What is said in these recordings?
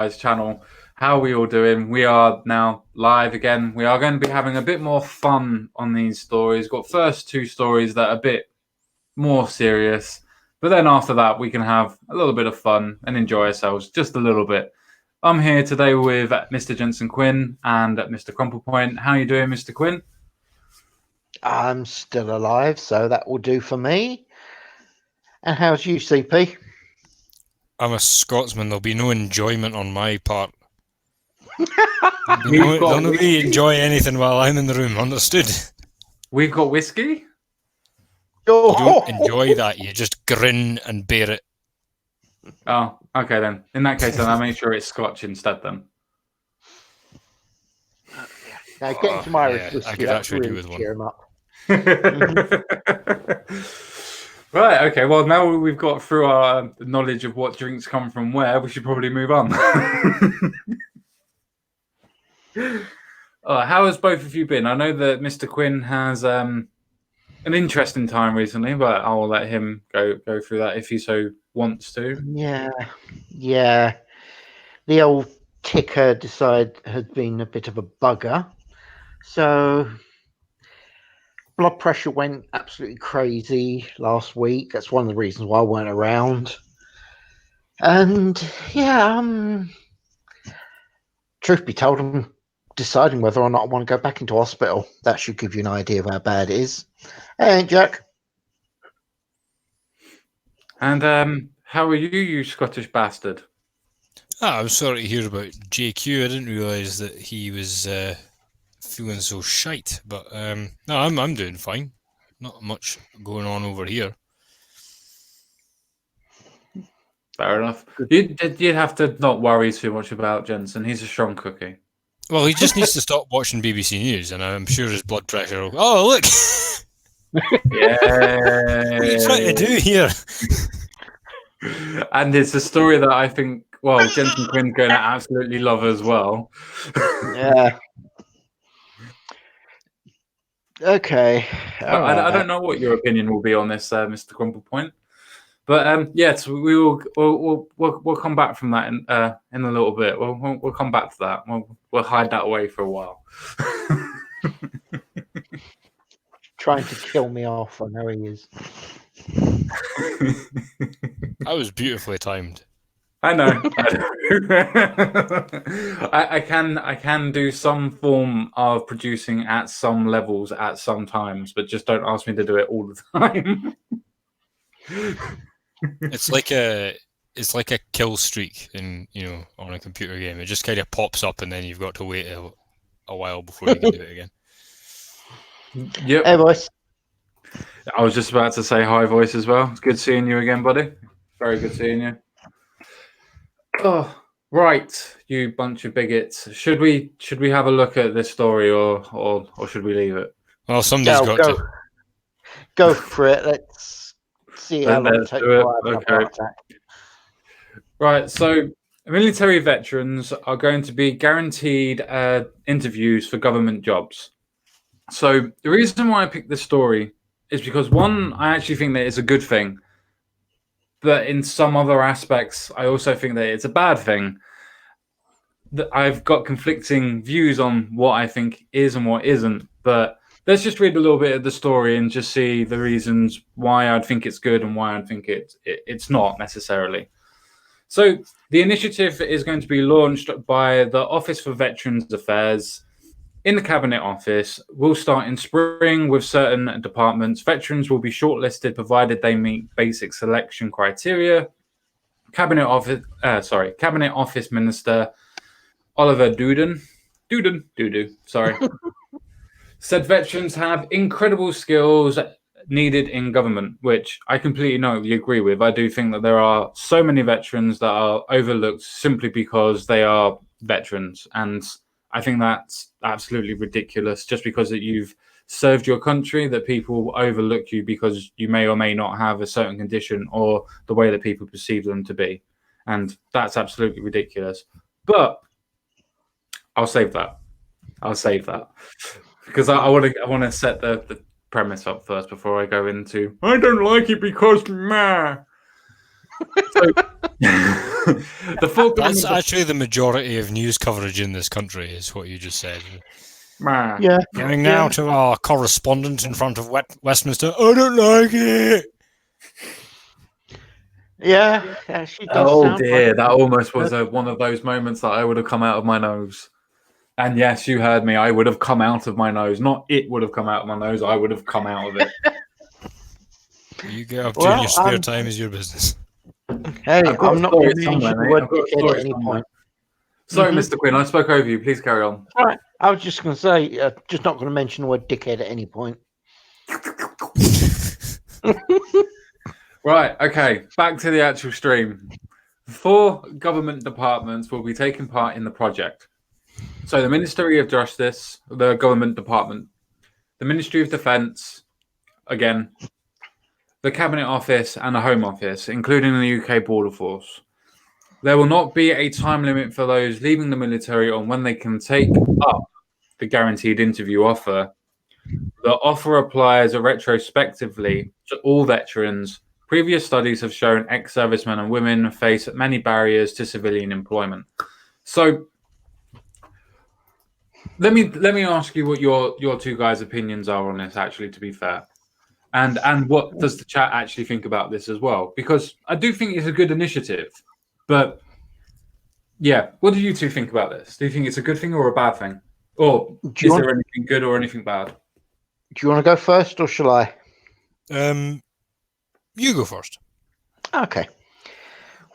guys' channel. How are we all doing? We are now live again. We are going to be having a bit more fun on these stories. Got first two stories that are a bit more serious, but then after that we can have a little bit of fun and enjoy ourselves just a little bit. I'm here today with Mr. Jensen Quinn and Mr. Crumplepoint. How are you doing, Mr. Quinn? I'm still alive, so that will do for me. And how's you, CP? I'm a Scotsman. There'll be no enjoyment on my part. We've got They'll not really enjoy anything while I'm in the room. Understood? We've got whiskey. You don't enjoy that. You just grin and bear it. Oh, okay then. In that case, then I'll make sure it's Scotch instead then. Now getting some Irish I whiskey, could that actually do really with cheer one. him up. Right, okay. Well, now we've got through our knowledge of what drinks come from where, we should probably move on. How has both of you been? I know that Mr. Quinn has an interesting time recently, but I'll let him go through that if he so wants to. Yeah. The old ticker had been a bit of a bugger. So blood pressure went absolutely crazy last week. That's one of the reasons why I weren't around. And yeah, truth be told, I'm deciding whether or not I want to go back into hospital. That should give you an idea of how bad it is. Hey, Jack. And how are you Scottish bastard? I'm sorry to hear about JQ. I didn't realise that he was feeling so shite. But no, I'm doing fine. Not much going on over here. Fair enough. You'd have to not worry too much about Jensen. He's a strong cookie. Well, he just needs to stop watching BBC News, and I'm sure his blood pressure will... Oh, look! Yeah. What are you trying to do here? And it's a story that I think, well, Jensen Quinn's going to absolutely love as well. Yeah. Okay. I don't know what your opinion will be on this, Mr. Crumplepoint. But yes, we'll come back from that in a little bit. We'll come back to that. We'll hide that away for a while. Trying to kill me off. I know he is. That was beautifully timed. I know. I can do some form of producing at some levels at some times, but just don't ask me to do it all the time. It's like a kill streak in on a computer game. It just kind of pops up and then you've got to wait a while before you can do it again. Yep. Hey, voice. I was just about to say hi, voice, as well. It's good seeing you again, buddy. Very good seeing you. Oh, right, you bunch of bigots. Should we have a look at this story or should we leave it? Well, somebody's got to. Go for it. Let's see how long it takes. Okay. Right, so military veterans are going to be guaranteed interviews for government jobs. So the reason why I picked this story is because, one, I actually think that it's a good thing. But in some other aspects, I also think that it's a bad thing. I've got conflicting views on what I think is and what isn't. But let's just read a little bit of the story and just see the reasons why I'd think it's good and why I'd think it's not necessarily. So the initiative is going to be launched by the Office for Veterans Affairs in the Cabinet Office. Will start in spring with certain departments. Veterans will be shortlisted provided they meet basic selection criteria. Cabinet Office Minister Oliver Dooden, said veterans have incredible skills needed in government, which I completely agree with. I do think that there are so many veterans that are overlooked simply because they are veterans, and I think that's absolutely ridiculous. Just because that you've served your country, that people overlook you because you may or may not have a certain condition or the way that people perceive them to be, and that's absolutely ridiculous. But I'll save that because I want to set the premise up first before I go into I don't like it because meh. So, the full That's government. actually the majority of news coverage in this country, is what you just said. Yeah. Going now to our correspondent in front of Westminster. I don't like it. Yeah, she does Oh sound dear, like that almost was one of those moments that I would have come out of my nose. And yes, you heard me. I would have come out of my nose. Not it would have come out of my nose. I would have come out of it. You get up to Well, in your spare time is your business. Hey, I've got I'm a not story going to use somewhere, the mate. word I've got a dickhead story at any somewhere. point. Sorry, Mhm. Mr. Quinn, I spoke over you. Please carry on. Right. I was just going to say, just not going to mention the word dickhead at any point. Right, okay, back to the actual stream. 4 government departments will be taking part in the project. So the Ministry of Justice, the government department, the Ministry of Defence, again, the Cabinet Office and the Home Office, including the UK Border Force. There will not be a time limit for those leaving the military on when they can take up the guaranteed interview offer. The offer applies retrospectively to all veterans. Previous studies have shown ex-servicemen and women face many barriers to civilian employment. So let me ask you what your two guys' opinions are on this, actually, to be fair. And what does the chat actually think about this as well? Because I do think it's a good initiative. But yeah, what do you two think about this? Do you think it's a good thing or a bad thing? Or Do you is want there anything good or anything bad? to go first or shall I? You go first. Okay.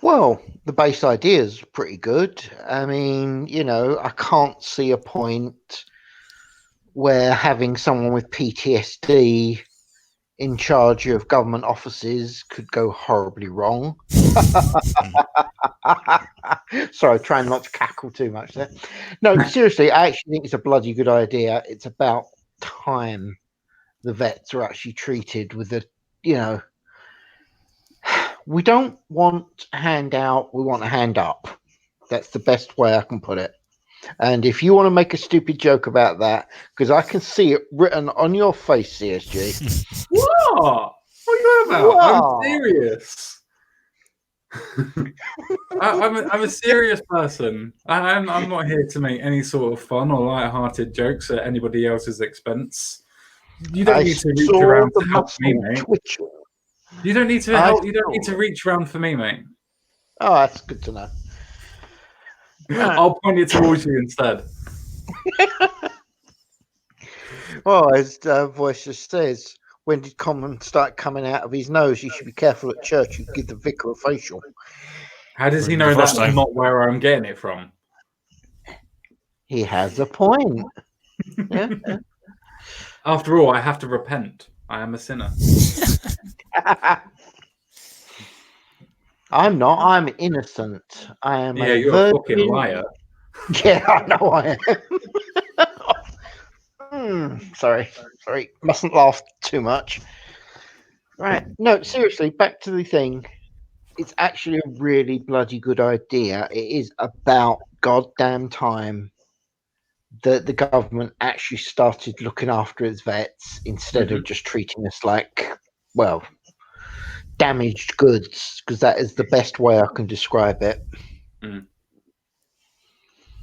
Well, the base idea is pretty good. I mean, I can't see a point where having someone with PTSD in charge of government offices could go horribly wrong. Sorry, trying not to cackle too much there. No, seriously, I actually think it's a bloody good idea. It's about time the vets are actually treated with we don't want a handout, we want a hand up. That's the best way I can put it. And if you want to make a stupid joke about that, because I can see it written on your face, CSG. What? What are you about? Wow. I'm serious. I'm a serious person. I'm not here to make any sort of fun or light-hearted jokes at anybody else's expense. You don't need to reach saw around the to help me, muscle mate. twitching. You don't need to I help. You don't need saw to reach around for me, mate. Oh, that's good to know. Right. I'll point it towards you instead. Well, as the voice just says, when did common start coming out of his nose? You should be careful at church. You give the vicar a facial. How does he The know first that's time. not where I'm getting it from? He has a point. Yeah. After all, I have to repent. I am a sinner. I'm not. I'm innocent. I am Yeah, a you're virgin. a fucking liar. Yeah, I know I am. Sorry. Mustn't laugh too much. Right. No, seriously, back to the thing. It's actually a really bloody good idea. It is about goddamn time that the government actually started looking after its vets instead of just treating us like, well, damaged goods, because that is the best way I can describe it.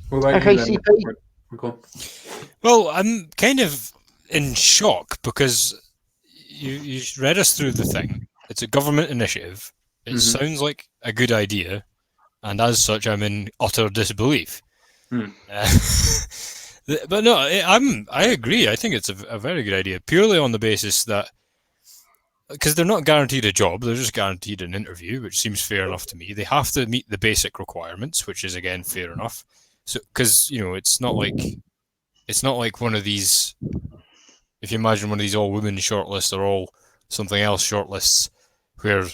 What about Okay, you then? CP. Go on. Well, I'm kind of in shock because you read us through the thing. It's a government initiative. It sounds like a good idea, and as such, I'm in utter disbelief. But no, I agree. I think it's a very good idea, purely on the basis that because they're not guaranteed a job, they're just guaranteed an interview, which seems fair enough to me. They have to meet the basic requirements, which is again fair enough. So, because it's not like one of these. If you imagine one of these all-women shortlists or all something else shortlists, where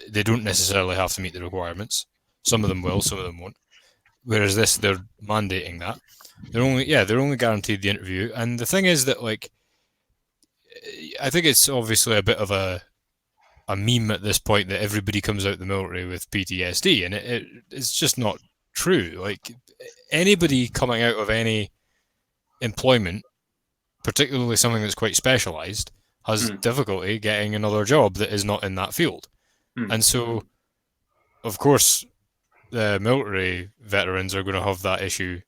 they don't necessarily have to meet the requirements. Some of them will, some of them won't. Whereas this, they're mandating that. They're only guaranteed the interview. And the thing is that, I think it's obviously a bit of a meme at this point that everybody comes out of the military with PTSD, and it's just not true. Like, anybody coming out of any employment, particularly something that's quite specialised, has difficulty getting another job that is not in that field. And so of course, the military veterans are going to have that issue,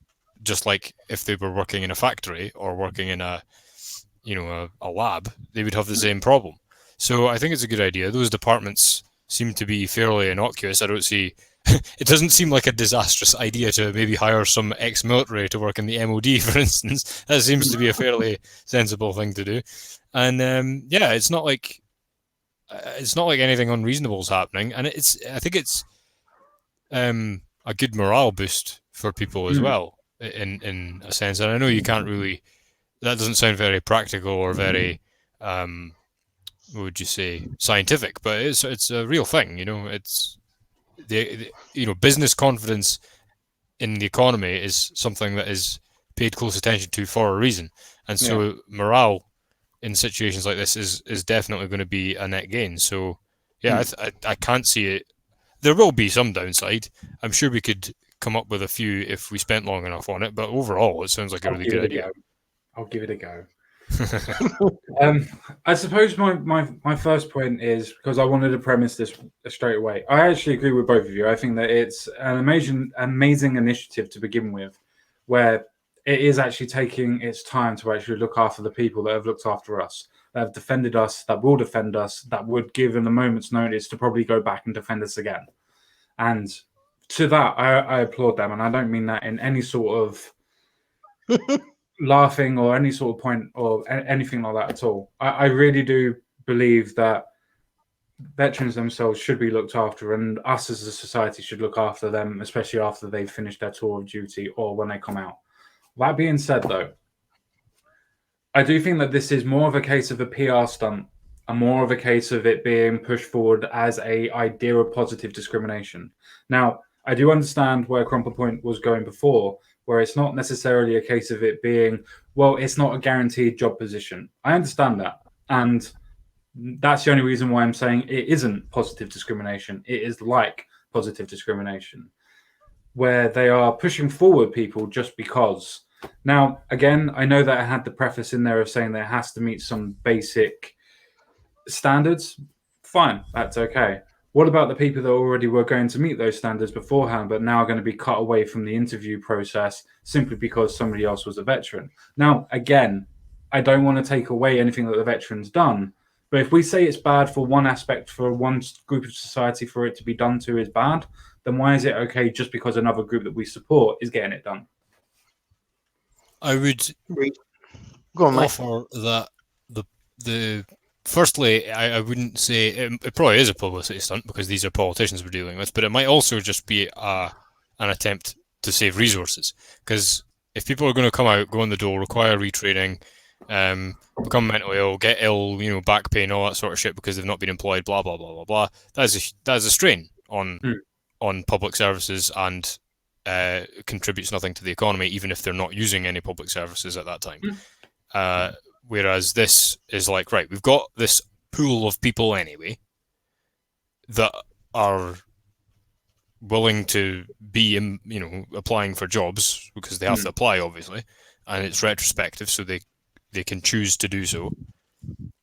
just like if they were working in a factory or working in a lab, they would have the same problem. So I think it's a good idea. Those departments seem to be fairly innocuous. I don't see. It doesn't seem like a disastrous idea to maybe hire some ex-military to work in the MOD, for instance. That seems to be a fairly sensible thing to do. And it's not like anything unreasonable is happening, and I think it's a good morale boost for people as well, in a sense. And I know you can't really. That doesn't sound very practical or very, what would you say, scientific, but it's a real thing. It's the business confidence in the economy is something that is paid close attention to for a reason, and so morale in situations like this is definitely going to be a net gain. So I can't see it. There will be some downside. I'm sure we could come up with a few if we spent long enough on it, but overall it sounds like a really good idea. I'll give it a go. I suppose my first point is, because I wanted to premise this straight away, I actually agree with both of you. I think that it's an amazing initiative to begin with, where it is actually taking its time to actually look after the people that have looked after us, that have defended us, that will defend us, that would give in a moment's notice to probably go back and defend us again. And to that, I applaud them, and I don't mean that in any sort of laughing or any sort of point or anything like that at all. I really do believe that veterans themselves should be looked after, and us as a society should look after them, especially after they've finished their tour of duty or when they come out. That being said, though, I do think that this is more of a case of a PR stunt and more of a case of it being pushed forward as a idea of positive discrimination. Now, I do understand where Crumple Point was going before, where it's not necessarily a case of it being, well, it's not a guaranteed job position. I understand that. And that's the only reason why I'm saying it isn't positive discrimination. It is like positive discrimination, where they are pushing forward people just because. Now, again, I know that I had the preface in there of saying that it has to meet some basic standards. Fine, that's okay. What about the people that already were going to meet those standards beforehand, but now are going to be cut away from the interview process simply because somebody else was a veteran? Now, again, I don't want to take away anything that the veteran's done, but if we say it's bad for one aspect, for one group of society, for it to be done to is bad, then why is it okay just because another group that we support is getting it done? I would Go on, mate. offer that the firstly, I wouldn't say it probably is a publicity stunt because these are politicians we're dealing with, but it might also just be an attempt to save resources. Because if people are going to come out, go in the door, require retraining, become mentally ill, get ill, back pain, all that sort of shit because they've not been employed, blah blah blah blah blah, that is a strain on public services and contributes nothing to the economy, even if they're not using any public services at that time. Whereas this is like, right, we've got this pool of people anyway that are willing to be, applying for jobs because they have to apply, obviously, and it's retrospective, so they can choose to do so.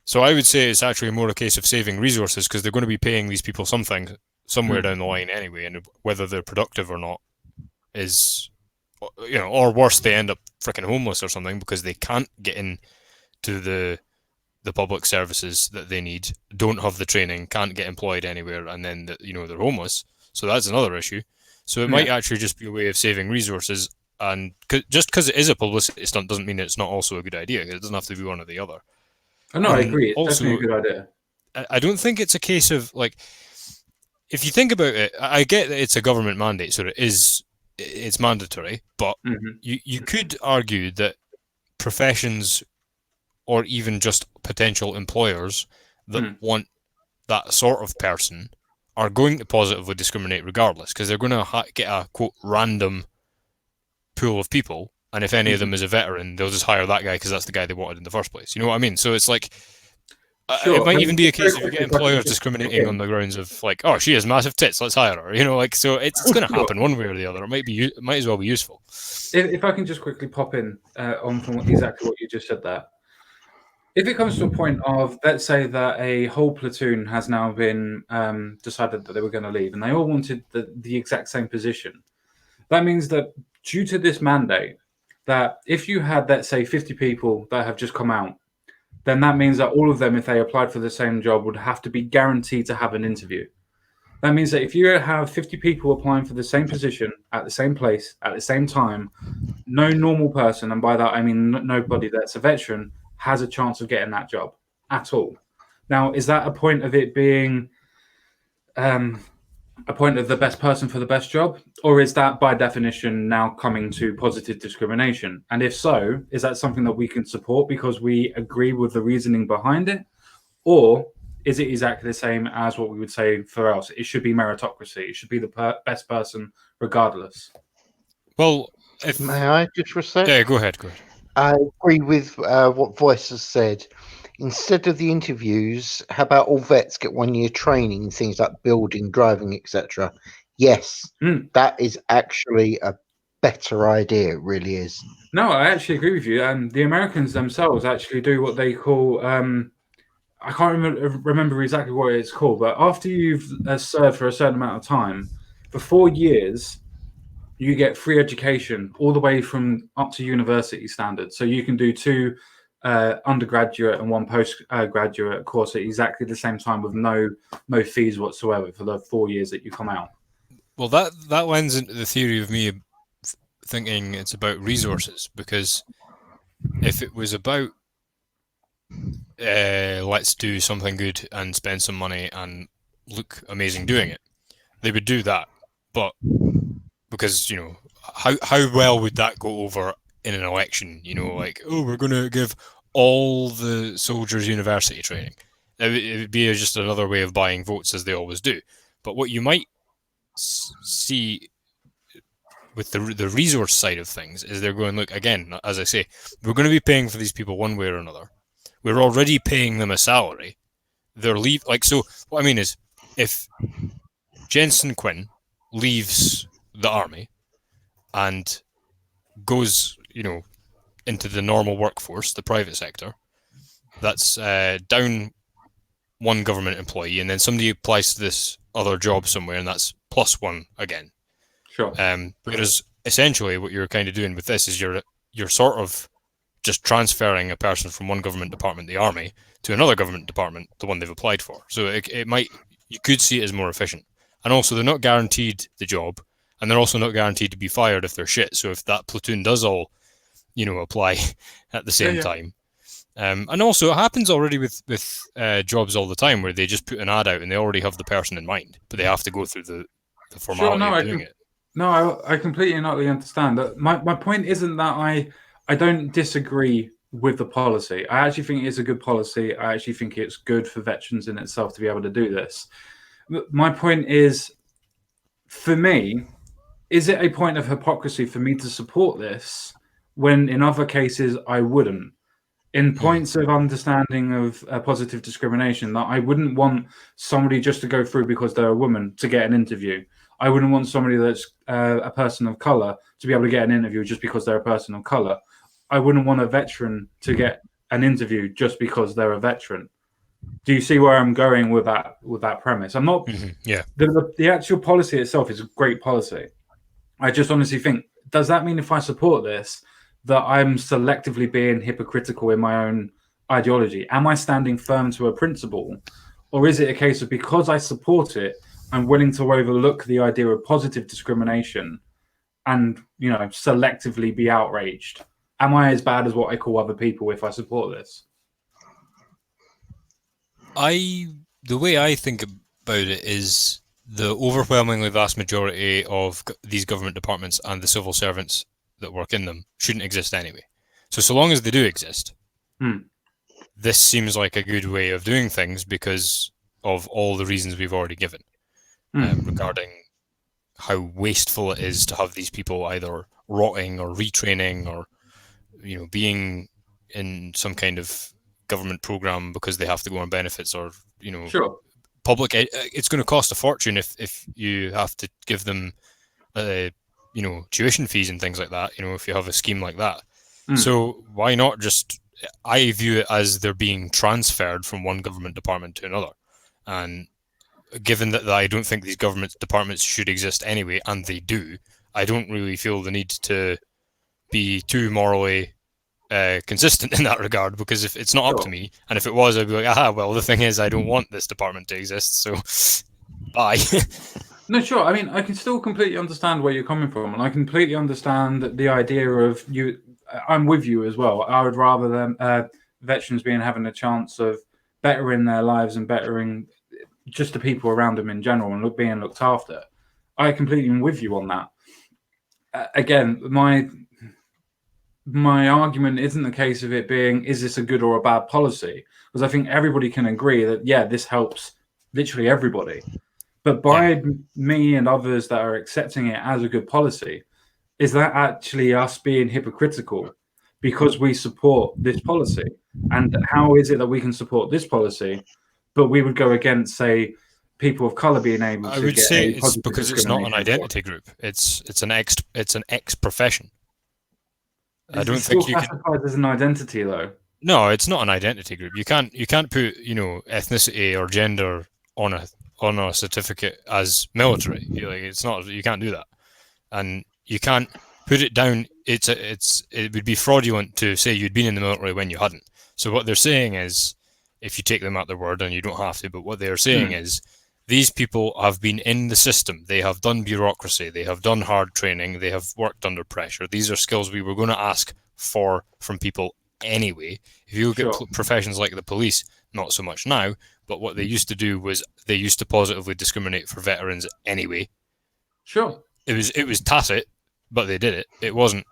So I would say it's actually more a case of saving resources because they're going to be paying these people something somewhere down the line anyway, and whether they're productive or not is, or worse, they end up freaking homeless or something because they can't get in to the public services that they need, don't have the training, can't get employed anywhere, and then they're homeless. So that's another issue. So it might actually just be a way of saving resources, and just because it is a publicity stunt doesn't mean it's not also a good idea. It doesn't have to be one or the other. No, I agree. It's also definitely a good idea. I don't think it's a case of like, if you think about it, I get that it's a government mandate, so it's mandatory, but you could argue that professions or even just potential employers that want that sort of person are going to positively discriminate regardless, because they're going to get a, quote, random pool of people, and if any of them is a veteran, they'll just hire that guy because that's the guy they wanted in the first place. You know what I mean? So it's like, it might even be a case of you get employers discriminating on the grounds of like, oh, she has massive tits, let's hire her. So it's going to happen one way or the other. It might as well be useful. If I can just quickly pop in on from exactly what you just said there. if it comes to a point of, let's say that a whole platoon has now been decided that they were going to leave, and they all wanted the exact same position, that means that due to this mandate, that if you had, let's say, 50 people that have just come out, then that means that all of them, if they applied for the same job, would have to be guaranteed to have an interview. That means that if you have 50 people applying for the same position at the same place at the same time, no normal person, and by that I mean nobody that's a veteran, has a chance of getting that job at all. Now, is that a point of it being a point of the best person for the best job, or is that by definition now coming to positive discrimination? And if so, is that something that we can support because we agree with the reasoning behind it, or is it exactly the same as what we would say for else? It should be meritocracy. It should be the best person regardless. Well, May I just reset? Yeah, go ahead. I agree with what Voice has said. Instead of the interviews, how about all vets get 1 year training, things like building, driving, etc.? Yes, that is actually a better idea. It really is. No, I actually agree with you. And the Americans themselves actually do what they call, I can't remember exactly what it's called, but after you've served for a certain amount of time, for 4 years, you get free education all the way from up to university standards. So you can do 2 undergraduate and 1 postgraduate course at exactly the same time with no fees whatsoever for the 4 years that you come out. Well, that lends into the theory of me thinking it's about resources, because if it was about let's do something good and spend some money and look amazing doing it, they would do that. But because, you know, how well would that go over in an election? You know, like, oh, we're going to give all the soldiers university training. It would be just another way of buying votes, as they always do. But what you might see with the resource side of things is they're going, look, again, as I say, we're going to be paying for these people one way or another. We're already paying them a salary. So what I mean is, if Jensen Quinn leaves the army and goes, you know, into the normal workforce, the private sector, that's down 1 government employee, and then somebody applies to this other job somewhere, and that's +1 again. Sure. Whereas essentially what you're kind of doing with this is you're sort of just transferring a person from 1 government department, the army, to another government department, the one they've applied for. So you could see it as more efficient. And also, they're not guaranteed the job, and they're also not guaranteed to be fired if they're shit. So if that platoon does all, you know, apply at the same time. And also, it happens already with jobs all the time, where they just put an ad out and they already have the person in mind, but they have to go through the formality of doing it. No, I completely and utterly understand that. My point isn't that I don't disagree with the policy. I actually think it's a good policy. I actually think it's good for veterans in itself to be able to do this. My point is, for me, is it a point of hypocrisy for me to support this when in other cases I wouldn't? In points of understanding of positive discrimination, that I wouldn't want somebody just to go through because they're a woman to get an interview. I wouldn't want somebody that's a person of color to be able to get an interview just because they're a person of color. I wouldn't want a veteran to get an interview just because they're a veteran. Do you see where I'm going with that premise? I'm not. Yeah. The actual policy itself is a great policy. I just honestly think, does that mean if I support this, that I'm selectively being hypocritical in my own ideology? Am I standing firm to a principle? Or is it a case of, because I support it, I'm willing to overlook the idea of positive discrimination and, you know, selectively be outraged? Am I as bad as what I call other people if I support this? The way I think about it is, the overwhelmingly vast majority of these government departments and the civil servants that work in them shouldn't exist anyway. So long as they do exist, this seems like a good way of doing things because of all the reasons we've already given regarding how wasteful it is to have these people either rotting or retraining or, you know, being in some kind of government program because they have to go on benefits, or, you know, public. It's going to cost a fortune if you have to give them, you know, tuition fees and things like that. You know, if you have a scheme like that. So why not just I view it as they're being transferred from one government department to another. And given that I don't think these government departments should exist anyway, and they do, I don't really feel the need to be too morally consistent in that regard, because if it's not up to me, and if it was, I'd be like, well, the thing is, I don't want this department to exist, so bye. No, sure. I mean, I can still completely understand where you're coming from, and I completely understand the idea of you. I'm with you as well. I would rather them veterans being having a chance of bettering their lives and bettering just the people around them in general and being looked after. I completely am with you on that. Again, my argument isn't the case of it being, is this a good or a bad policy? Because I think everybody can agree that, yeah, this helps literally everybody. But by me and others that are accepting it as a good policy, is that actually us being hypocritical because we support this policy? And how is it that we can support this policy, but we would go against, say, people of color being able to? I would say it's because it's not an identity group. It's an X profession. I don't think you classified as an identity, though. No, it's not an identity group. You can't put ethnicity or gender on a certificate as military. It's not. You can't do that, and you can't put it down. It would be fraudulent to say you'd been in the military when you hadn't. So what they're saying is, if you take them at their word, and you don't have to, but what they're saying is, these people have been in the system. They have done bureaucracy. They have done hard training. They have worked under pressure. These are skills we were going to ask for from people anyway. If you look at professions like the police, not so much now, but what they used to do was they used to positively discriminate for veterans anyway. Sure. It was tacit, but they did it. It wasn't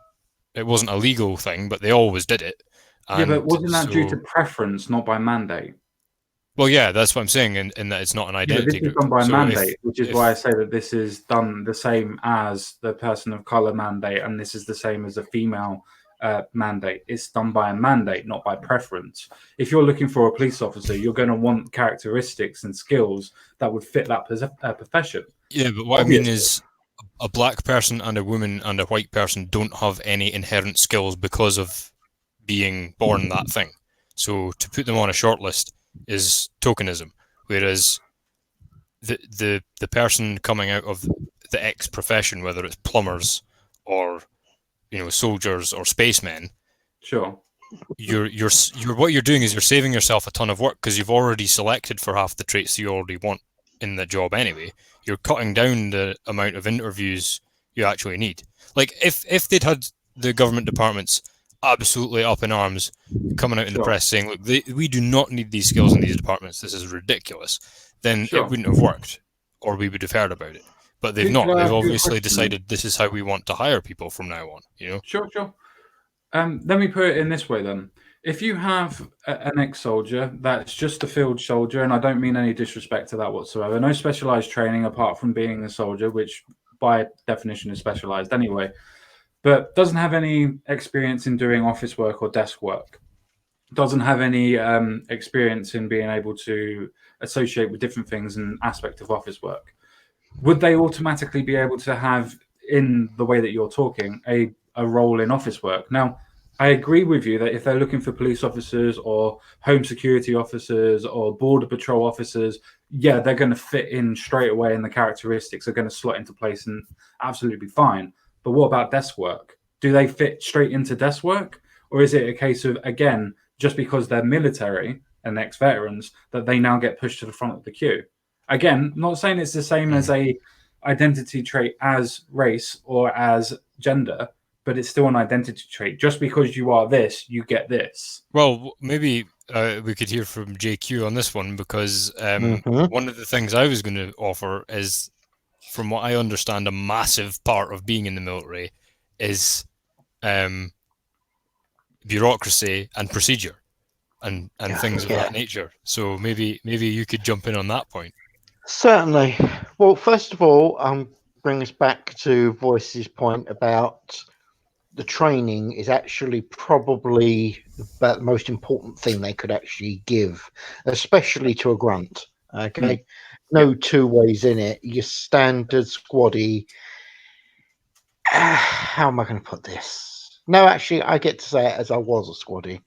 a legal thing, but they always did it. And but wasn't that due to preference, not by mandate? Well, yeah, that's what I'm saying, in that it's not an identity group. This is done by mandate, which is why I say that this is done the same as the person of color mandate, and this is the same as a female mandate. It's done by a mandate, not by preference. If you're looking for a police officer, you're going to want characteristics and skills that would fit that profession. Yeah, but what I mean is, a black person and a woman and a white person don't have any inherent skills because of being born that thing. So to put them on a shortlist is tokenism, whereas the person coming out of the X profession, whether it's plumbers or soldiers or spacemen, sure, you're what you're doing is you're saving yourself a ton of work, because you've already selected for half the traits you already want in the job anyway. You're cutting down the amount of interviews you actually need. Like if they'd had the government departments absolutely up in arms, coming out in the press saying, look, we do not need these skills in these departments, this is ridiculous, then it wouldn't have worked, or we would have heard about it. But they've not. They've obviously decided this is how we want to hire people from now on. Sure. Let me put it in this way then. If you have an ex-soldier that's just a field soldier, and I don't mean any disrespect to that whatsoever, no specialized training apart from being a soldier, which by definition is specialized anyway, but doesn't have any experience in doing office work or desk work, doesn't have any experience in being able to associate with different things and aspect of office work, would they automatically be able to have, in the way that you're talking, a role in office work? Now, I agree with you that if they're looking for police officers or home security officers or border patrol officers, yeah, they're going to fit in straight away, and the characteristics are going to slot into place and absolutely fine. But what about desk work? Do they fit straight into desk work? Or is it a case of, again, just because they're military and ex-veterans, that they now get pushed to the front of the queue? Again, not saying it's the same as a identity trait as race or as gender, but it's still an identity trait. Just because you are this, you get this. Well, maybe we could hear from JQ on this one, because one of the things I was going to offer is, from what I understand, a massive part of being in the military is bureaucracy and procedure and things of that nature. So maybe you could jump in on that point. Certainly. Well, first of all, bring us back to Voice's point about the training is actually probably the most important thing they could actually give, especially to a grunt. Okay. No two ways in it. Your standard squaddy. How am I going to put this? No, actually, I get to say it as I was a squaddy.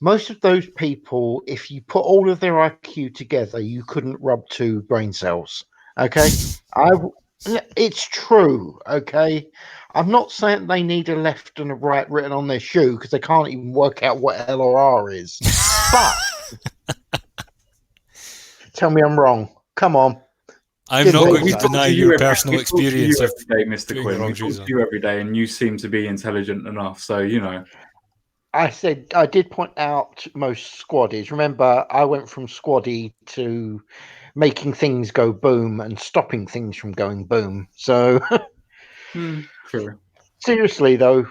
most of those people, if you put all of their IQ together, you couldn't rub 2 brain cells. Okay, it's true. Okay, I'm not saying they need a left and a right written on their shoe because they can't even work out what L or R is. But tell me I'm wrong. Come on. I'm Good not way going to to deny you your every- personal we talk to you experience of every day, Mr. putting Quinn. the wrong We talk shoes to on. you every day, and you seem to be intelligent enough. So I said I did point out most squaddies. Remember, I went from squaddy to making things go boom and stopping things from going boom. So True. seriously, though,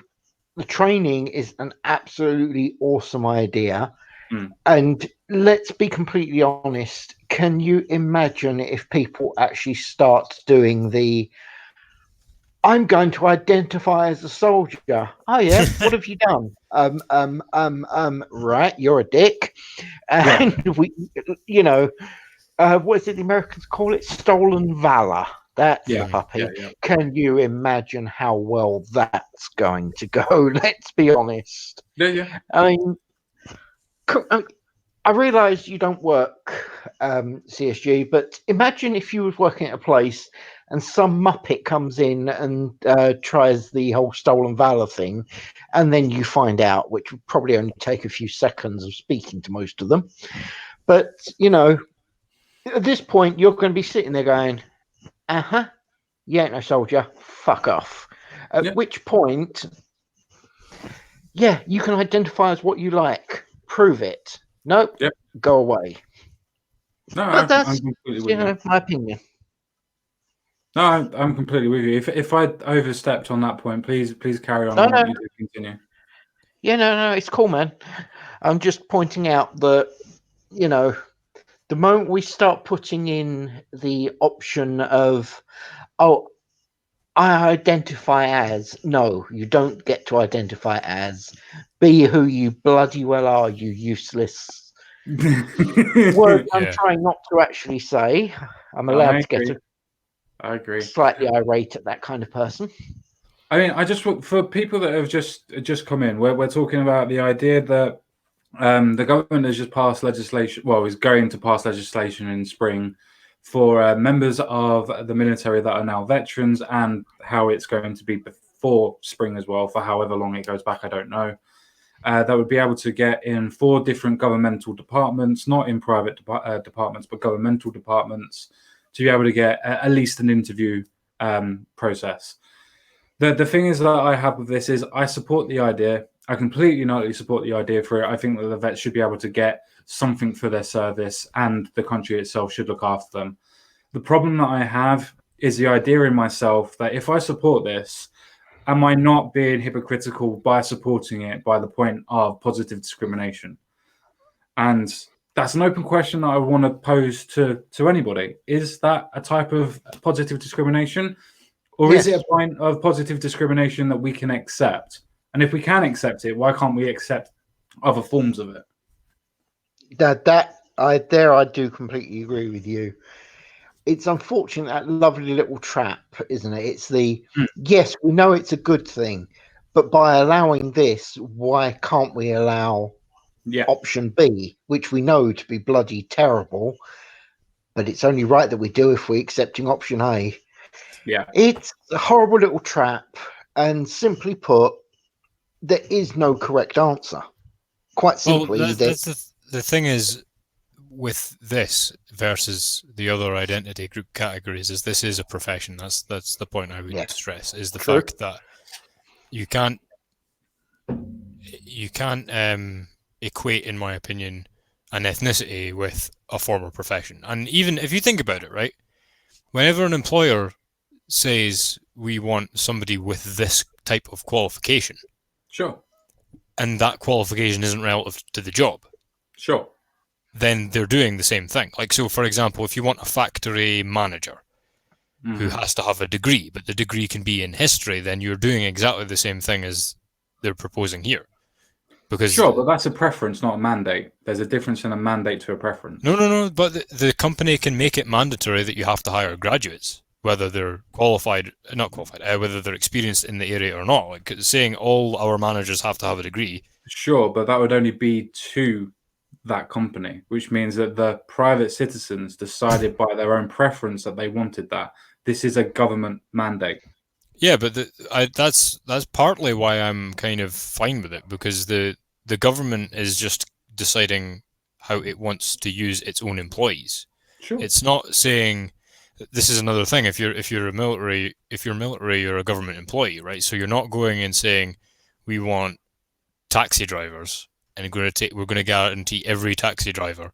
the training is an absolutely awesome idea. Mm. And let's be completely honest. Can you imagine if people actually start doing the I'm going to identify as a soldier. Oh yeah, what have you done? Right, you're a dick. And we what is it the Americans call it? Stolen valor. That's the puppy. Yeah. Can you imagine how well that's going to go? Let's be honest. Yeah. I mean, I realise you don't work CSG, but imagine if you was working at a place and some muppet comes in and tries the whole stolen valor thing, and then you find out, which would probably only take a few seconds of speaking to most of them. But at this point, you're going to be sitting there going, you ain't no soldier, fuck off. At which point, you can identify as what you like, prove it. Nope, go away. No, But that's I'm completely with you. my opinion. No, I'm completely with you. If I overstepped on that point, please carry on. No, I want no. you to continue. Yeah, no, it's cool, man. I'm just pointing out that, the moment we start putting in the option of, I identify as, no, you don't get to identify as, be who you bloody well are, you useless. Word I'm trying not to actually say. I'm allowed to get I agree. Slightly irate at that kind of person. I mean, I just for people that have just come in, we're talking about the idea that the government has just passed legislation. Well, is going to pass legislation in spring for members of the military that are now veterans, and how it's going to be before spring as well, for however long it goes back, I don't know. That would be able to get in 4 different governmental departments, not in private departments, but governmental departments, to be able to get at least an interview process. The thing is that I have with this is I support the idea. I completely and utterly support the idea for it. I think that the vets should be able to get something for their service, and the country itself should look after them. The problem that I have is the idea in myself that if I support this, am I not being hypocritical by supporting it by the point of positive discrimination? And that's an open question that I want to pose to anybody. Is that a type of positive discrimination? Or is it a point of positive discrimination that we can accept? And if we can accept it, why can't we accept other forms of it? I do completely agree with you. It's unfortunate, that lovely little trap, isn't it? It's yes, we know it's a good thing, but by allowing this, why can't we allow option B, which we know to be bloody terrible, but it's only right that we do if we're accepting option A. Yeah. It's a horrible little trap, and simply put, there is no correct answer. Quite simply, that's the thing is with this versus the other identity group categories is this is a profession. That's the point I would stress, is the fact that you can't equate, in my opinion, an ethnicity with a form of profession. And even if you think about it, right, whenever an employer says we want somebody with this type of qualification, and that qualification isn't relative to the job, then they're doing the same thing. Like, so for example, if you want a factory manager who has to have a degree, but the degree can be in history, then you're doing exactly the same thing as they're proposing here. Because but that's a preference, not a mandate. There's a difference in a mandate to a preference. No, but the company can make it mandatory that you have to hire graduates, whether they're not qualified, whether they're experienced in the area or not. Like saying all our managers have to have a degree Sure, but that would only be to that company, which means that the private citizens decided by their own preference that they wanted that. This is a government mandate. Yeah, but that's partly why I'm kind of fine with it, because the government is just deciding how it wants to use its own employees. Sure. It's not saying, this is another thing. If you're military, you're a government employee, right? So you're not going and saying, we want taxi drivers, and we're going to guarantee every taxi driver,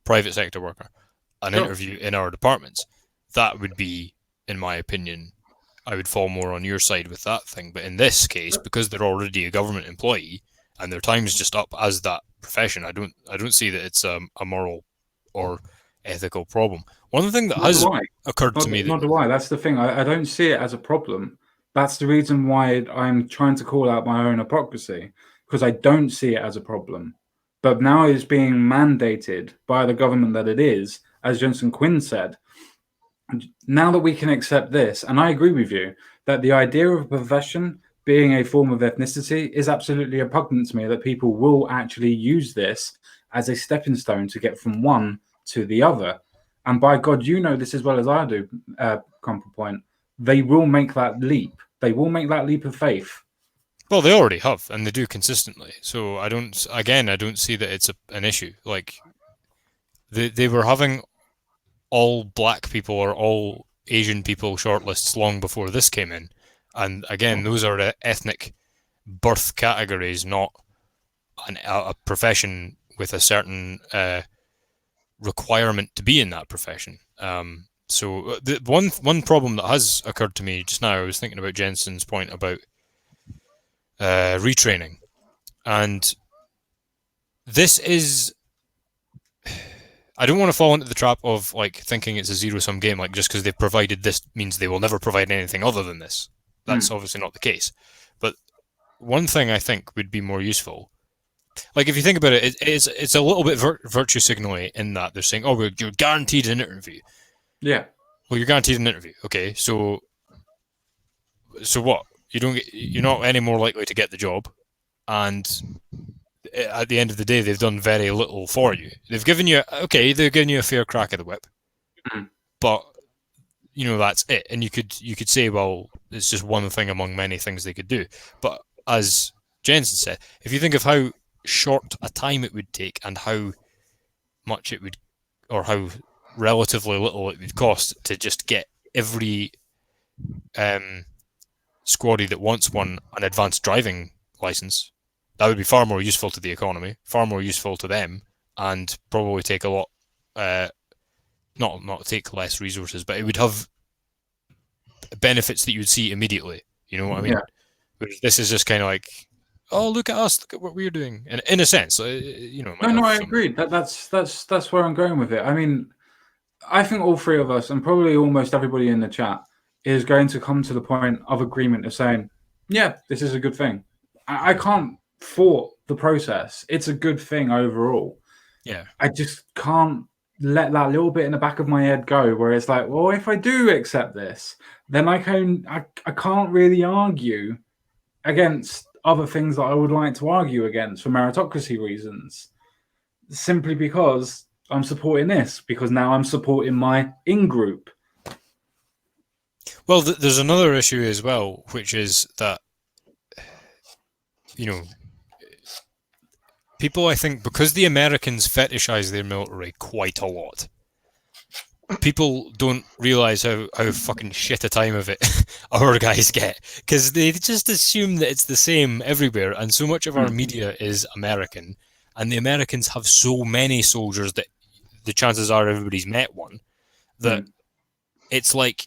private sector worker, an Sure. interview in our departments. That would be, in my opinion, I would fall more on your side with that thing. But in this case, because they're already a government employee and their time's just up as that profession, I don't see that it's a moral or ethical problem. One thing that has occurred to me, not do I. That's the thing. I don't see it as a problem. That's the reason why I'm trying to call out my own hypocrisy, because I don't see it as a problem. But now it's being mandated by the government that it is, as Jensen Quinn said. Now that we can accept this, and I agree with you, that the idea of a profession being a form of ethnicity is absolutely repugnant to me, that people will actually use this as a stepping stone to get from one to the other. And by God, you know this as well as I do, Crumple Point, they will make that leap. They will make that leap of faith. Well, they already have, and they do consistently. So I don't see that it's an issue. Like, they were having all black people or all Asian people shortlists long before this came in. And again, those are ethnic birth categories, not a profession with a certain requirement to be in that profession. So the one problem that has occurred to me just now, I was thinking about Jensen's point about retraining. And this is... I don't want to fall into the trap of like thinking it's a zero-sum game, like just because they've provided this means they will never provide anything other than this. That's obviously not the case. But one thing I think would be more useful, like if you think about it, it's a little bit virtue signaling in that they're saying, "Oh, you're guaranteed an interview." Yeah. Well, you're guaranteed an interview. Okay, so what? You're not any more likely to get the job, and at the end of the day, they've done very little for you. They've given you a fair crack of the whip, but that's it. And you could say, well, it's just one thing among many things they could do. But as Jensen said, if you think of how short a time it would take and how much it would, or how relatively little it would cost to just get every squaddy that wants one an advanced driving license, that would be far more useful to the economy, far more useful to them, and probably take a lot, not take less resources, but it would have benefits that you would see immediately. You know what I mean? Yeah. This is just kind of like, oh, look at us, look at what we're doing, and in a sense, I agree. That's where I'm going with it. I mean, I think all three of us, and probably almost everybody in the chat, is going to come to the point of agreement of saying, yeah, this is a good thing. I can't fault the process. It's a good thing overall. Yeah. I just can't let that little bit in the back of my head go where it's like, well, if I do accept this, then I can't really argue against other things that I would like to argue against for meritocracy reasons, simply because I'm supporting this, because now I'm supporting my in-group. Well, there's another issue as well, which is that, people, I think, because the Americans fetishize their military quite a lot, people don't realize how fucking shit a time of it our guys get, because they just assume that it's the same everywhere, and so much of our media is American, and the Americans have so many soldiers that the chances are everybody's met one, that it's like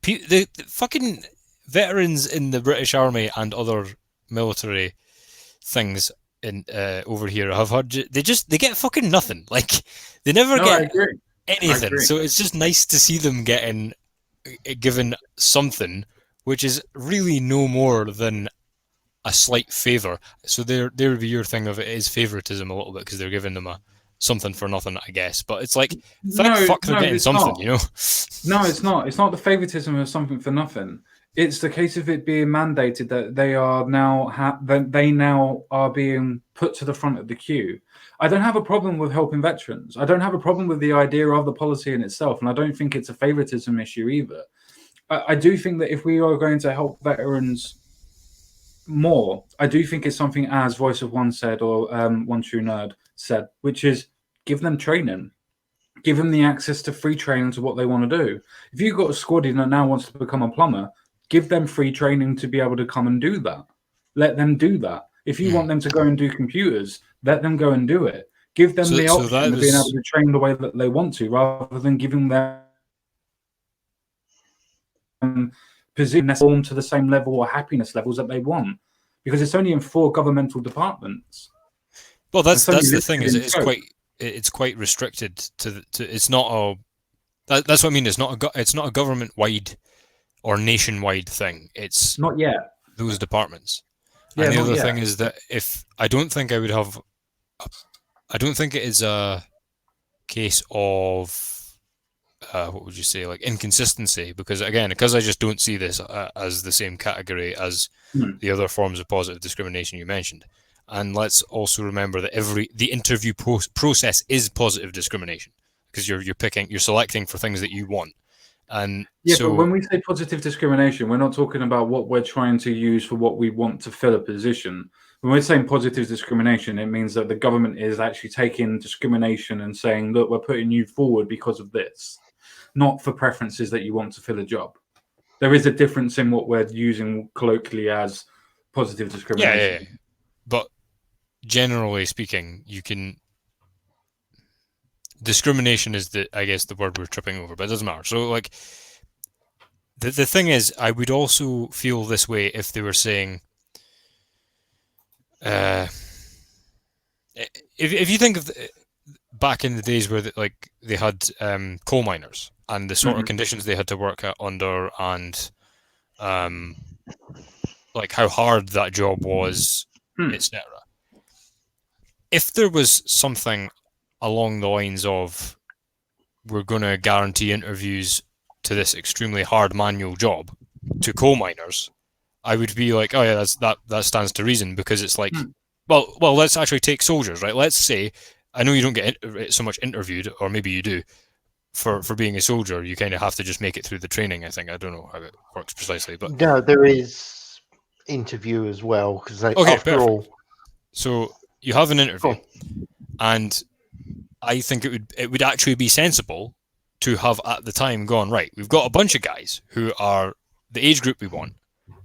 the fucking veterans in the British Army and other military things in over here have had, they get fucking nothing. Like, they never get anything. So it's just nice to see them getting given something, which is really no more than a slight favour. So there would be your thing of it is favouritism a little bit, because they're giving them a something for nothing, I guess. But it's like, they're getting something, No, it's not. It's not the favoritism of something for nothing. it's the case of it being mandated that they are now they now are being put to the front of the queue. I don't have a problem with helping veterans. I don't have a problem with the idea of the policy in itself, and I don't think it's a favoritism issue either. I do think that if we are going to help veterans more, I do think it's something, as Voice of One said, or One True Nerd said, which is give them training. Give them the access to free training to what they want to do. If you've got a squadron that now wants to become a plumber, give them free training to be able to come and do that. Let them do that. If you want them to go and do computers, let them go and do it. Give them the option of being able to train the way that they want to, rather than giving them position form to the same level or happiness levels that they want. Because it's only in 4 governmental departments. Well, that's the thing, is it's quite restricted to it's not a that's what I mean. It's not a government wide or nationwide thing. It's not yet those departments. Yeah, and the other thing is that I don't think it is a case of what would you say, like inconsistency, because I just don't see this as the same category as the other forms of positive discrimination you mentioned. And let's also remember that the interview process is positive discrimination, because you're selecting for things that you want. And but when we say positive discrimination, we're not talking about what we're trying to use for what we want to fill a position. When we're saying positive discrimination, it means that the government is actually taking discrimination and saying, look, we're putting you forward because of this, not for preferences that you want to fill a job. There is a difference in what we're using colloquially as positive discrimination. Yeah. But generally speaking, discrimination is the word we're tripping over, but it doesn't matter. So, like, the thing is, I would also feel this way if they were saying, if you think of back in the days where they had coal miners and the sort of conditions they had to work under, and like how hard that job was, etc. If there was something along the lines of, we're going to guarantee interviews to this extremely hard manual job to coal miners, I would be like, oh yeah, that stands to reason, because it's like, well, let's actually take soldiers, right? Let's say, I know you don't get so much interviewed, or maybe you do, for being a soldier. You kind of have to just make it through the training, I think. I don't know how it works precisely, but no, there is interview as well, because after all. So you have an interview, and I think it would actually be sensible to have at the time gone, right, we've got a bunch of guys who are the age group we want.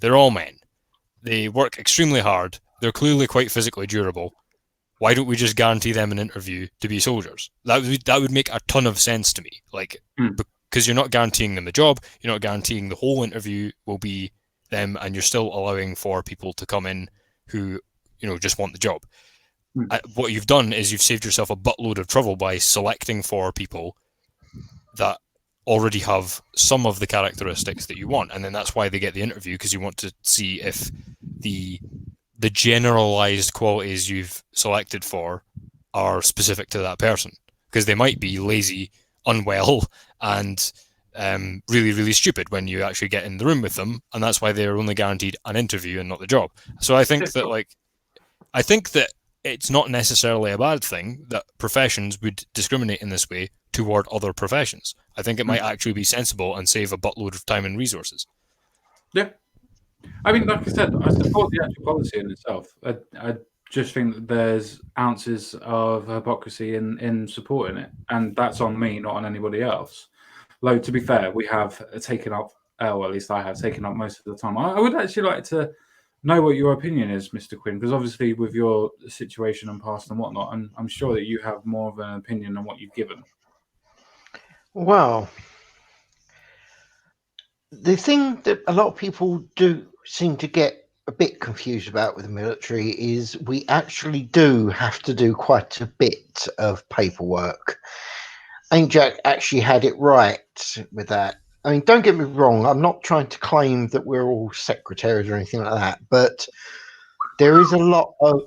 They're all men. They work extremely hard. They're clearly quite physically durable. Why don't we just guarantee them an interview to be soldiers? That would make a ton of sense to me. Like, because you're not guaranteeing them a job, you're not guaranteeing the whole interview will be them, and you're still allowing for people to come in who, just want the job. What you've done is you've saved yourself a buttload of trouble by selecting for people that already have some of the characteristics that you want, and then that's why they get the interview, because you want to see if the generalized qualities you've selected for are specific to that person, because they might be lazy, unwell, and really, really stupid when you actually get in the room with them, and that's why they're only guaranteed an interview and not the job. So I think that it's not necessarily a bad thing that professions would discriminate in this way toward other professions. I think it might actually be sensible and save a buttload of time and resources. Yeah. I mean, like I said, I support the actual policy in itself. I just think that there's ounces of hypocrisy in supporting it, and that's on me, not on anybody else. Though, to be fair, we have taken up, or at least I have taken up most of the time. I would actually like to know what your opinion is, Mr. Quinn, because obviously with your situation and past and whatnot, I'm sure that you have more of an opinion on what you've given. Well, the thing that a lot of people do seem to get a bit confused about with the military is we actually do have to do quite a bit of paperwork. I think Jack actually had it right with that. I mean, don't get me wrong, I'm not trying to claim that we're all secretaries or anything like that, but there is a lot of,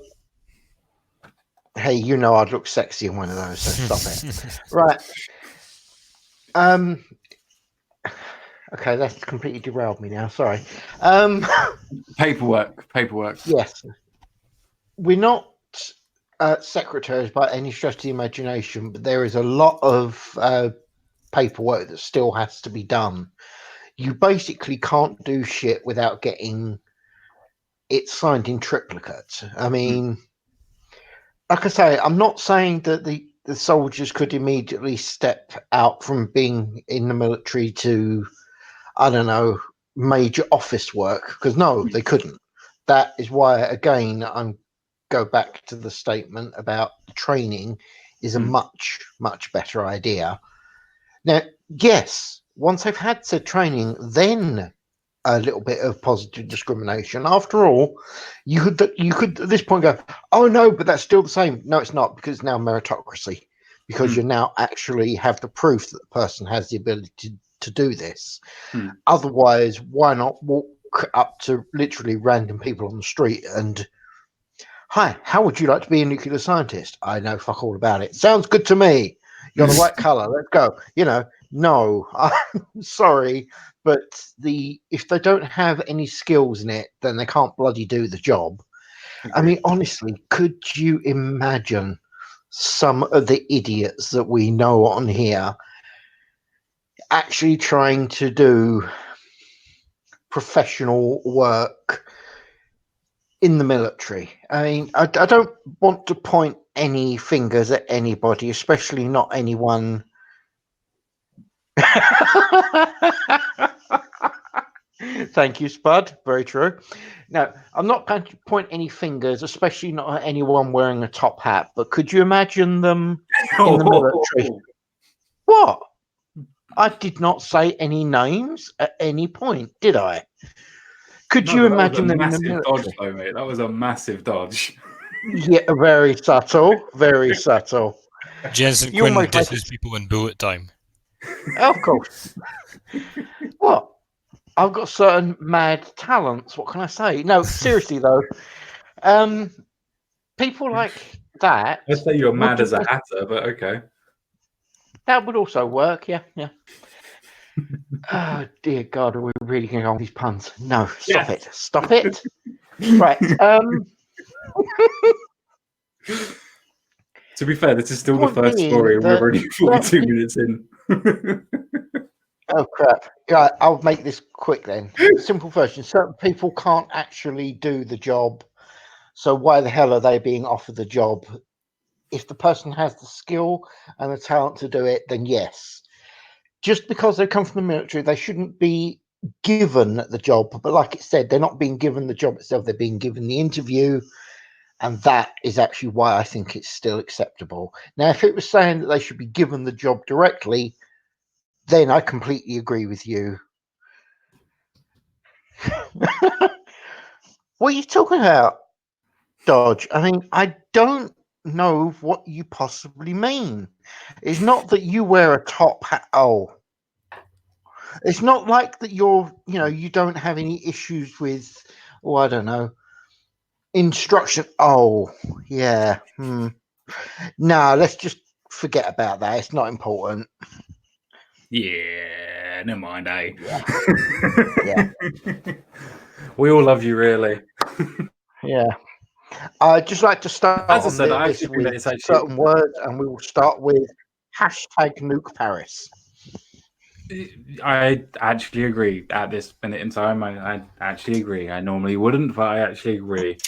hey, I'd look sexy in one of those, so stop it. Right. Okay, that's completely derailed me now. Sorry. Um, Paperwork. yes, we're not secretaries by any stretch of the imagination, but there is a lot of paperwork that still has to be done. You basically can't do shit without getting it signed in triplicate. I mean, like I say, I'm not saying that the soldiers could immediately step out from being in the military to, I don't know, major office work, because no, they couldn't. That is why, again, I'm go back to the statement about training is a much, much better idea. Now, yes, once they've had said training, then a little bit of positive discrimination. After all, you could at this point go, oh no, but that's still the same. No, it's not, because it's now meritocracy, because you now actually have the proof that the person has the ability to do this. Otherwise, why not walk up to literally random people on the street and, hi, how would you like to be a nuclear scientist? I know fuck all about it. Sounds good to me. You're the right color. Let's go. No, I'm sorry, but if they don't have any skills in it, then they can't bloody do the job. I mean, honestly, could you imagine some of the idiots that we know on here actually trying to do professional work in the military? I mean, I don't want to point any fingers at anybody, especially not anyone. Thank you, Spud. Very true. Now, I'm not going to point any fingers, especially not at anyone wearing a top hat, but could you imagine them in the military? What? I did not say any names at any point, did I? Could you imagine them in the military? Dodge, though, mate. That was a massive dodge. Yeah, very subtle. Very subtle. Jensen You Quinn almost like- disses people in bullet time. Of course. What? I've got certain mad talents. What can I say? No, seriously though. People like that. I'd say you're mad would as a hatter, but okay. That would also work. Yeah. Oh dear God, are we really going to go on these puns? No, stop it. Stop it. Right. To be fair, this is still the Point first being story, and we're that- already 42 minutes in. Oh crap! Right, I'll make this quick then. Simple version: certain people can't actually do the job, so why the hell are they being offered the job? If the person has the skill and the talent to do it, then yes. Just because they come from the military, they shouldn't be given the job. But like it said, they're not being given the job itself; they're being given the interview, and that is actually why I think it's still acceptable. Now, if it was saying that they should be given the job directly, then I completely agree with you. What are you talking about, Dodge? I mean, I don't know what you possibly mean. It's not that you wear a top hat. Oh, it's not like that you don't have any issues with, I don't know, instruction. Oh, yeah. No, let's just forget about that. It's not important. Yeah, never mind, eh? Yeah. We all love you, really. Yeah. I'd just like to start As I on said, I this actually think with that it's actually- certain words, and we will start with hashtag nuke Paris. I actually agree at this minute in time. I actually agree. I normally wouldn't, but I actually agree.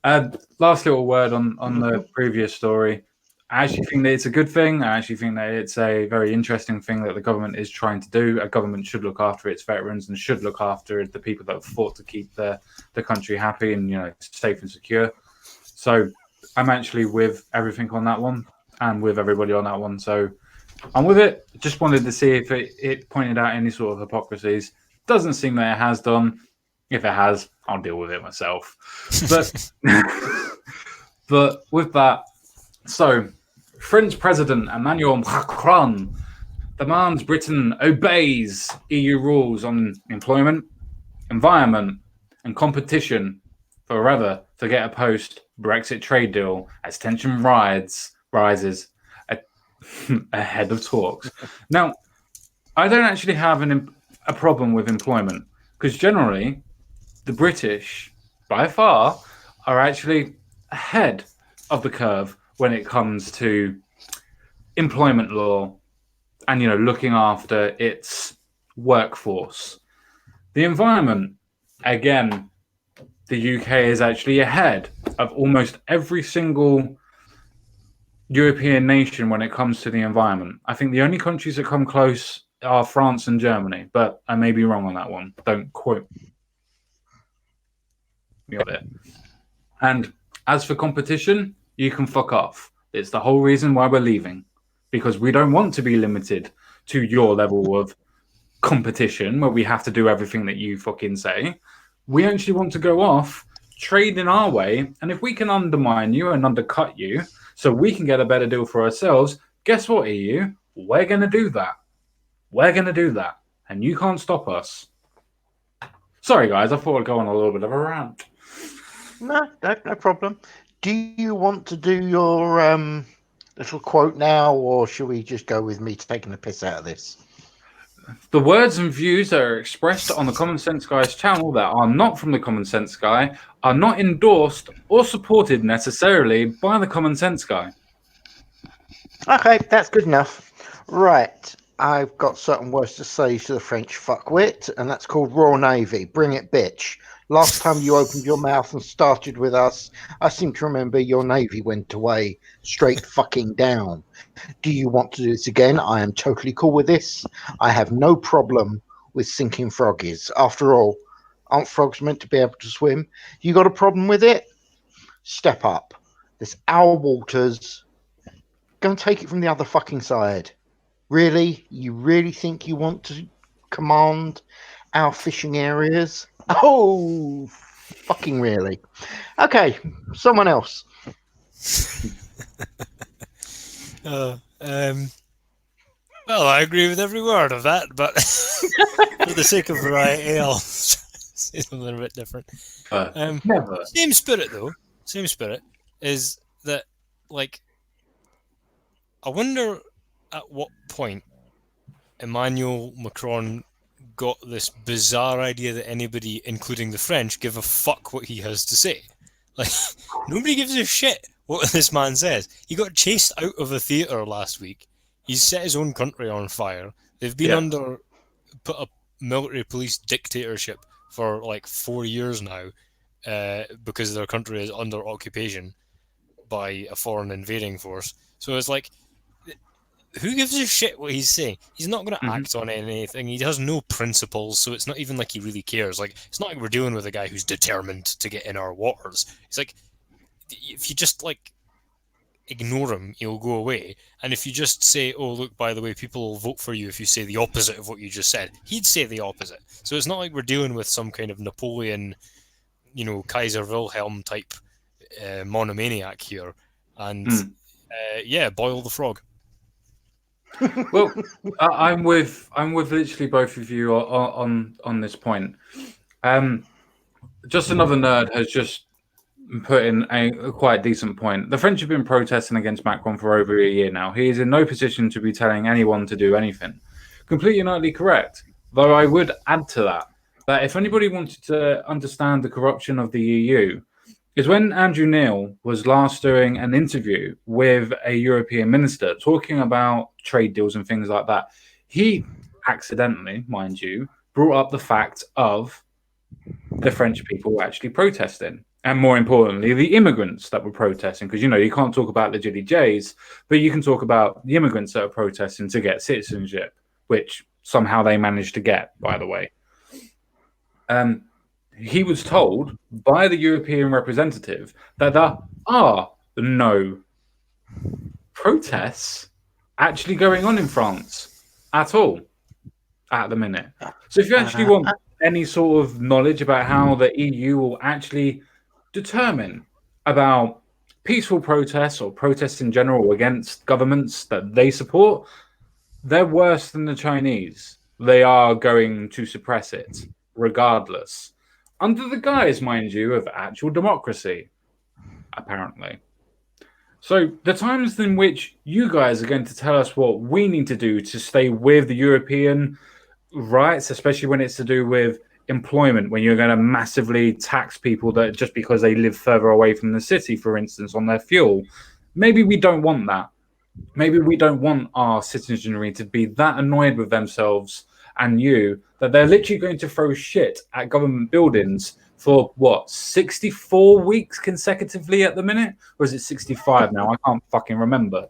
Last little word on the previous story. I actually think that it's a good thing. I actually think that it's a very interesting thing that the government is trying to do. A government should look after its veterans and should look after the people that have fought to keep the country happy and safe and secure. So I'm actually with everything on that one and with everybody on that one. So I'm with it. Just wanted to see if it pointed out any sort of hypocrisies. Doesn't seem that it has done. If it has, I'll deal with it myself. But but with that, so French President Emmanuel Macron demands Britain obeys EU rules on employment, environment, and competition forever to get a post-Brexit trade deal as tension rises ahead of talks. Now, I don't actually have a problem with employment because generally the British, by far, are actually ahead of the curve when it comes to employment law and looking after its workforce. The environment, again, the UK is actually ahead of almost every single European nation when it comes to the environment. I think the only countries that come close are France and Germany, but I may be wrong on that one. Don't quote me on it. And as for competition, you can fuck off. It's the whole reason why we're leaving, because we don't want to be limited to your level of competition where we have to do everything that you fucking say. We actually want to go off, trade in our way, and if we can undermine you and undercut you so we can get a better deal for ourselves, guess what, EU? We're going to do that. We're going to do that, and you can't stop us. Sorry, guys, I thought I'd go on a little bit of a rant. No problem. Do you want to do your little quote now, or should we just go with me taking the piss out of this? The words and views that are expressed on the Common Sense Guys channel that are not from the Common Sense Guy are not endorsed or supported necessarily by the Common Sense Guy. Okay, that's good enough. Right, I've got certain words to say to the French fuckwit, and that's called Royal Navy. Bring it, bitch. Last time you opened your mouth and started with us, I seem to remember your Navy went away straight fucking down. Do you want to do this again? I am totally cool with this. I have no problem with sinking froggies. After all, aren't frogs meant to be able to swim? You got a problem with it? Step up. This our waters. Go and take it from the other fucking side. Really? You really think you want to command our fishing areas? Oh, fucking really. Okay, someone else. Well, I agree with every word of that, but for the sake of variety, I'll say something a bit different. Never. Same spirit, though. Same spirit is that, like, I wonder at what point Emmanuel Macron got this bizarre idea that anybody, including the French, give a fuck what he has to say. Like, nobody gives a shit what this man says. He got chased out of a theatre last week. He's set his own country on fire. They've been under a military police dictatorship for like 4 years now because their country is under occupation by a foreign invading force. So it's like, who gives a shit what he's saying? He's not going to act on anything. He has no principles, so it's not even like he really cares. Like, it's not like we're dealing with a guy who's determined to get in our waters. It's like, if you just, like, ignore him, he'll go away. And if you just say, oh, look, by the way, people will vote for you if you say the opposite of what you just said, he'd say the opposite. So it's not like we're dealing with some kind of Napoleon, Kaiser Wilhelm type monomaniac here. And, boil the frog. Well, I'm with literally both of you on this point. Just another nerd has just put in a quite decent point. The French have been protesting against Macron for over a year now. He is in no position to be telling anyone to do anything. Completely and utterly correct. Though I would add to that if anybody wanted to understand the corruption of the EU, is when Andrew Neil was last doing an interview with a European minister talking about trade deals and things like that, he accidentally, mind you, brought up the fact of the French people actually protesting. And more importantly, the immigrants that were protesting. Because, you can't talk about the Jilly Jays, but you can talk about the immigrants that are protesting to get citizenship, which somehow they managed to get, by the way. He was told by the European representative that there are no protests actually going on in France at all at the minute. So if you actually want any sort of knowledge about how the EU will actually determine about peaceful protests or protests in general against governments that they support, they're worse than the Chinese. They are going to suppress it regardless. Under the guise, mind you, of actual democracy, apparently. So the times in which you guys are going to tell us what we need to do to stay with the European rights, especially when it's to do with employment, when you're going to massively tax people that just because they live further away from the city, for instance, on their fuel. Maybe we don't want that. Maybe we don't want our citizenry to be that annoyed with themselves and you that they're literally going to throw shit at government buildings for what, 64 weeks consecutively at the minute? Or is it 65 now? I can't fucking remember.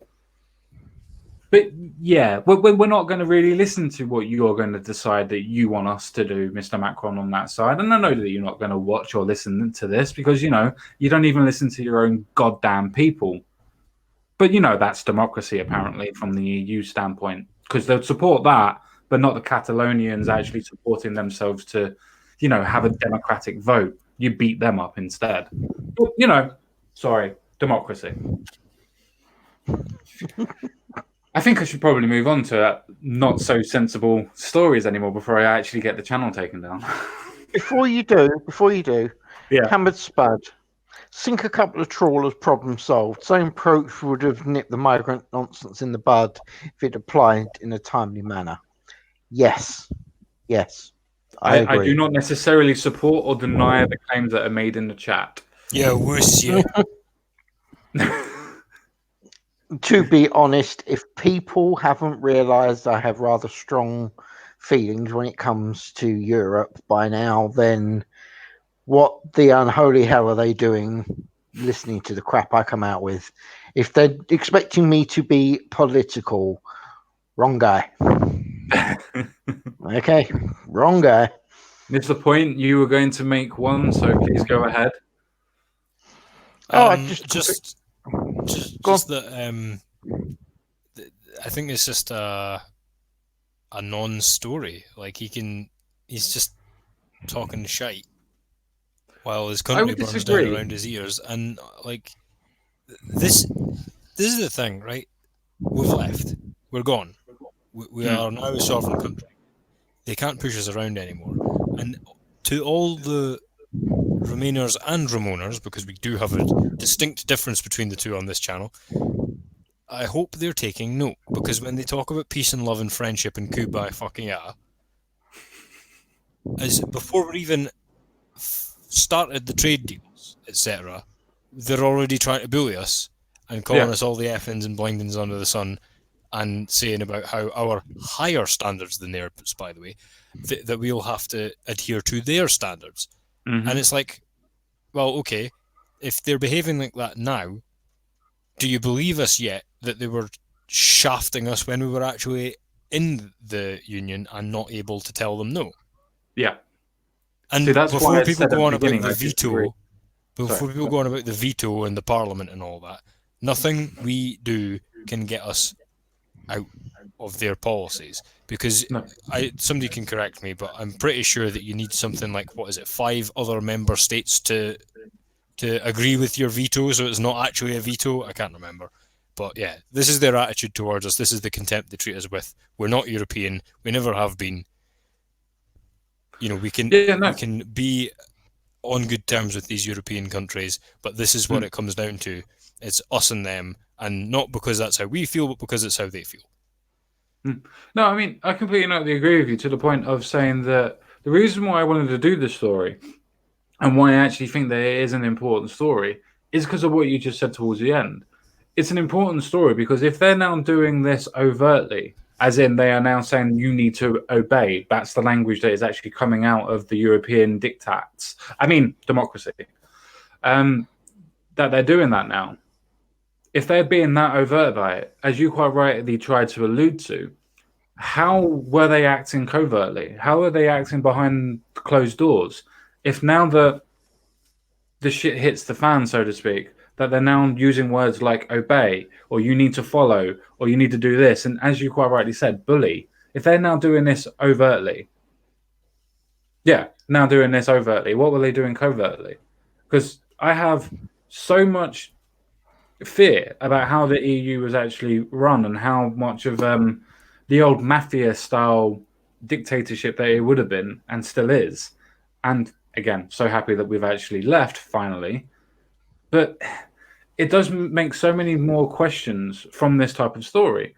But yeah, we're not going to really listen to what you're going to decide that you want us to do, Mr. Macron, on that side. And I know that you're not going to watch or listen to this because, you know, you don't even listen to your own goddamn people. But, you know, that's democracy, apparently, from the EU standpoint, because they'll support that, but not the Catalonians actually supporting themselves to, you know, have a democratic vote. You beat them up instead. But, you know, sorry, democracy. I think I should probably move on to not so sensible stories anymore before I actually get the channel taken down. Before you do, Yeah. Hammered Spud, sink a couple of trawlers, problem solved. Same approach would have nipped the migrant nonsense in the bud if it applied in a timely manner. Yes, I agree. I do not necessarily support or deny the claims that are made in the chat. Yeah, wuss, yeah. To be honest, if people haven't realised I have rather strong feelings when it comes to Europe by now, then what the unholy hell are they doing listening to the crap I come out with? If they're expecting me to be political, wrong guy. Okay, wrong guy. It's the point you were going to make one, so please go ahead. Oh, just Go that I think it's just a non-story. Like he's just talking shite while his country burns down around his ears, and like this is the thing, right? We've left. We're gone. We are now a sovereign country. They can't push us around anymore. And to all the Remainers and Ramoners, because we do have a distinct difference between the two on this channel, I hope they're taking note, because when they talk about peace and love and friendship and Kumbaya fucking yeah, as before we even started the trade deals, etc., they're already trying to bully us and calling us all the effings and blindings under the sun, and saying about how our higher standards than theirs, by the way, that we'll have to adhere to their standards. Mm-hmm. And it's like, well, okay, if they're behaving like that now, do you believe us yet that they were shafting us when we were actually in the union and not able to tell them no? Yeah. And see, that's before why people go on about the veto, people go on about the veto and the parliament and all that, nothing we do can get us out of their policies, because somebody can correct me, but I'm pretty sure that you need something like, what is it, 5 other member states to agree with your veto, so it's not actually a veto. I can't remember, but yeah, this is their attitude towards us. This is the contempt they treat us with. We're not European. We never have been. You know, we can be on good terms with these European countries, but this is what it comes down to. It's us and them, and not because that's how we feel, but because it's how they feel. No, I mean, I completely agree with you, to the point of saying that the reason why I wanted to do this story and why I actually think that it is an important story is because of what you just said towards the end. It's an important story because if they're now doing this overtly, as in they are now saying you need to obey, that's the language that is actually coming out of the European democracy, that they're doing that now. If they're being that overt by it, as you quite rightly tried to allude to, how were they acting covertly? How are they acting behind closed doors? If now the shit hits the fan, so to speak, that they're now using words like obey, or you need to follow, or you need to do this, and as you quite rightly said, bully. If they're now doing this overtly, what were they doing covertly? Because I have so much fear about how the EU was actually run and how much of the old mafia style dictatorship that it would have been and still is. And again, so happy that we've actually left finally. But it does make so many more questions from this type of story.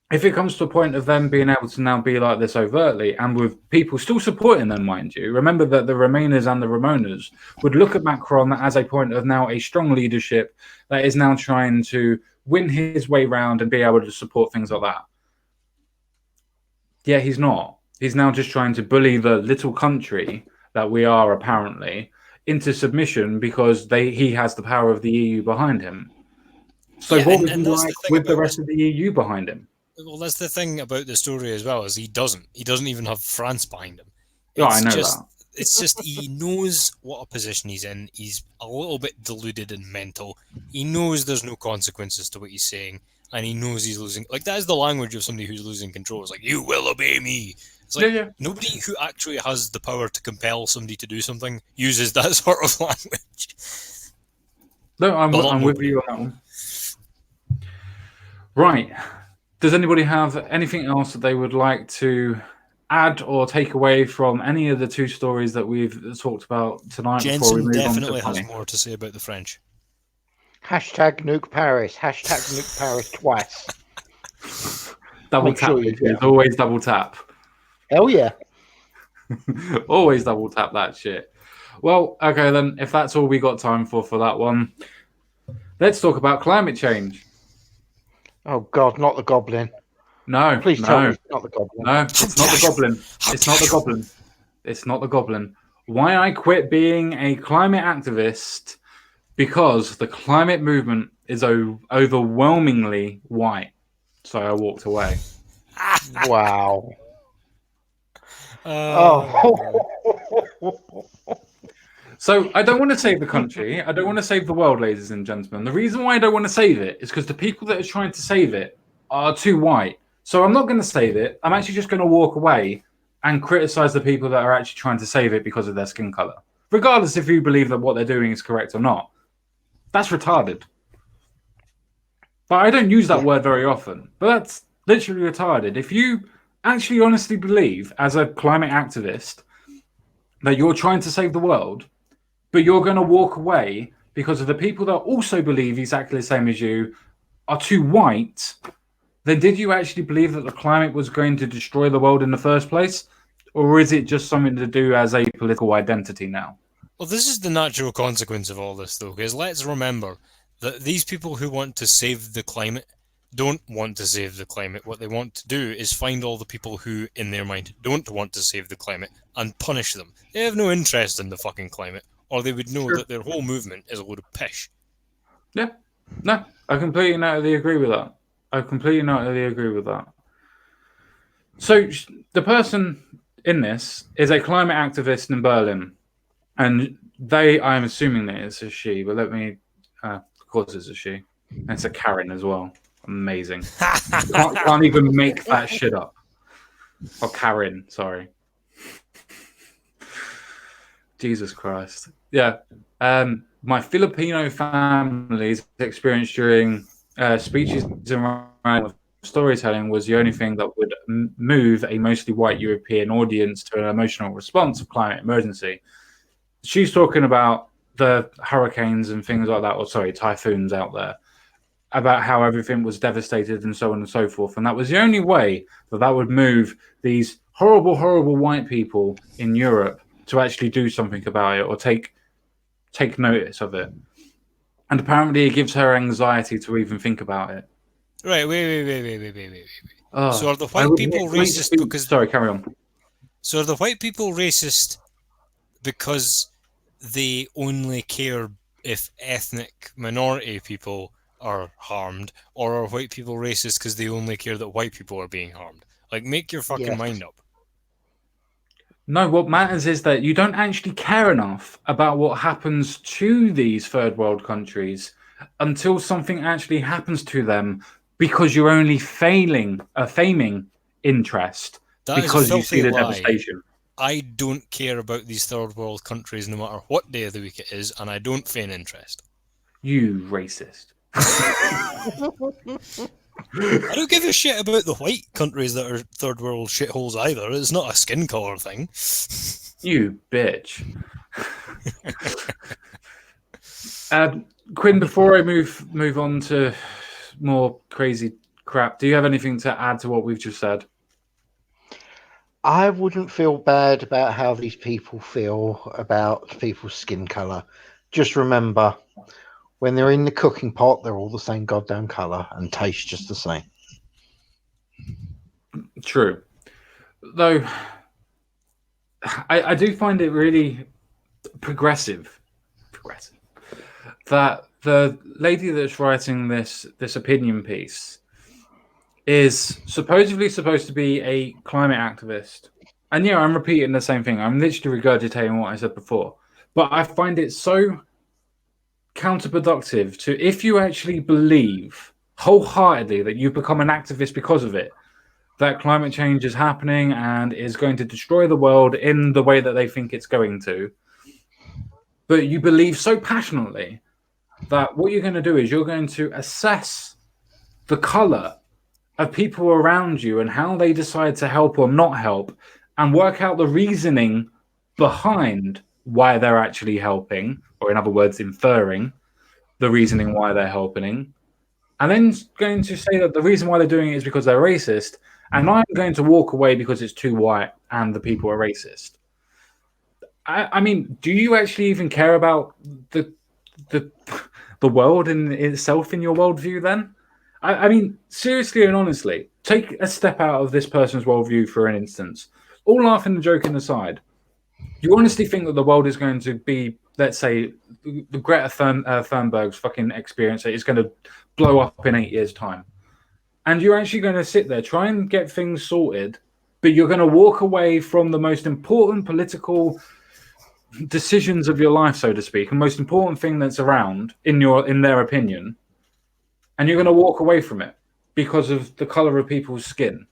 if it comes to a point of them being able to now be like this overtly, and with people still supporting them, mind you, remember that the Remainers and the Ramonas would look at Macron as a point of now a strong leadership that is now trying to win his way round and be able to support things like that. Yeah, he's not. He's now just trying to bully the little country that we are apparently into submission because he has the power of the EU behind him. So what would you like with the rest of the EU behind him? Well, that's the thing about the story as well, is he doesn't even have France behind him. Yeah, I know that. It's just he knows what a position he's in. He's a little bit deluded and mental. He knows there's no consequences to what he's saying, and he knows he's losing. Like, that is the language of somebody who's losing control. It's like, you will obey me. It's like, nobody who actually has the power to compel somebody to do something uses that sort of language. No, I'm with you on that one. Right. Does anybody have anything else that they would like to add or take away from any of the two stories that we've talked about tonight? Jensen definitely has more to say about the French. Hashtag nuke Paris. Hashtag nuke Paris twice. Double tap. Always double tap. Hell yeah. Always double tap that shit. Well, okay then, if that's all we got time for that one, let's talk about climate change. Oh God, not the goblin. No, please tell me it's not the goblin. No, it's not the goblin. It's not the goblin. It's not the goblin. Why I quit being a climate activist? Because the climate movement is overwhelmingly white. So I walked away. Wow. So I don't want to save the country. I don't want to save the world, ladies and gentlemen. The reason why I don't want to save it is because the people that are trying to save it are too white. So I'm not going to save it. I'm actually just going to walk away and criticize the people that are actually trying to save it because of their skin color. Regardless if you believe that what they're doing is correct or not. That's retarded. But I don't use that word very often. But that's literally retarded. If you actually honestly believe, as a climate activist, that you're trying to save the world, but you're going to walk away because of the people that also believe exactly the same as you are too white, then did you actually believe that the climate was going to destroy the world in the first place? Or is it just something to do as a political identity now? Well, this is the natural consequence of all this, though, because let's remember that these people who want to save the climate don't want to save the climate. What they want to do is find all the people who, in their mind, don't want to save the climate and punish them. They have no interest in the fucking climate, or they would know that their whole movement is a load of pish. Yeah. No, I completely totally agree with that. I completely totally agree with that. So the person in this is a climate activist in Berlin, and I'm assuming that it's a she, but let me, of course it's a she. And it's a Karen as well. Amazing. can't even make that shit up. Or Karen, sorry. Jesus Christ. Yeah. My Filipino family's experience during speeches around storytelling was the only thing that would move a mostly white European audience to an emotional response of climate emergency. She's talking about the hurricanes and things like that, or sorry, typhoons out there, about how everything was devastated and so on and so forth. And that was the only way that would move these horrible, horrible white people in Europe to actually do something about it or take notice of it. And apparently it gives her anxiety to even think about it. Right, wait. So are the white people racist because... Sorry, carry on. So are the white people racist because they only care if ethnic minority people are harmed, or are white people racist because they only care that white people are being harmed? Like, make your fucking mind up. No, what matters is that you don't actually care enough about what happens to these third world countries until something actually happens to them, because you're only feigning interest because you see the devastation. I don't care about these third world countries no matter what day of the week it is, and I don't feign interest. You racist. I don't give a shit about the white countries that are third world shitholes either. It's not a skin colour thing. You bitch. Quinn, before I move on to more crazy Crap. Do you have anything to add to what we've just said? I wouldn't feel bad about how these people feel about people's skin color. Just remember, when they're in the cooking pot, they're all the same goddamn color and taste just the same. True. Though, I do find it really progressive that the lady that's writing this opinion piece is supposedly supposed to be a climate activist. And yeah, I'm repeating the same thing. I'm literally regurgitating what I said before. But I find it so counterproductive to, if you actually believe wholeheartedly that you've become an activist because of it, that climate change is happening and is going to destroy the world in the way that they think it's going to, but you believe so passionately that what you're going to do is you're going to assess the color of people around you and how they decide to help or not help, and work out the reasoning behind why they're actually helping, or in other words, inferring the reasoning why they're helping, and then going to say that the reason why they're doing it is because they're racist, and I'm going to walk away because it's too white and the people are racist. I mean, do you actually even care about the world in itself in your worldview then? I mean, seriously and honestly, take a step out of this person's worldview for an instance. All laughing and joking aside, you honestly think that the world is going to be, let's say, the Greta Thunberg's fucking experience is going to blow up in 8 years' time? And you're actually going to sit there, try and get things sorted, but you're going to walk away from the most important political decisions of your life, so to speak, and most important thing that's around in their opinion, and you're going to walk away from it because of the color of people's skin.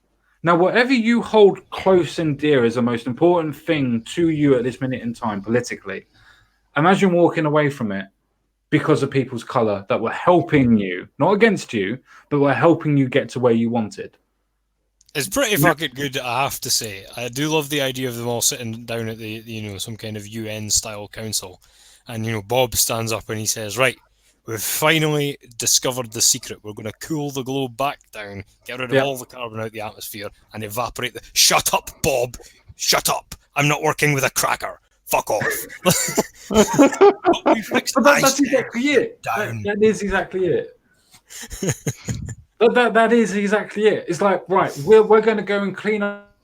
Now, whatever you hold close and dear as the most important thing to you at this minute in time politically, imagine walking away from it because of people's color that were helping you, not against you, but were helping you get to where you wanted. It's pretty fucking good, I have to say. I do love the idea of them all sitting down at the some kind of UN-style council. And, Bob stands up and he says, right, we've finally discovered the secret. We're going to cool the globe back down, get rid of all the carbon out of the atmosphere, and evaporate the... Shut up, Bob! Shut up! I'm not working with a cracker. Fuck off. That's exactly it. That is exactly it. That is exactly it. It's like, right, we're going to go and clean up.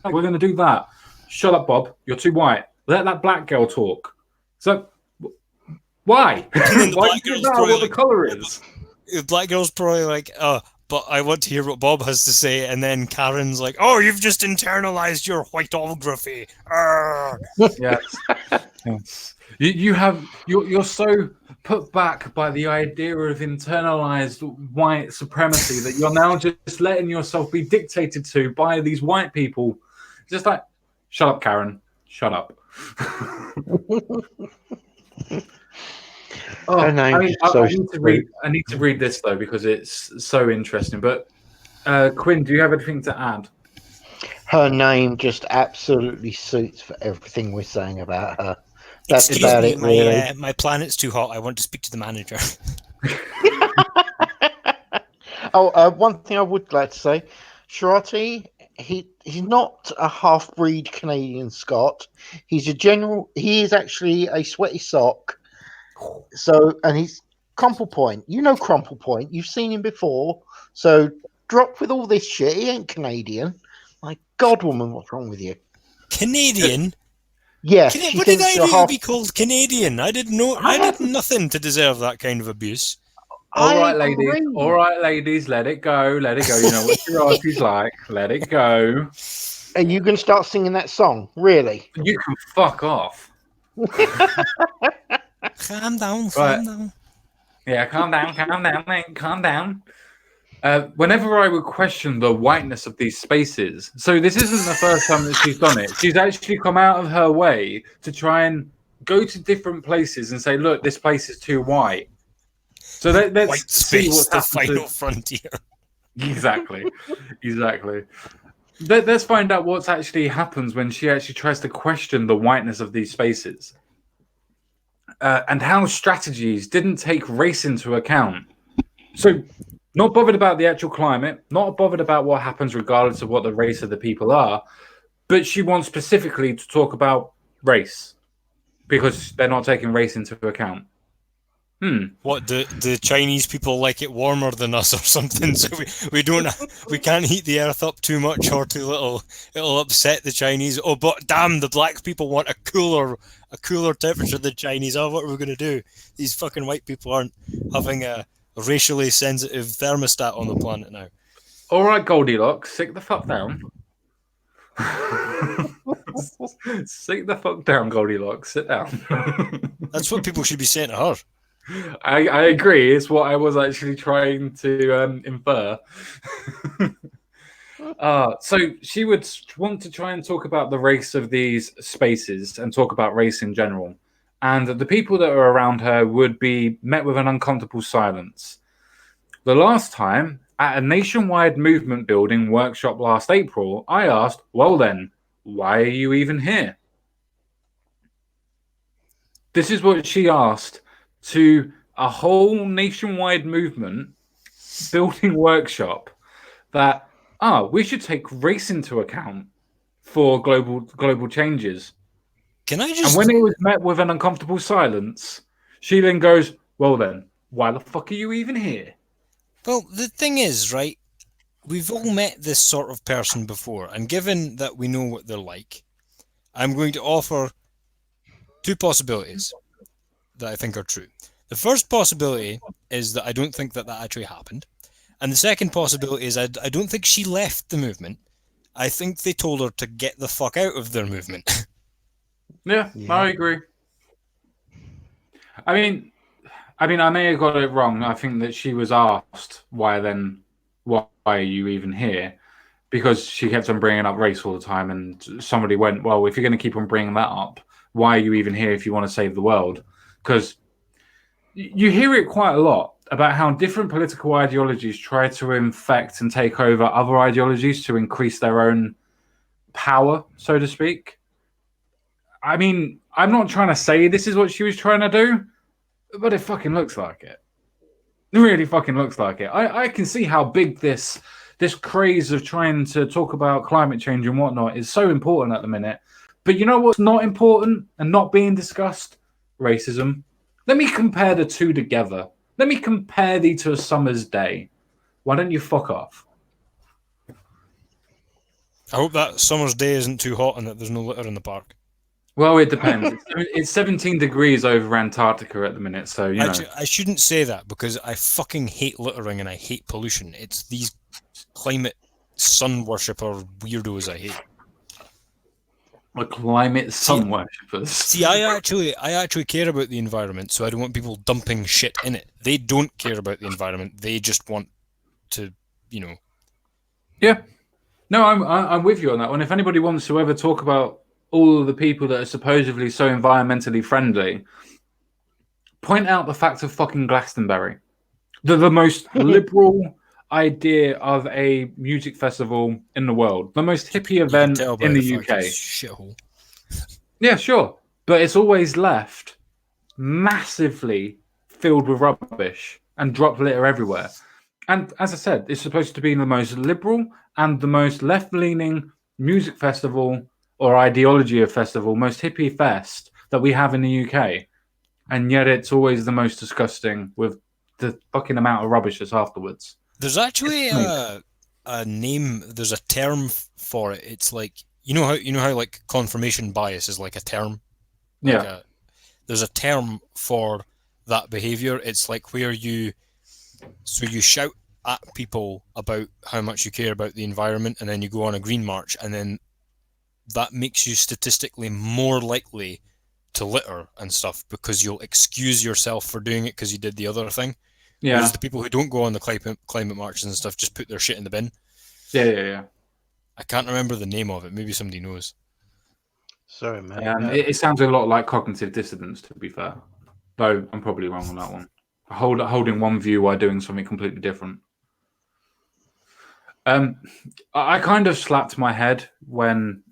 We're going to do that. Shut up, Bob. You're too white. Let that black girl talk. So, why? Why do you know what the colour is? The black girl's probably like, but I want to hear what Bob has to say. And then Karen's like, oh, you've just internalized your whiteography. Yes. You're so put back by the idea of internalized white supremacy that you're now just letting yourself be dictated to by these white people. Just like, shut up, Karen. Shut up. I need to read this though because it's so interesting. But Quinn, do you have anything to add? Her name just absolutely suits for everything we're saying about her. That's Excuse about me, it, really. My planet's too hot. I want to speak to the manager. One thing I would like to say, Shirati, he's not a half-breed Canadian Scot. He's a general. He is actually a sweaty sock. So, and he's Crumple Point. You know Crumple Point. You've seen him before. So drop with all this shit. He ain't Canadian. My God, woman, what's wrong with you? Canadian? Yes. What did I do to be called Canadian? I did nothing to deserve that kind of abuse. All right, ladies, let it go. Let it go. You know what Shirati's like. Let it go. Are you going to start singing that song? Really? You can fuck off. Calm down. Yeah, calm down, mate. Calm down. Whenever I would question the whiteness of these spaces, so this isn't the first time that she's done it. She's actually come out of her way to try and go to different places and say, look, this place is too white. So let's white see space, what's the final frontier. Exactly. Let's find out what actually happens when she actually tries to question the whiteness of these spaces. And how strategies didn't take race into account So, not bothered about the actual climate, not bothered about what happens regardless of what the race of the people are, but she wants specifically to talk about race because they're not taking race into account. What, the Chinese people like it warmer than us or something, so we can't heat the earth up too much or too little. It'll upset the Chinese. Oh, but damn, the black people want a cooler temperature than the Chinese. Oh, what are we going to do? These fucking white people aren't having a racially sensitive thermostat on the planet now. All right, Goldilocks, sit the fuck down. Sit the fuck down, Goldilocks. Sit down. That's what people should be saying to her. I agree. It's what I was actually trying to infer. So she would want to try and talk about the race of these spaces and talk about race in general. And the people that are around her would be met with an uncomfortable silence. The last time, at a nationwide movement building workshop last April, I asked, well then, why are you even here? This is what she asked to a whole nationwide movement building workshop that we should take race into account for global changes. Can I just? And when it was met with an uncomfortable silence, she then goes, well then, why the fuck are you even here? Well, the thing is, right, we've all met this sort of person before, and given that we know what they're like, I'm going to offer two possibilities that I think are true. The first possibility is that I don't think that actually happened. And the second possibility is I don't think she left the movement. I think they told her to get the fuck out of their movement. Yeah, I agree. I mean, I may have got it wrong. I think that she was asked, why are you even here? Because she kept on bringing up race all the time. And somebody went, well, if you're going to keep on bringing that up, why are you even here if you want to save the world? Because you hear it quite a lot about how different political ideologies try to infect and take over other ideologies to increase their own power, so to speak. I mean, I'm not trying to say this is what she was trying to do, but it fucking looks like it. It really fucking looks like it. I can see how big this craze of trying to talk about climate change and whatnot is so important at the minute. But you know what's not important and not being discussed? Racism. Let me compare the two together. Let me compare thee to a summer's day. Why don't you fuck off? I hope that summer's day isn't too hot and that there's no litter in the park. Well, it depends. It's 17 degrees over Antarctica at the minute, so you know. I shouldn't say that because I fucking hate littering and I hate pollution. It's these climate sun worshipper weirdos I hate. The climate sun worshippers. See, I actually care about the environment, so I don't want people dumping shit in it. They don't care about the environment. They just want to, you know. Yeah. No, I'm with you on that one. If anybody wants to ever talk about all of the people that are supposedly so environmentally friendly, point out the fact of fucking Glastonbury. The most liberal idea of a music festival in the world. The most hippie event in the UK. Shithole. Yeah, sure. But it's always left massively filled with rubbish and drop litter everywhere. And as I said, it's supposed to be the most liberal and the most left-leaning music festival or ideology of festival, most hippie fest that we have in the UK. And yet it's always the most disgusting with the fucking amount of rubbish that's afterwards. There's actually a name, there's a term for it. It's like, you know how like confirmation bias is like a term? Yeah. There's a term for that behavior. It's like where you shout at people about how much you care about the environment and then you go on a green march and then that makes you statistically more likely to litter and stuff because you'll excuse yourself for doing it because you did the other thing. Yeah. Whereas the people who don't go on the climate marches and stuff just put their shit in the bin. Yeah. I can't remember the name of it. Maybe somebody knows. Sorry, man. It sounds a lot like cognitive dissonance, to be fair. Though I'm probably wrong on that one. Holding one view while doing something completely different. I kind of slapped my head when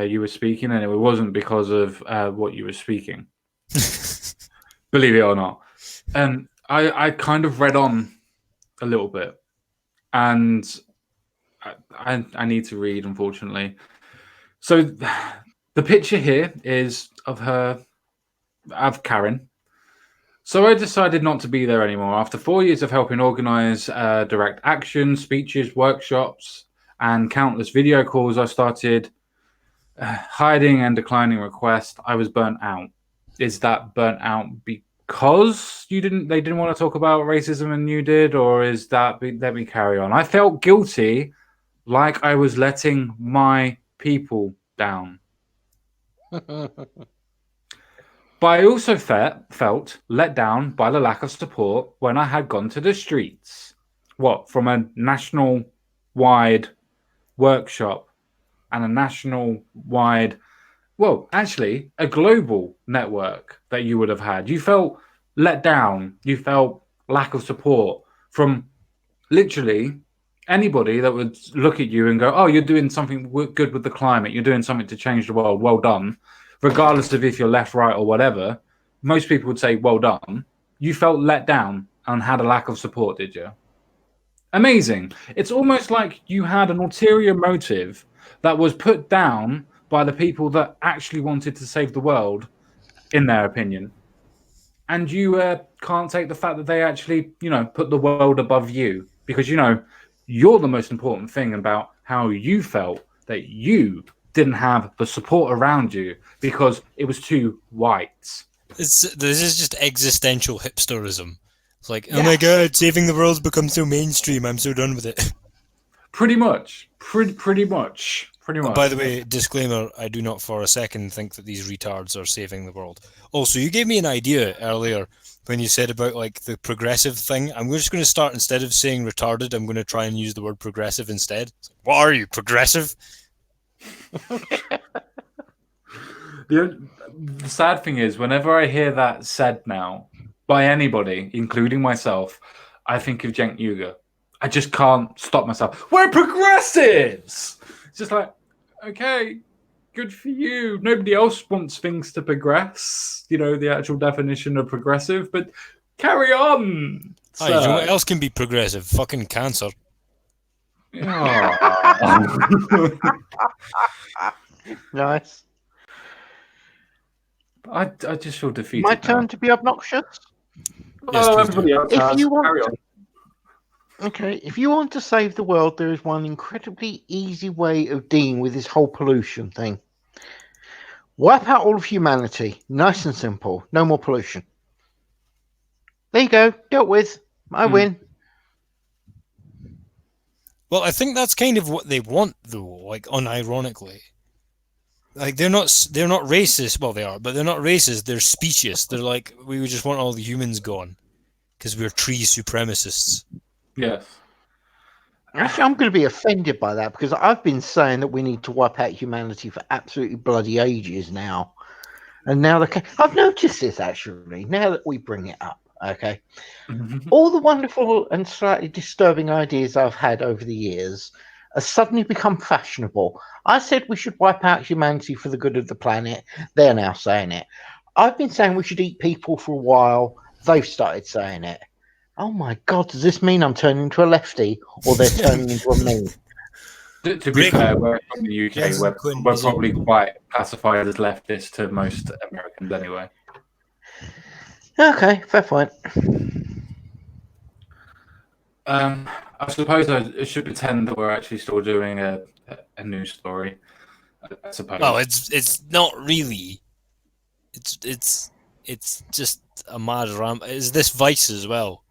you were speaking, and it wasn't because of what you were speaking. Believe it or not. I kind of read on a little bit, and I need to read, unfortunately. So the picture here is of Karen. So I decided not to be there anymore. After 4 years of helping organize direct action, speeches, workshops, and countless video calls, I started hiding and declining requests. I was burnt out. Is that burnt out because they didn't want to talk about racism and you did, or is that let me carry on? I felt guilty, like I was letting my people down. But I also felt let down by the lack of support when I had gone to the streets. What, from a national-wide workshop and a national-wide, well, actually, a global network that you would have had. You felt let down. You felt lack of support from literally anybody that would look at you and go, oh, you're doing something good with the climate. You're doing something to change the world. Well done. Regardless of if you're left, right, or whatever, most people would say, well done. You felt let down and had a lack of support, did you? Amazing. It's almost like you had an ulterior motive that was put down by the people that actually wanted to save the world, in their opinion. And you can't take the fact that they actually, put the world above you because, you're the most important thing about how you felt that you didn't have the support around you because it was too white. This is just existential hipsterism. It's like, oh my god, saving the world's become so mainstream. I'm so done with it. Pretty much. Pretty much. By the way, disclaimer, I do not for a second think that these retards are saving the world. Also, you gave me an idea earlier when you said about like the progressive thing. I'm just going to start, instead of saying retarded, I'm going to try and use the word progressive instead. What are you, progressive? The sad thing is, whenever I hear that said now by anybody, including myself, I think of Cenk Uygur. I just can't stop myself. We're progressives! It's just like, okay, good for you. Nobody else wants things to progress, the actual definition of progressive, but carry on. Hi, you know what else can be progressive? Fucking cancer. Nice. I just feel defeated. My turn to be obnoxious? Yes, everybody else has. Carry on. Okay, if you want to save the world, there is one incredibly easy way of dealing with this whole pollution thing. Wipe out all of humanity. Nice and simple. No more pollution. There you go. Dealt with. I win. Well, I think that's kind of what they want, though, like, unironically. Like, they're not racist. Well, they are, but they're not racist. They're specious. They're like, we just want all the humans gone because we're tree supremacists. Yes. Actually, I'm going to be offended by that because I've been saying that we need to wipe out humanity for absolutely bloody ages now. And now I've noticed this, actually, now that we bring it up, okay? All the wonderful and slightly disturbing ideas I've had over the years have suddenly become fashionable. I said we should wipe out humanity for the good of the planet. They're now saying it. I've been saying we should eat people for a while. They've started saying it. Oh my God, does this mean I'm turning into a lefty or they're turning into a meme? To be fair, we're from the UK. We're probably quite classified as leftist to most Americans anyway. Okay, fair point. I suppose I should pretend that we're actually still doing a news story. I suppose. Well, it's not really. It's just a mad ram. Is this Vice as well?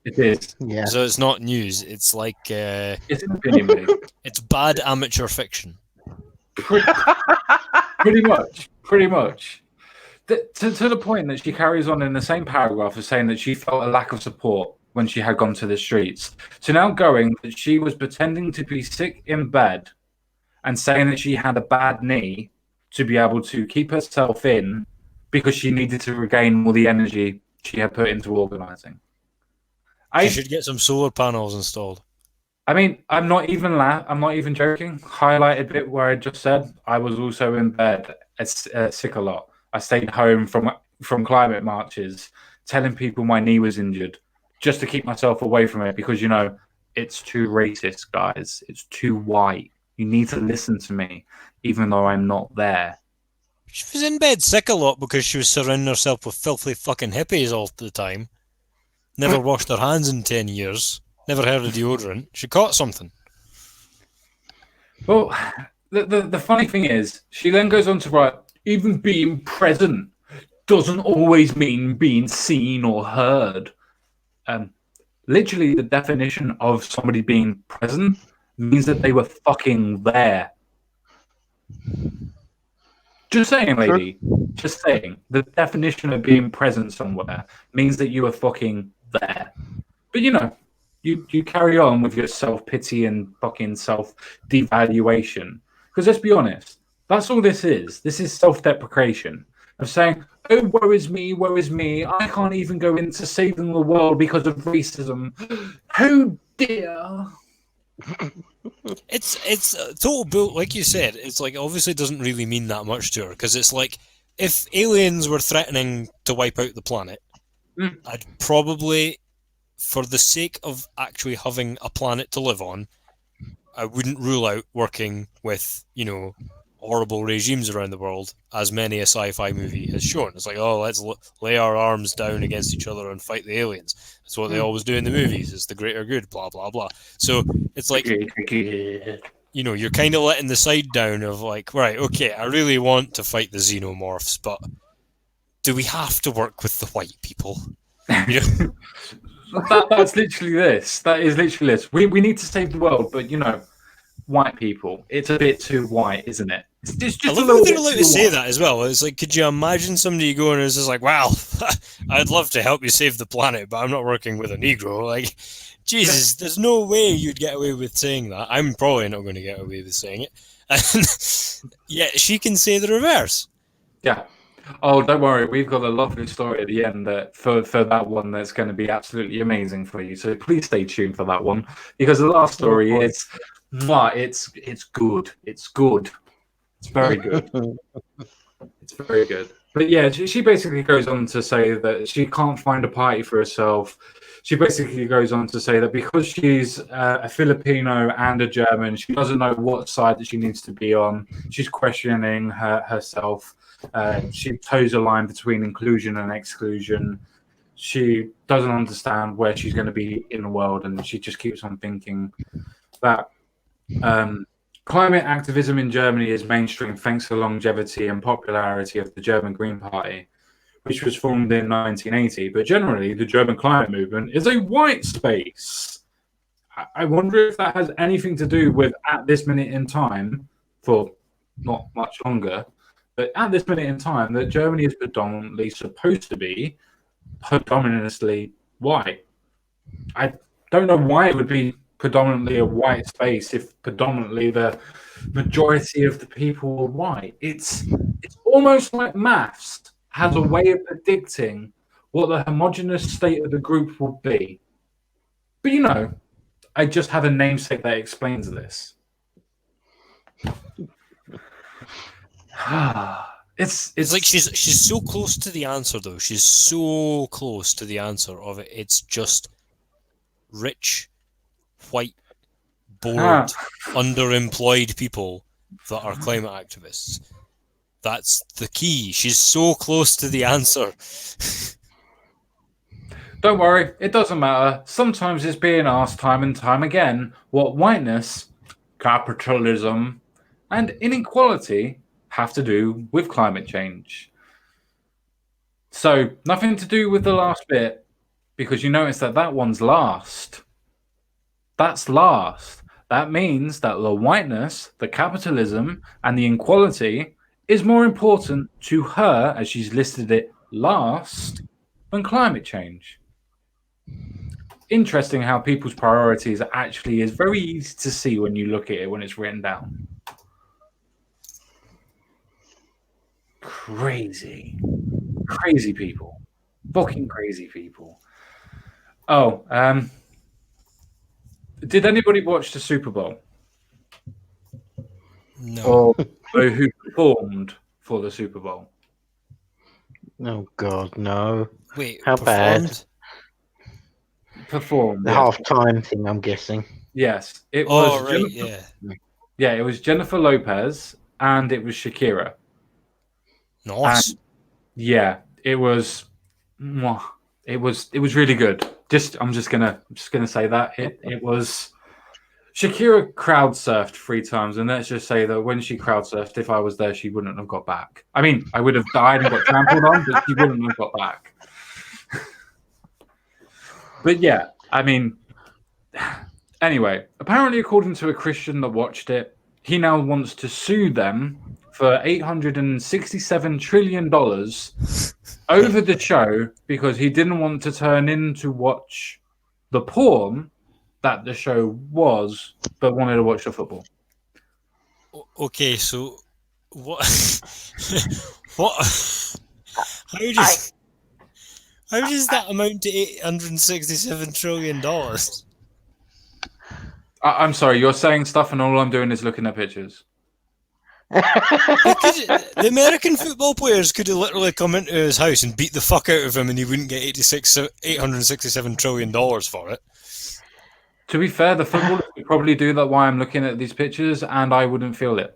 It is. Yeah. So it's not news. It's like It's an opinion piece. It's bad amateur fiction. Pretty much. To the point that she carries on in the same paragraph of saying that she felt a lack of support when she had gone to the streets. So now going that she was pretending to be sick in bed and saying that she had a bad knee to be able to keep herself in because she needed to regain all the energy she had put into organizing. She should get some solar panels installed. I mean, I'm not even joking. Highlighted bit where I just said I was also in bed, sick a lot. I stayed home from climate marches, telling people my knee was injured just to keep myself away from it because, it's too racist, guys. It's too white. You need to listen to me, even though I'm not there. She was in bed sick a lot because she was surrounding herself with filthy fucking hippies all the time. Never washed her hands in 10 years. Never heard of deodorant. She caught something. Well, the funny thing is, she then goes on to write, even being present doesn't always mean being seen or heard. Literally, the definition of somebody being present means that they were fucking there. Just saying, lady. Just saying. The definition of being present somewhere means that you were fucking there. But you carry on with your self-pity and fucking self-devaluation. Because let's be honest, that's all this is. This is self-deprecation of saying, oh, woe is me, I can't even go into saving the world because of racism. Oh dear. It's total bull. Like you said, it's like obviously doesn't really mean that much to her because it's like if aliens were threatening to wipe out the planet, I'd probably, for the sake of actually having a planet to live on, I wouldn't rule out working with, horrible regimes around the world, as many a sci-fi movie has shown. It's like, oh, let's lay our arms down against each other and fight the aliens. That's what they always do in the movies. It's the greater good, blah, blah, blah. So it's like, you're kind of letting the side down of like, right, okay, I really want to fight the xenomorphs, but do we have to work with the white people? That's literally this. That is literally this. We need to save the world, but white people. It's a bit too white, isn't it? It's just I love a little that they're bit allowed too to say white. that as well. It's like, could you imagine somebody going and it's just like, wow, I'd love to help you save the planet, but I'm not working with a Negro. Like, Jesus, there's no way you'd get away with saying that. I'm probably not going to get away with saying it. And yet she can say the reverse. Yeah. Oh, don't worry. We've got a lovely story at the end that for that one that's going to be absolutely amazing for you. So please stay tuned for that one because the last story is, it's good. It's good. It's very good. It's very good. But yeah, she basically goes on to say that she can't find a party for herself. She basically goes on to say that because she's a Filipino and a German, she doesn't know what side that she needs to be on. She's questioning herself. She toes a line between inclusion and exclusion. She doesn't understand where she's going to be in the world, and she just keeps on thinking that climate activism in Germany is mainstream thanks to the longevity and popularity of the German Green Party, which was formed in 1980. But generally, the German climate movement is a white space. I wonder if that has anything to do with, at this minute in time, for not much longer, but at this minute in time, that Germany is predominantly supposed to be predominantly white. I don't know why it would be predominantly a white space if predominantly the majority of the people were white. It's almost like maths has a way of predicting what the homogenous state of the group will be. But I just have a namesake that explains this. It's like she's so close to the answer though. She's so close to the answer of it. It's just rich, white, bored, underemployed people that are climate activists. That's the key. She's so close to the answer. Don't worry, it doesn't matter. Sometimes it's being asked time and time again what whiteness, capitalism, and inequality have to do with climate change. So, nothing to do with the last bit, because you notice that one's last. That's last. That means that the whiteness, the capitalism, and the inequality is more important to her, as she's listed it last, than climate change. Interesting how people's priorities actually is very easy to see when you look at it when it's written down. Crazy people, fucking crazy people. Oh, did anybody watch the Super Bowl? No. Or who performed for the Super Bowl? Oh God, no! Wait, How bad? perform. The Yes. half-time thing, I'm guessing. Yes, it Oh, was. right, Jennifer, yeah. yeah, it was Jennifer Lopez and it was Shakira. Nice. Yeah, it was. mwah, It was really good. I'm just gonna say that it was. Shakira crowd surfed 3 times, and let's just say that when she crowd surfed, if I was there, she wouldn't have got back. I mean, I would have died and got trampled on, but she wouldn't have got back. But yeah, I mean, anyway, apparently, according to a Christian that watched it, he now wants to sue them for $867 trillion over the show because he didn't want to turn in to watch the porn that the show was, but wanted to watch the football. Okay, so what? what? How does that amount to $867 trillion? I'm sorry, you're saying stuff, and all I'm doing is looking at pictures. The American football players could have literally come into his house and beat the fuck out of him, and he wouldn't get $867 trillion for it. To be fair, the footballers would probably do that while I'm looking at these pictures, and I wouldn't feel it.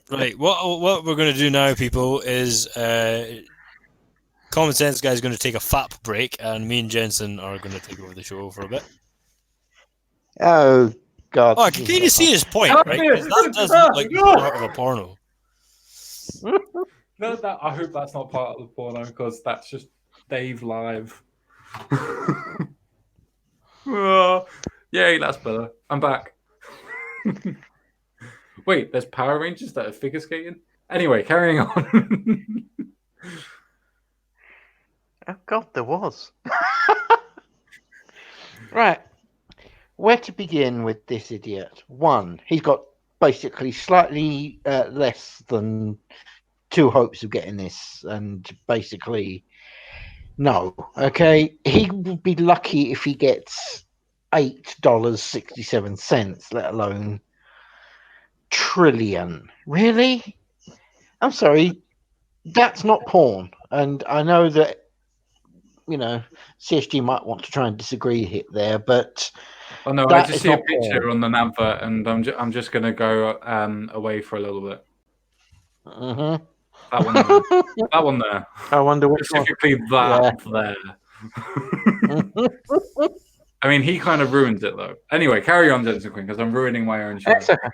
Right, what we're going to do now, people, is Common Sense Guy is going to take a FAP break, and me and Jensen are going to take over the show for a bit. Oh, God. Oh, I can kind of see his point, right? 'Cause that does look like part of a porno. No, I hope that's not part of the porno, because that's just Dave live. Oh, yay, that's better. I'm back. Wait, there's Power Rangers that are figure skating? Anyway, carrying on. Oh, God, there was. Right. Where to begin with this idiot? One, he's got basically slightly less than 2 hopes of getting this, and basically, no. Okay, he would be lucky if he gets $8.67, let alone trillion. Really? I'm sorry, that's not porn. And I know that, CSG might want to try and disagree there, but Oh no, I that just is see a not picture porn. on the advert, and I'm just gonna go away for a little bit. Mhm. That one there. That one there. I wonder which one. Specifically that there. I mean, he kind of ruins it though. Anyway, carry on, Jensen Quinn, because I'm ruining my own show. That's okay.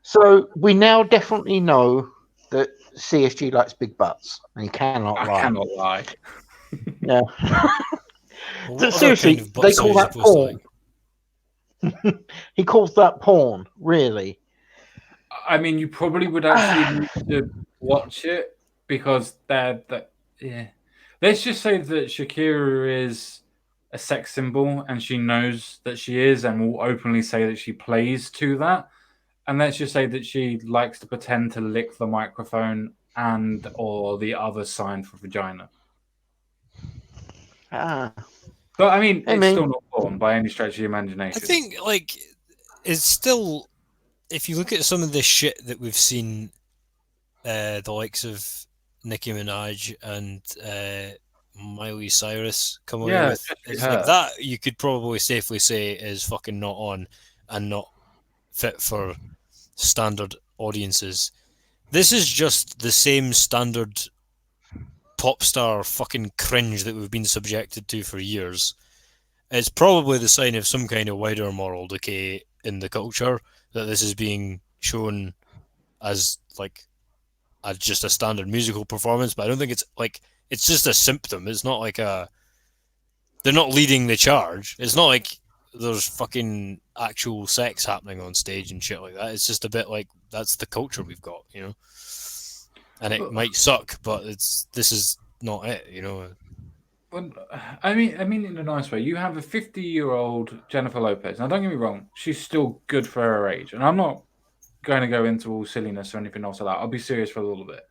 So we now definitely know that CSG likes big butts, and he cannot I lie. cannot lie. Yeah. Well, So what other seriously, kind of they butts are call you that supposed to porn. like? He calls that porn, really. I mean, you probably would actually need to watch it because yeah. Let's just say that Shakira is a sex symbol and she knows that she is and will openly say that she plays to that. And let's just say that she likes to pretend to lick the microphone and or the other sign for vagina. Ah. But I mean, I it's mean- still not porn by any stretch of the I imagination. think, like, it's still, if you look at some of the shit that we've seen, the likes of Nicki Minaj and Miley Cyrus come away Yeah, with, especially it's her. like that you could probably safely say is fucking not on and not fit for standard audiences. This is just the same standard pop star fucking cringe that we've been subjected to for years. It's probably the sign of some kind of wider moral decay in the culture that this is being shown as like just a standard musical performance, but I don't think it's like, it's just a symptom. It's not like they're not leading the charge. It's not like there's fucking actual sex happening on stage and shit like that. It's just a bit like, that's the culture we've got, and it might suck, but this is not it, Well, I mean, in a nice way. You have a 50-year-old Jennifer Lopez. Now, don't get me wrong; she's still good for her age, and I'm not going to go into all silliness or anything else like that. I'll be serious for a little bit.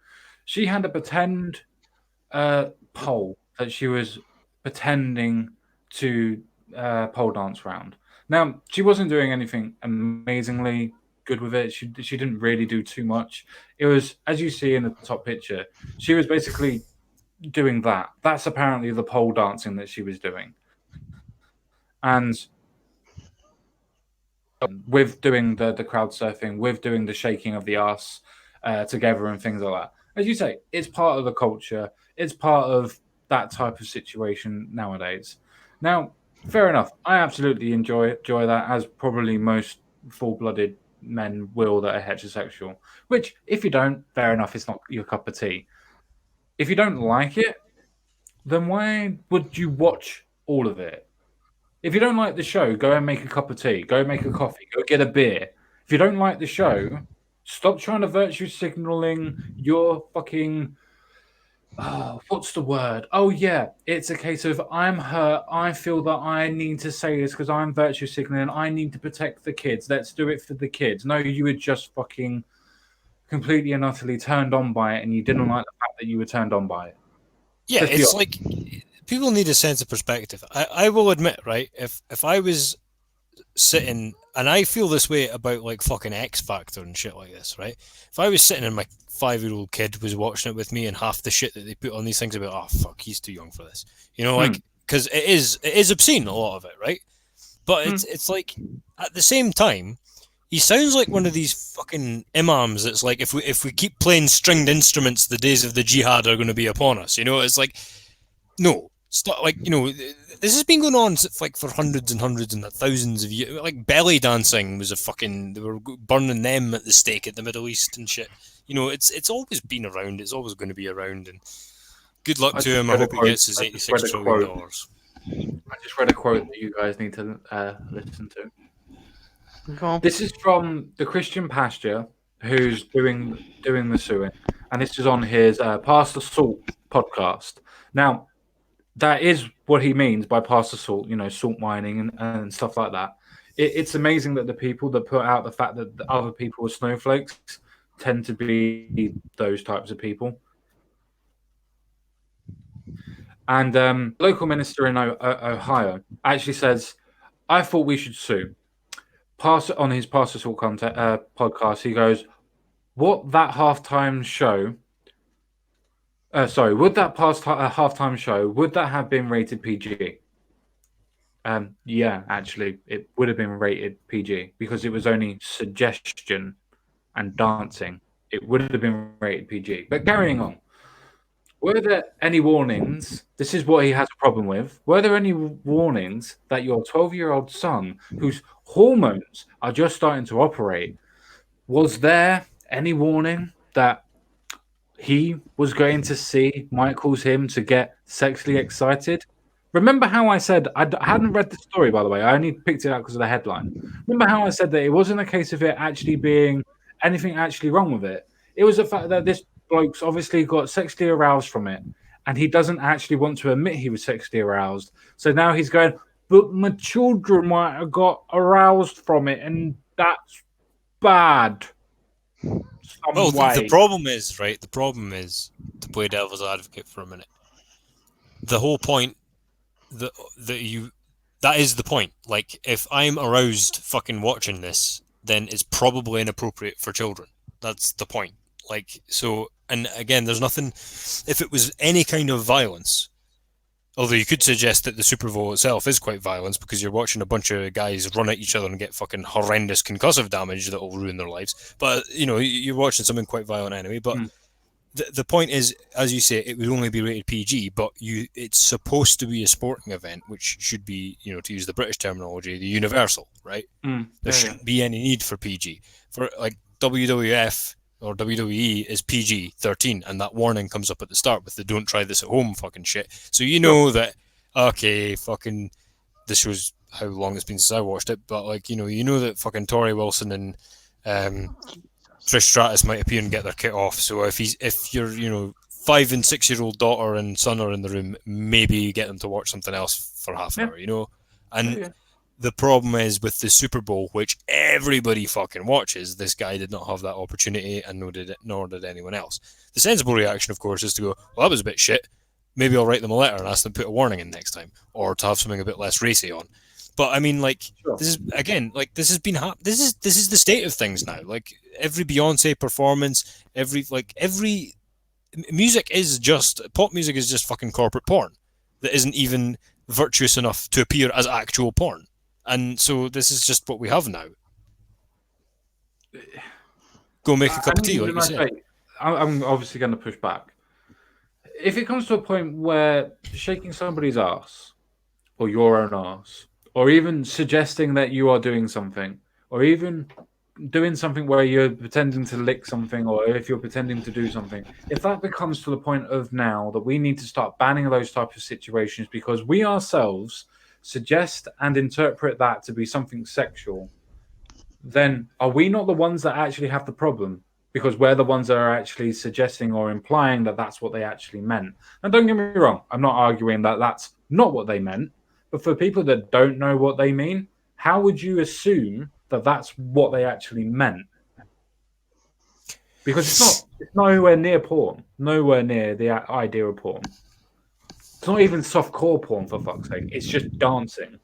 She had a pretend pole that she was pretending to pole dance around. Now, she wasn't doing anything amazingly good with it. She didn't really do too much. It was, as you see in the top picture, she was basically doing that. That's apparently the pole dancing that she was doing. And with doing the crowd surfing, with doing the shaking of the ass together and things like that. As you say, it's part of the culture. It's part of that type of situation nowadays. Now, fair enough. I absolutely enjoy that, as probably most full-blooded men will that are heterosexual. Which, if you don't, fair enough. It's not your cup of tea. If you don't like it, then why would you watch all of it? If you don't like the show, go and make a cup of tea. Go make a coffee. Go get a beer. If you don't like the show, stop trying to virtue signaling your fucking. Oh, what's the word? Oh, yeah. It's a case of I'm hurt. I feel that I need to say this because I'm virtue signaling. I need to protect the kids. Let's do it for the kids. No, you were just fucking completely and utterly turned on by it, and you didn't like the fact that you were turned on by it. Yeah, Let's be it's honest. like people need a sense of perspective. I will admit, right, if I was sitting, and I feel this way about like fucking X Factor and shit like this, right? If I was sitting and my 5-year-old kid was watching it with me, and half the shit that they put on these things about, oh fuck, he's too young for this, you know, like, because it is obscene, a lot of it, right? But it's like at the same time, he sounds like one of these fucking imams that's like, if we keep playing stringed instruments, the days of the jihad are going to be upon us. You know, it's like, no, stop. Like, you know, this has been going on like for hundreds and hundreds and thousands of years. Like belly dancing was a fucking, they were burning them at the stake in the Middle East and shit. You know, it's always been around. It's always going to be around. And good luck to him. I hope he gets his $86 trillion. I just read a quote that you guys need to listen to. This is from the Christian Pastor, who's doing the suing, and this is on his Pastor Salt podcast. Now, that is what he means by Pastor Salt, you know, salt mining and stuff like that. It's amazing that the people that put out the fact that the other people are snowflakes tend to be those types of people. And local minister in Ohio actually says, I thought we should sue. On his Pastor Salt podcast, he goes, "What that halftime show? Would that halftime show would that have been rated PG?" Yeah, actually, it would have been rated PG because it was only suggestion and dancing. It would have been rated PG. But carrying on, were there any warnings? This is what he has a problem with. Were there any warnings that your 12-year-old son, whose hormones are just starting to operate, was there any warning that he was going to see Michael's him to get sexually excited? Remember how I said I hadn't read the story, by the way. I only picked it out because of the headline. Remember how I said that it wasn't a case of it actually being anything actually wrong with it. It was the fact that this bloke's obviously got sexually aroused from it, and he doesn't actually want to admit he was sexually aroused. So now he's going, but my children might have got aroused from it, and that's bad. Well, the problem is, right? The problem is, to play devil's advocate for a minute, the whole point that is the point. Like, if I'm aroused fucking watching this, then it's probably inappropriate for children. That's the point. Like, so, and again, there's nothing, if it was any kind of violence, although you could suggest that the Super Bowl itself is quite violent because you're watching a bunch of guys run at each other and get fucking horrendous concussive damage that will ruin their lives. But, you know, you're watching something quite violent anyway. But the point is, as you say, it would only be rated PG, but it's supposed to be a sporting event, which should be, you know, to use the British terminology, the universal, right? There shouldn't be any need for PG. For, like, WWF or WWE is PG-13, and that warning comes up at the start with the "don't try this at home" fucking shit. So you know that, okay, fucking, this shows how long it's been since I watched it, but like, you know that fucking Tori Wilson and Trish Stratus might appear and get their kit off. So if your, you know, 5 and 6-year-old daughter and son are in the room, maybe get them to watch something else for half an hour, you know? And the problem is with the Super Bowl, which everybody fucking watches, this guy did not have that opportunity, and nor did anyone else. The sensible reaction, of course, is to go, well, that was a bit shit. Maybe I'll write them a letter and ask them to put a warning in next time, or to have something a bit less racy on. But I mean, like, this is, again, like, this has been this is the state of things now. Like, every Beyonce performance, every pop music is just fucking corporate porn that isn't even virtuous enough to appear as actual porn. And so this is just what we have now. Go make a cup of tea, like you said. I'm obviously going to push back. If it comes to a point where shaking somebody's ass, or your own ass, or even suggesting that you are doing something, or even doing something where you're pretending to lick something, or if you're pretending to do something, if that becomes to the point of now that we need to start banning those type of situations because we ourselves suggest and interpret that to be something sexual, then are we not the ones that actually have the problem? Because we're the ones that are actually suggesting or implying that that's what they actually meant. And don't get me wrong, I'm not arguing that that's not what they meant. But for people that don't know what they mean, how would you assume that that's what they actually meant? Because it's nowhere near porn. Nowhere near the idea of porn. It's not even softcore porn, for fuck's sake. It's just dancing.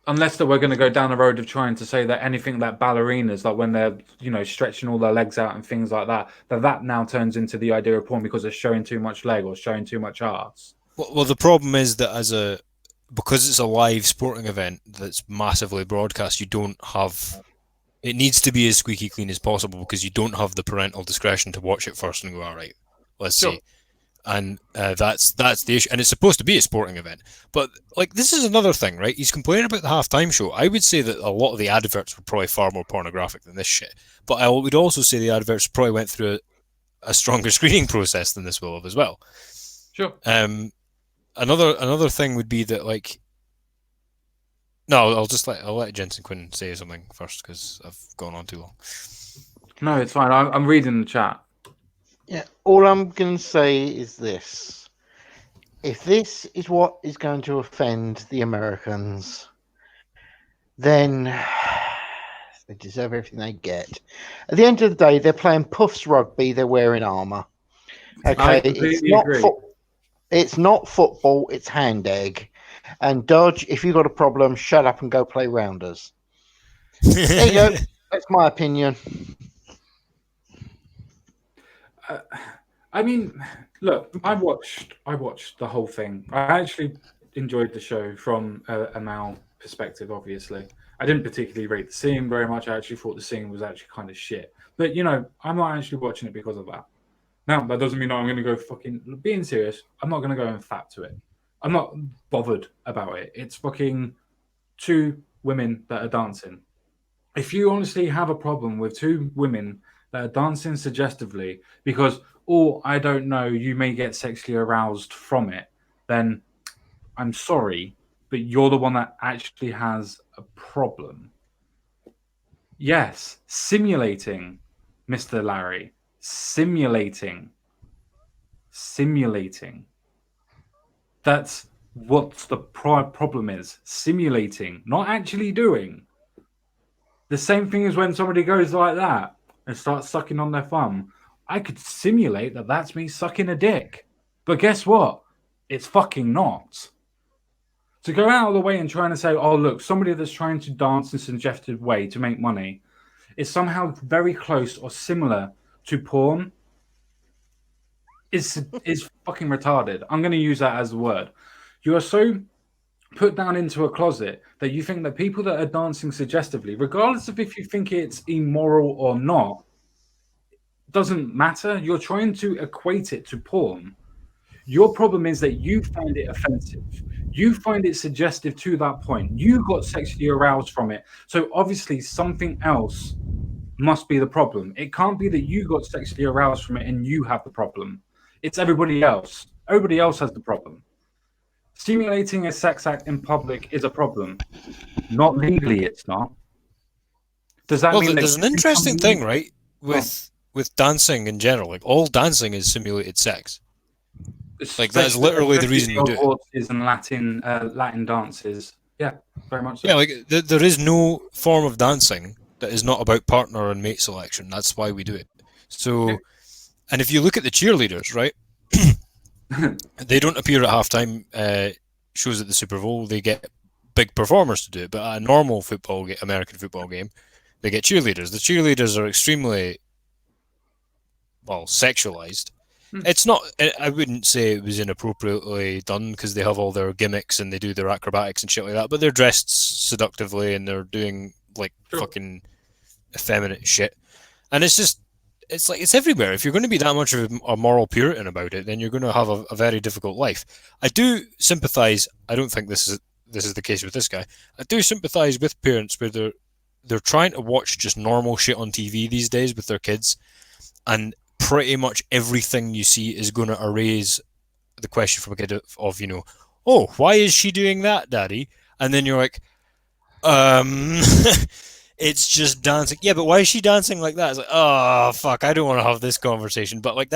Unless that we're going to go down the road of trying to say that anything that ballerinas, like when they're, stretching all their legs out and things like that, that now turns into the idea of porn because it's showing too much leg or showing too much arse. Well, the problem is that because it's a live sporting event that's massively broadcast, you don't have. It needs to be as squeaky clean as possible because you don't have the parental discretion to watch it first and go, all right, let's see. And that's the issue. And it's supposed to be a sporting event. But, this is another thing, right? He's complaining about the halftime show. I would say that a lot of the adverts were probably far more pornographic than this shit. But I would also say the adverts probably went through a stronger screening process than this will have as well. Sure. Another thing would be that, No, I'll let Jensen Quinn say something first because I've gone on too long. No, it's fine. I'm reading the chat. Yeah, all I'm going to say is this. If this is what is going to offend the Americans, then they deserve everything they get. At the end of the day, they're playing Puffs rugby, they're wearing armour. Okay, it's not football, it's hand egg. And Dodge, if you've got a problem, shut up and go play rounders. There you go. That's my opinion. I mean, look, I watched the whole thing. I actually enjoyed the show from a male perspective, obviously. I didn't particularly rate the scene very much. I actually thought the scene was actually kind of shit. But, I'm not actually watching it because of that. Now, that doesn't mean I'm going to go fucking... Being serious, I'm not going to go and fap to it. I'm not bothered about it. It's fucking two women that are dancing. If you honestly have a problem with two women that are dancing suggestively because, I don't know, you may get sexually aroused from it, then I'm sorry, but you're the one that actually has a problem. Yes, simulating, Mr. Larry. Simulating. That's what the problem is. Simulating, not actually doing. The same thing as when somebody goes like that and starts sucking on their thumb. I could simulate that that's me sucking a dick. But guess what? It's fucking not. To go out of the way and trying to say, oh, look, somebody that's trying to dance in a suggestive way to make money is somehow very close or similar to porn is fucking retarded. I'm going to use that as a word. You are so put down into a closet that you think that people that are dancing suggestively, regardless of if you think it's immoral or not, doesn't matter. You're trying to equate it to porn. Your problem is that you find it offensive. You find it suggestive to that point. You got sexually aroused from it. So obviously something else must be the problem. It can't be that you got sexually aroused from it and you have the problem. It's everybody else. Everybody else has the problem. Simulating a sex act in public is a problem. Not legally, it's not. Does that mean there's an interesting thing, right? With dancing in general, all dancing is simulated sex. That is literally the reason you do it. Horses and Latin dances, yeah, very much so. Yeah, there is no form of dancing that is not about partner and mate selection. That's why we do it. So, and if you look at the cheerleaders, right? They don't appear at halftime shows at the Super Bowl. They get big performers to do it, but at a normal American football game, they get cheerleaders. The cheerleaders are extremely sexualized. It's not. I wouldn't say it was inappropriately done because they have all their gimmicks and they do their acrobatics and shit like that. But they're dressed seductively and they're doing like fucking effeminate shit. And it's just, it's like it's everywhere. If you're going to be that much of a moral Puritan about it, then you're going to have a very difficult life. I do sympathise. I don't think this is the case with this guy. I do sympathise with parents where they're trying to watch just normal shit on TV these days with their kids, and pretty much everything you see is going to erase the question from a kid of, you know, oh, why is she doing that, Daddy? And then you're like, it's just dancing. Yeah, but why is she dancing like that? It's like, oh, fuck, I don't want to have this conversation. But like,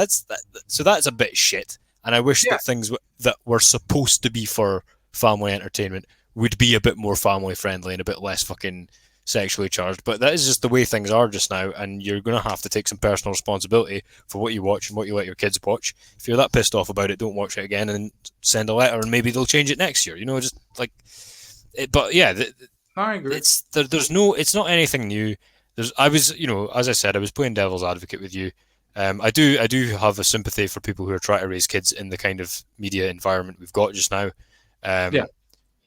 so that's a bit shit. And I wish that things that were supposed to be for family entertainment would be a bit more family friendly and a bit less fucking sexually charged. But that is just the way things are just now, and you're going to have to take some personal responsibility for what you watch and what you let your kids watch. If you're that pissed off about it, don't watch it again and send a letter, and maybe they'll change it next year. You know, just like it. But yeah, I agree. It's not anything new. I was, you know, as I said, I was playing devil's advocate with you. I do have a sympathy for people who are trying to raise kids in the kind of media environment we've got just now.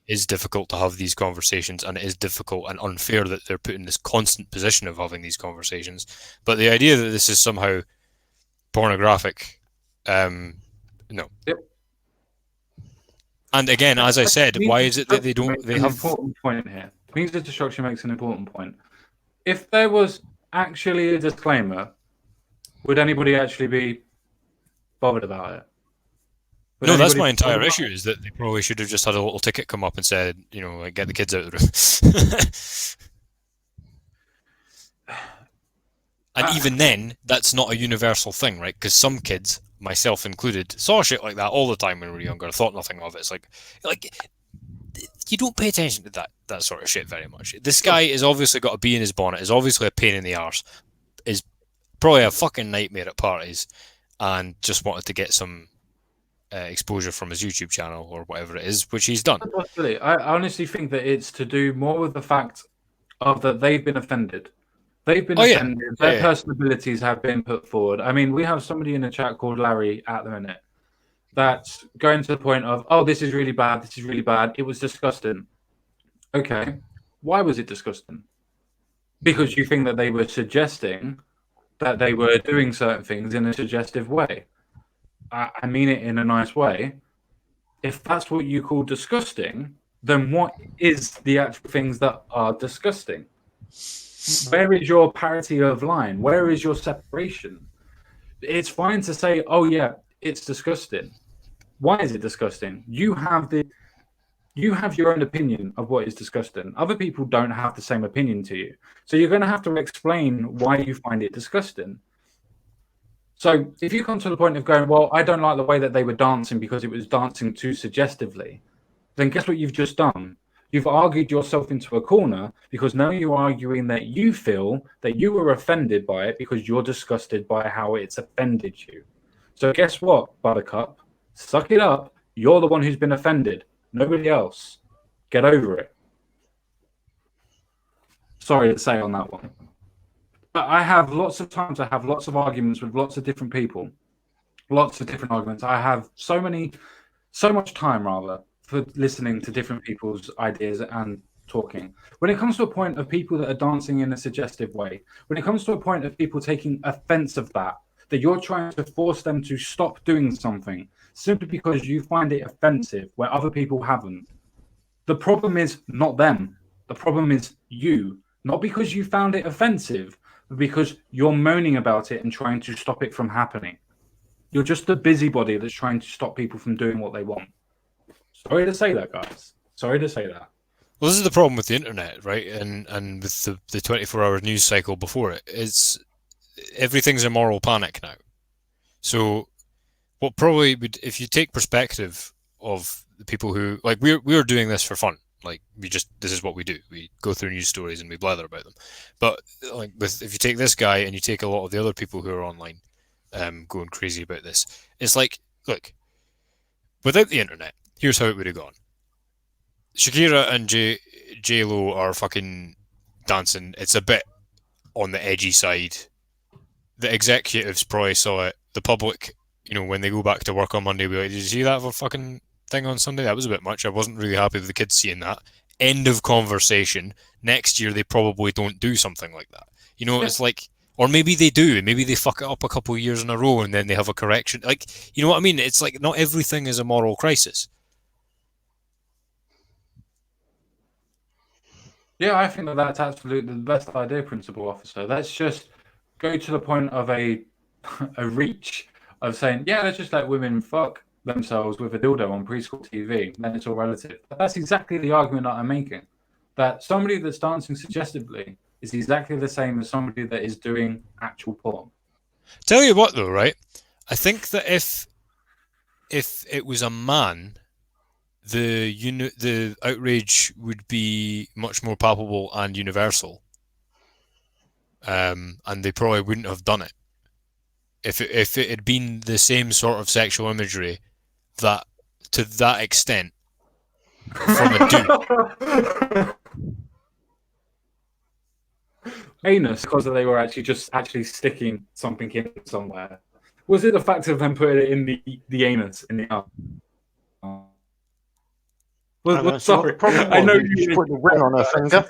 Is difficult to have these conversations, and it is difficult and unfair that they're put in this constant position of having these conversations. But the idea that this is somehow pornographic, no. Yep. And again, as I said, why is it that they don't? They have an important point here. Means of destruction makes an important point. If there was actually a disclaimer, would anybody actually be bothered about it? No, that's my entire issue, is that they probably should have just had a little ticket come up and said, you know, like, get the kids out of the room. And even then, that's not a universal thing, right? Because some kids, myself included, saw shit like that all the time when we were younger. I thought nothing of it. It's like you don't pay attention to that sort of shit very much. This guy has obviously got a bee in his bonnet, is obviously a pain in the arse, is probably a fucking nightmare at parties, and just wanted to get some exposure from his YouTube channel or whatever it is, which he's done. I honestly think that it's to do more with the fact of that they've been offended. They've been offended. Their personal abilities have been put forward. I mean, we have somebody in the chat called Larry at the minute that's going to the point of, oh, this is really bad. This is really bad. It was disgusting. Okay. Why was it disgusting? Because you think that they were suggesting that they were doing certain things in a suggestive way. I mean it in a nice way. If that's what you call disgusting, then what is the actual things that are disgusting? Where is your parity of line? Where is your separation? It's fine to say, oh yeah, it's disgusting. Why is it disgusting? You have your own opinion of what is disgusting. Other people don't have the same opinion to you. So you're going to have to explain why you find it disgusting. So if you come to the point of going, well, I don't like the way that they were dancing because it was dancing too suggestively, then guess what you've just done? You've argued yourself into a corner because now you're arguing that you feel that you were offended by it because you're disgusted by how it's offended you. So guess what, Buttercup? Suck it up. You're the one who's been offended. Nobody else. Get over it. Sorry to say on that one. But I have lots of arguments with lots of different people. Lots of different arguments. I have so much time rather for listening to different people's ideas and talking. When it comes to a point of people that are dancing in a suggestive way, when it comes to a point of people taking offense of that you're trying to force them to stop doing something simply because you find it offensive where other people haven't. The problem is not them. The problem is you. Not because you found it offensive, but because you're moaning about it and trying to stop it from happening. You're just a busybody that's trying to stop people from doing what they want. Sorry to say that, guys. Sorry to say that. Well, this is the problem with the internet, right? And with the 24-hour news cycle before it. Everything's a moral panic now. So what probably would, if you take perspective of the people who, like, we're doing this for fun. Like, this is what we do. We go through news stories and we blather about them. But like, if you take this guy and you take a lot of the other people who are online, going crazy about this, it's like, look, without the internet, here's how it would have gone. Shakira and J-Lo are fucking dancing. It's a bit on the edgy side. the executives probably saw it. The public, when they go back to work on Monday, will be like, "Did you see that fucking thing on Sunday? That was a bit much. I wasn't really happy with the kids seeing that." End of conversation. Next year, they probably don't do something like that. It's like, or maybe they do. Maybe they fuck it up a couple of years in a row and then they have a correction. Like, you know what I mean? It's like not everything is a moral crisis. Yeah, I think that's absolutely the best idea, Principal Officer. Let's just go to the point of a reach of saying, yeah, let's just let women fuck themselves with a dildo on preschool TV. Then it's all relative. But that's exactly the argument that I'm making. That somebody that's dancing suggestively is exactly the same as somebody that is doing actual porn. Tell you what, though, right? I think that if it was a man, the outrage would be much more palpable and universal, and they probably wouldn't have done it if it had been the same sort of sexual imagery that to that extent from a dude. Anus, because they were actually sticking something in somewhere. Was it the fact of them putting it in the anus in the arm? Sorry, I know you put the ring on her finger.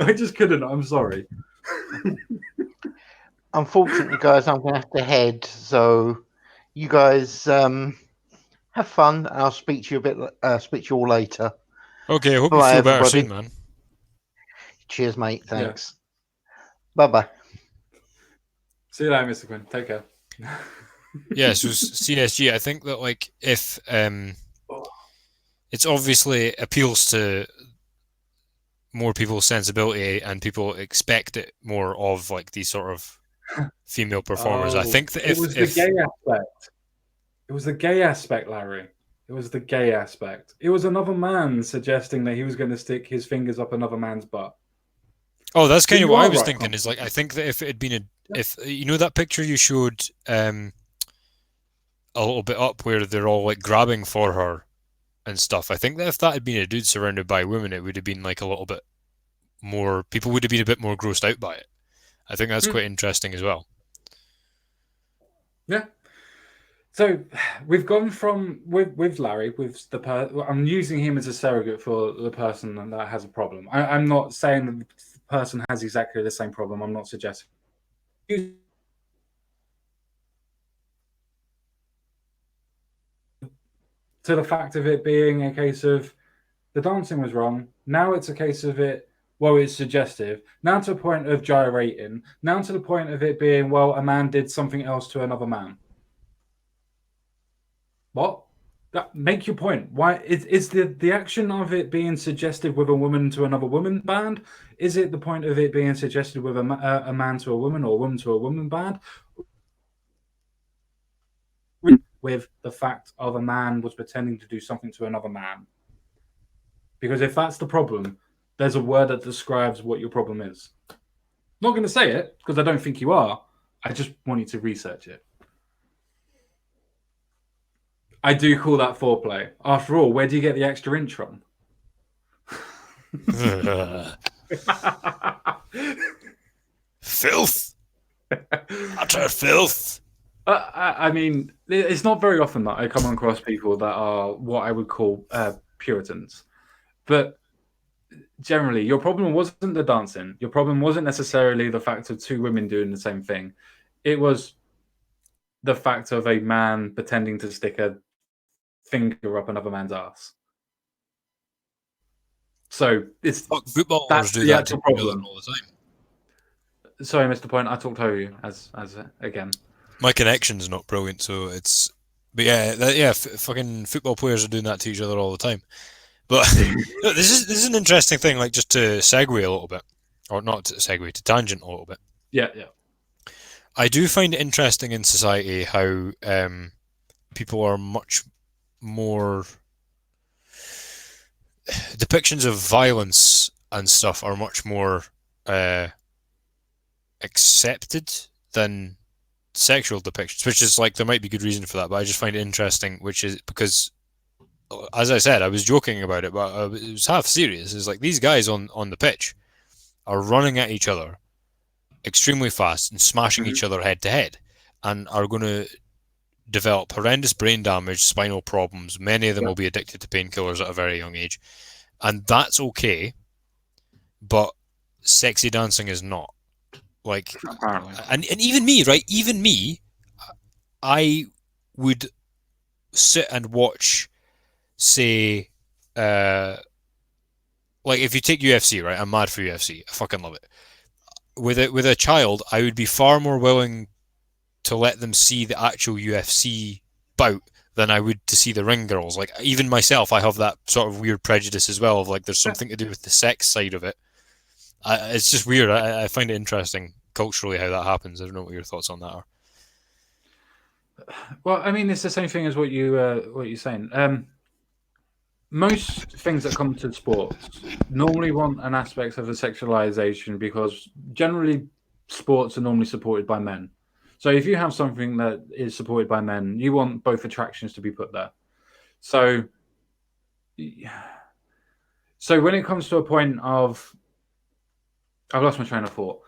I just couldn't. I'm sorry. Unfortunately, guys, I'm going to have to head. So, you guys have fun. I'll speak to you speak to you all later. Okay, I hope you feel better soon, man. Cheers, mate. Thanks. Yeah. Bye-bye. See you later, Mr. Quinn. Take care. Yeah, so CSG, I think that like if it's obviously appeals to more people's sensibility and people expect it more of like these sort of female performers. I think that it was the gay aspect. It was the gay aspect, Larry. It was the gay aspect. It was another man suggesting that he was going to stick his fingers up another man's butt. Oh, that's kind of what I was thinking. Is like I think that if it had been if that picture you showed a little bit up where they're all like grabbing for her and stuff, I think that if that had been a dude surrounded by women, it would have been like a little bit more. People would have been a bit more grossed out by it. I think that's quite interesting as well. Yeah. So we've gone from with Larry, with I'm using him as a surrogate for the person that has a problem. I'm not saying that the person has exactly the same problem. I'm not suggesting. To the fact of it being a case of the dancing was wrong. Now it's a case of it, well, it's suggestive. Now to the point of gyrating. Now to the point of it being, well, a man did something else to another man. What? Make your point. Why is the action of it being suggestive with a woman to another woman bad? Is it the point of it being suggested with a man to a woman or a woman to a woman bad? With the fact of a man was pretending to do something to another man. Because if that's the problem, there's a word that describes what your problem is. I'm not going to say it because I don't think you are. I just want you to research it. I do call that foreplay. After all, where do you get the extra inch from? Filth. Utter filth. I mean, it's not very often that I come across people that are what I would call Puritans. But generally, your problem wasn't the dancing. Your problem wasn't necessarily the fact of two women doing the same thing. It was the fact of a man pretending to stick a finger up another man's ass. So it's footballers do that to problem all the time. Sorry, Mr. Point. I talked over you as again. My connection's not brilliant, so it's. But yeah, fucking football players are doing that to each other all the time. But this is an interesting thing. Like just to segue a little bit, or not to segue, to tangent a little bit. Yeah. I do find it interesting in society how people are much more depictions of violence and stuff are much more accepted than sexual depictions, which is like there might be good reason for that, but I just find it interesting, which is because, as I said, I was joking about it, but it was half serious. It's like these guys on the pitch are running at each other extremely fast and smashing each other head to head, and are going to develop horrendous brain damage, spinal problems. Many of them will be addicted to painkillers at a very young age, and that's okay. But sexy dancing is not. Like, Apparently. and even me, right? Even me, I would sit and watch, say, like if you take UFC, right? I'm mad for UFC. I fucking love it. With a child, I would be far more willing to let them see the actual UFC bout than I would to see the ring girls. Like, even myself, I have that sort of weird prejudice as well of like there's something to do with the sex side of it. It's just weird. I find it interesting culturally how that happens. I don't know what your thoughts on that are. Well, I mean, it's the same thing as what you're saying. Most things that come to sports normally want an aspect of a sexualization because generally sports are normally supported by men. So if you have something that is supported by men, you want both attractions to be put there. So when it comes to a point of, I've lost my train of thought.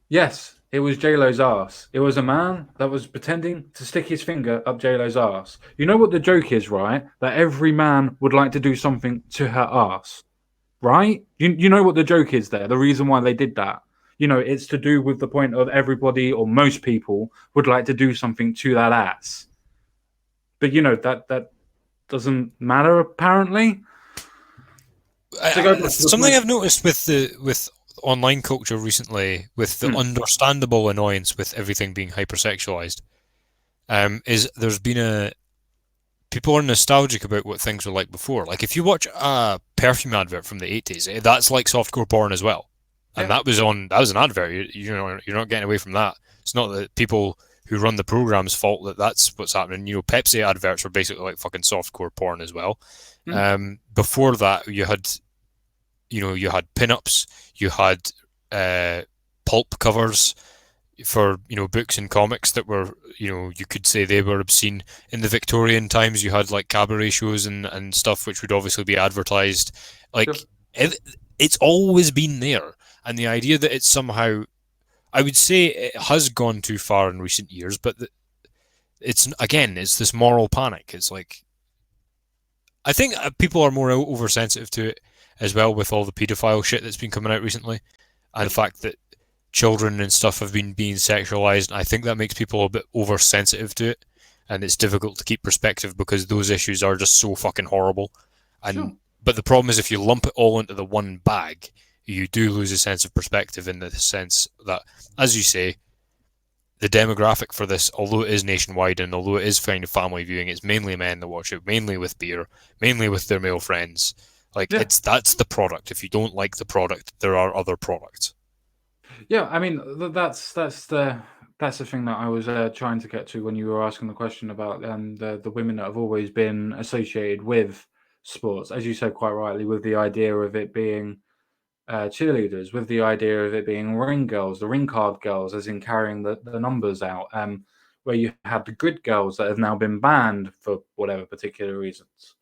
Yes, it was J-Lo's ass. It was a man that was pretending to stick his finger up J-Lo's ass. You know what the joke is, right? That every man would like to do something to her ass, right? You know what the joke is there, the reason why they did that. You know, it's to do with the point of everybody or most people would like to do something to that ass. But, you know, that doesn't matter, apparently. Something I've noticed with online culture recently, with the understandable annoyance with everything being hypersexualized, is there's been people are nostalgic about what things were like before. Like if you watch a perfume advert from the 80s, that's like softcore porn as well, and that was an advert. You're not getting away from that. It's not that people who run the program's fault that that's what's happening. You know, Pepsi adverts were basically like fucking softcore porn as well. Before that, you had pinups, you had pulp covers for books and comics that were you could say they were obscene. In the Victorian times, you had like cabaret shows and stuff which would obviously be advertised. Like it's always been there, and the idea that it's somehow, I would say it has gone too far in recent years, but it's this moral panic. It's like, I think people are more oversensitive to it as well with all the paedophile shit that's been coming out recently, and the fact that children and stuff have been being sexualized. I think that makes people a bit oversensitive to it, and it's difficult to keep perspective because those issues are just so fucking horrible. But the problem is if you lump it all into the one bag, you do lose a sense of perspective, in the sense that, as you say, the demographic for this, although it is nationwide and although it is kind of family viewing, it's mainly men that watch it, mainly with beer, mainly with their male friends. Like that's the product. If you don't like the product, there are other products. Yeah, I mean that's the thing that I was trying to get to when you were asking the question about the women that have always been associated with sports, as you said quite rightly, with the idea of it being cheerleaders, with the idea of it being ring girls, the ring card girls, as in carrying the numbers out, where you have the grid girls that have now been banned for whatever particular reasons.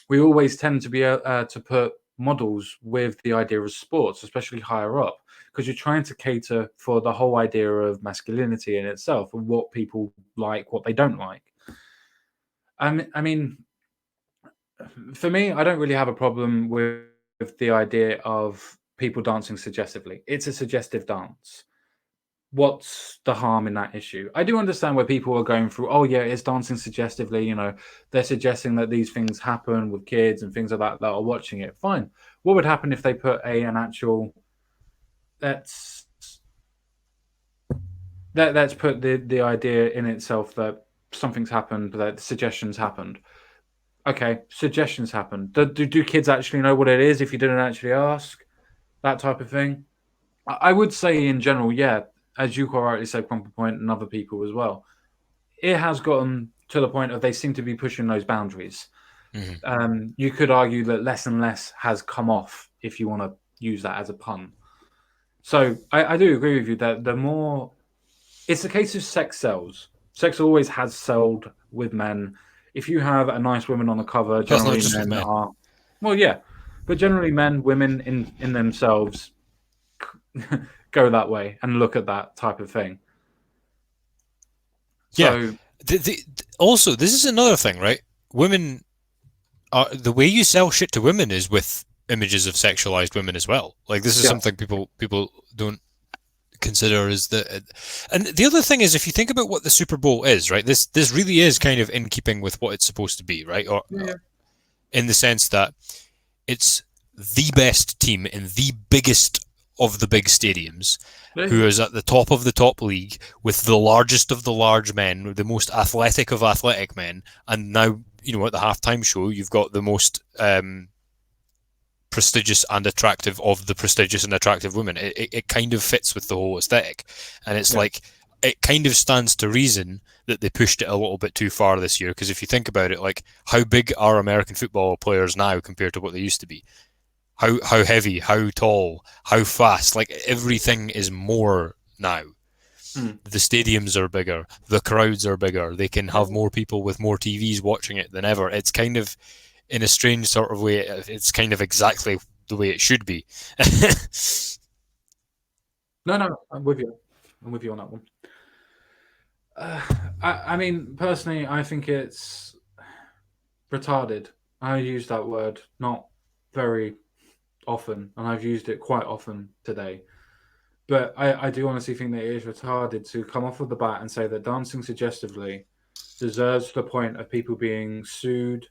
We always tend to be to put models with the idea of sports, especially higher up, because you're trying to cater for the whole idea of masculinity in itself and what people like, what they don't like. I mean, for me, I don't really have a problem with the idea of people dancing suggestively. It's a suggestive dance. What's the harm in that issue? I do understand where people are going through, oh yeah, it's dancing suggestively, they're suggesting that these things happen with kids and things like that are watching it. Fine. What would happen if they put an actual, let's put the idea in itself that something's happened, that suggestions happened. Okay, suggestions happened. Do kids actually know what it is if you didn't actually ask? That type of thing. I would say in general, yeah, as you quite rightly said, Crumple Point and other people as well, it has gotten to the point of they seem to be pushing those boundaries. Mm-hmm. You could argue that less and less has come off, if you want to use that as a pun. So I do agree with you that the more, it's a case of sex sells. Sex always has sold with men. If you have a nice woman on the cover, generally men are, well, yeah, but generally men, women in themselves go that way and look at that type of thing. Yeah. So, Also, this is another thing, right? Women are the way you sell shit to women is with images of sexualized women as well. Like this is something people don't consider is the. And the other thing is, if you think about what the Super Bowl is, right? This really is kind of in keeping with what it's supposed to be, right? Or in the sense that it's the best team in the biggest of the big stadiums, who is at the top of the top league with the largest of the large men, the most athletic of athletic men, and now, you know, at the halftime show, you've got the most prestigious and attractive of the prestigious and attractive women. It kind of fits with the whole aesthetic, and it's like it kind of stands to reason that they pushed it a little bit too far this year. Because if you think about it, like how big are American football players now compared to what they used to be? How heavy, how tall, how fast? Like everything is more now. The stadiums are bigger, the crowds are bigger. They can have more people with more TVs watching it than ever. It's kind of, in a strange sort of way, it's kind of exactly the way it should be. No, I'm with you. I'm with you on that one. I mean, personally, I think it's retarded. I use that word not very often, and I've used it quite often today. But I do honestly think that it is retarded to come off of the bat and say that dancing suggestively deserves to the point of people being sued,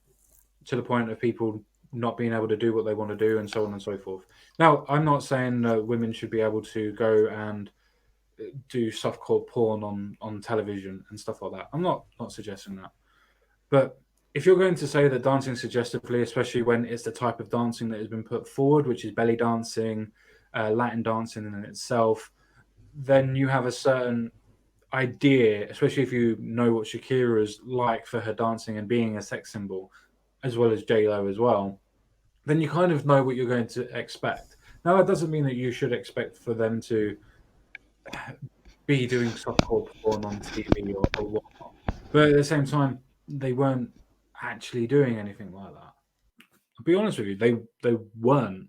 to the point of people not being able to do what they want to do, and so on and so forth. Now, I'm not saying that women should be able to go and do softcore porn on television and stuff like that. I'm not suggesting that. But if you're going to say that dancing suggestively, especially when it's the type of dancing that has been put forward, which is belly dancing, Latin dancing in itself, then you have a certain idea, especially if you know what Shakira is like for her dancing and being a sex symbol, as well as J-Lo as well, then you kind of know what you're going to expect. Now, that doesn't mean that you should expect for them to be doing softcore porn on TV or whatnot. But at the same time, they weren't actually doing anything like that. I'll be honest with you, they weren't.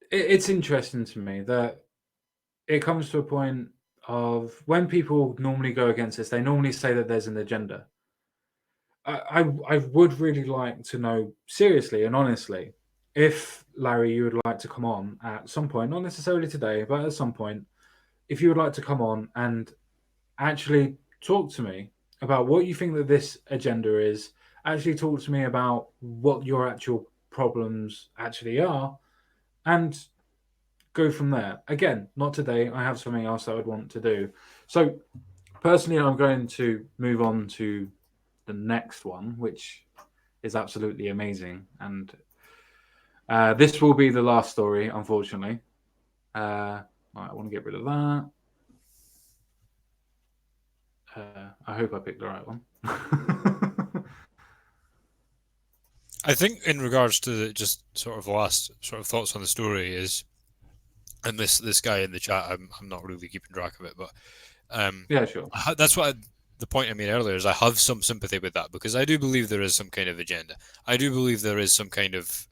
It's interesting to me that it comes to a point of when people normally go against this, they normally say that there's an agenda. I would really like to know seriously and honestly if, Larry, you would like to come on at some point, not necessarily today, but at some point, if you would like to come on and actually talk to me about what you think that this agenda is, actually talk to me about what your actual problems actually are, and go from there. Again, not today. I have something else that I would want to do. So, personally, I'm going to move on to the next one, which is absolutely amazing. And this will be the last story, unfortunately. Right, I want to get rid of that. I hope I picked the right one. I think in regards to just sort of the last sort of thoughts on the story is, and this guy in the chat, I'm not really keeping track of it, but yeah, sure. That's what the point I made earlier is I have some sympathy with that, because I do believe there is some kind of agenda. I do believe there is some kind of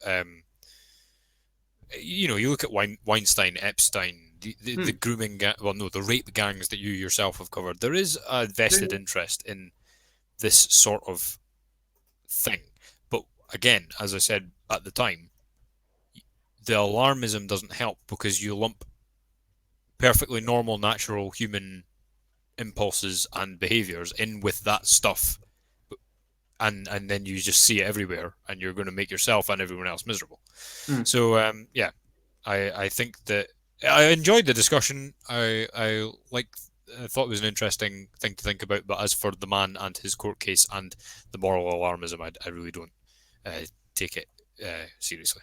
you know, you look at Weinstein, Epstein, the grooming, the rape gangs that you yourself have covered. There is a vested interest in this sort of thing. But again, as I said at the time, the alarmism doesn't help, because you lump perfectly normal, natural human impulses and behaviors in with that stuff, and then you just see it everywhere, and you're going to make yourself and everyone else miserable. So yeah, I think that I enjoyed the discussion. I thought it was an interesting thing to think about. But as for the man and his court case and the moral alarmism, I really don't take it seriously.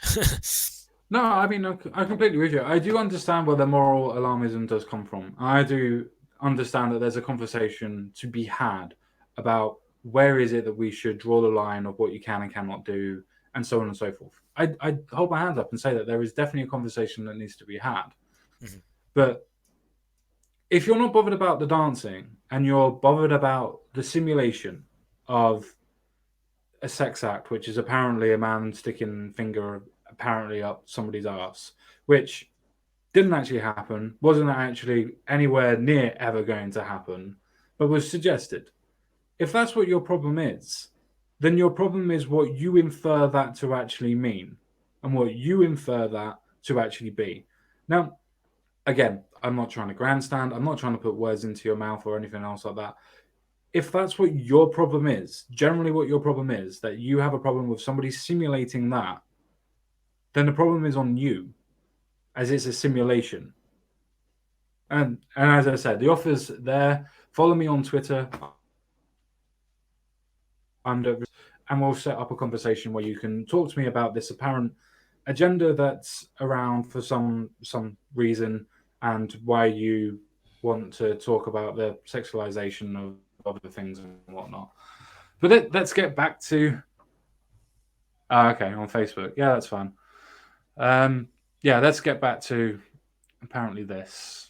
No, I mean, I completely with you. I do understand where the moral alarmism does come from. I do understand that there's a conversation to be had about where is it that we should draw the line of what you can and cannot do, and so on and so forth. I hold my hands up and say that there is definitely a conversation that needs to be had. But if you're not bothered about the dancing and you're bothered about the simulation of a sex act, which is apparently a man sticking finger apparently up somebody's ass, which didn't actually happen, wasn't actually anywhere near ever going to happen, but was suggested. If that's what your problem is, then your problem is what you infer that to actually mean and what you infer that to actually be. Now, again, I'm not trying to grandstand. I'm not trying to put words into your mouth or anything else like that. If that's what your problem is, generally what your problem is, that you have a problem with somebody simulating that, then the problem is on you, as it's a simulation. And as I said, the offer's there. Follow me on Twitter. And we'll set up a conversation where you can talk to me about this apparent agenda that's around for some reason and why you want to talk about the sexualization of other things and whatnot. But let's get back to okay, on Facebook. Yeah, that's fine. Yeah, let's get back to apparently this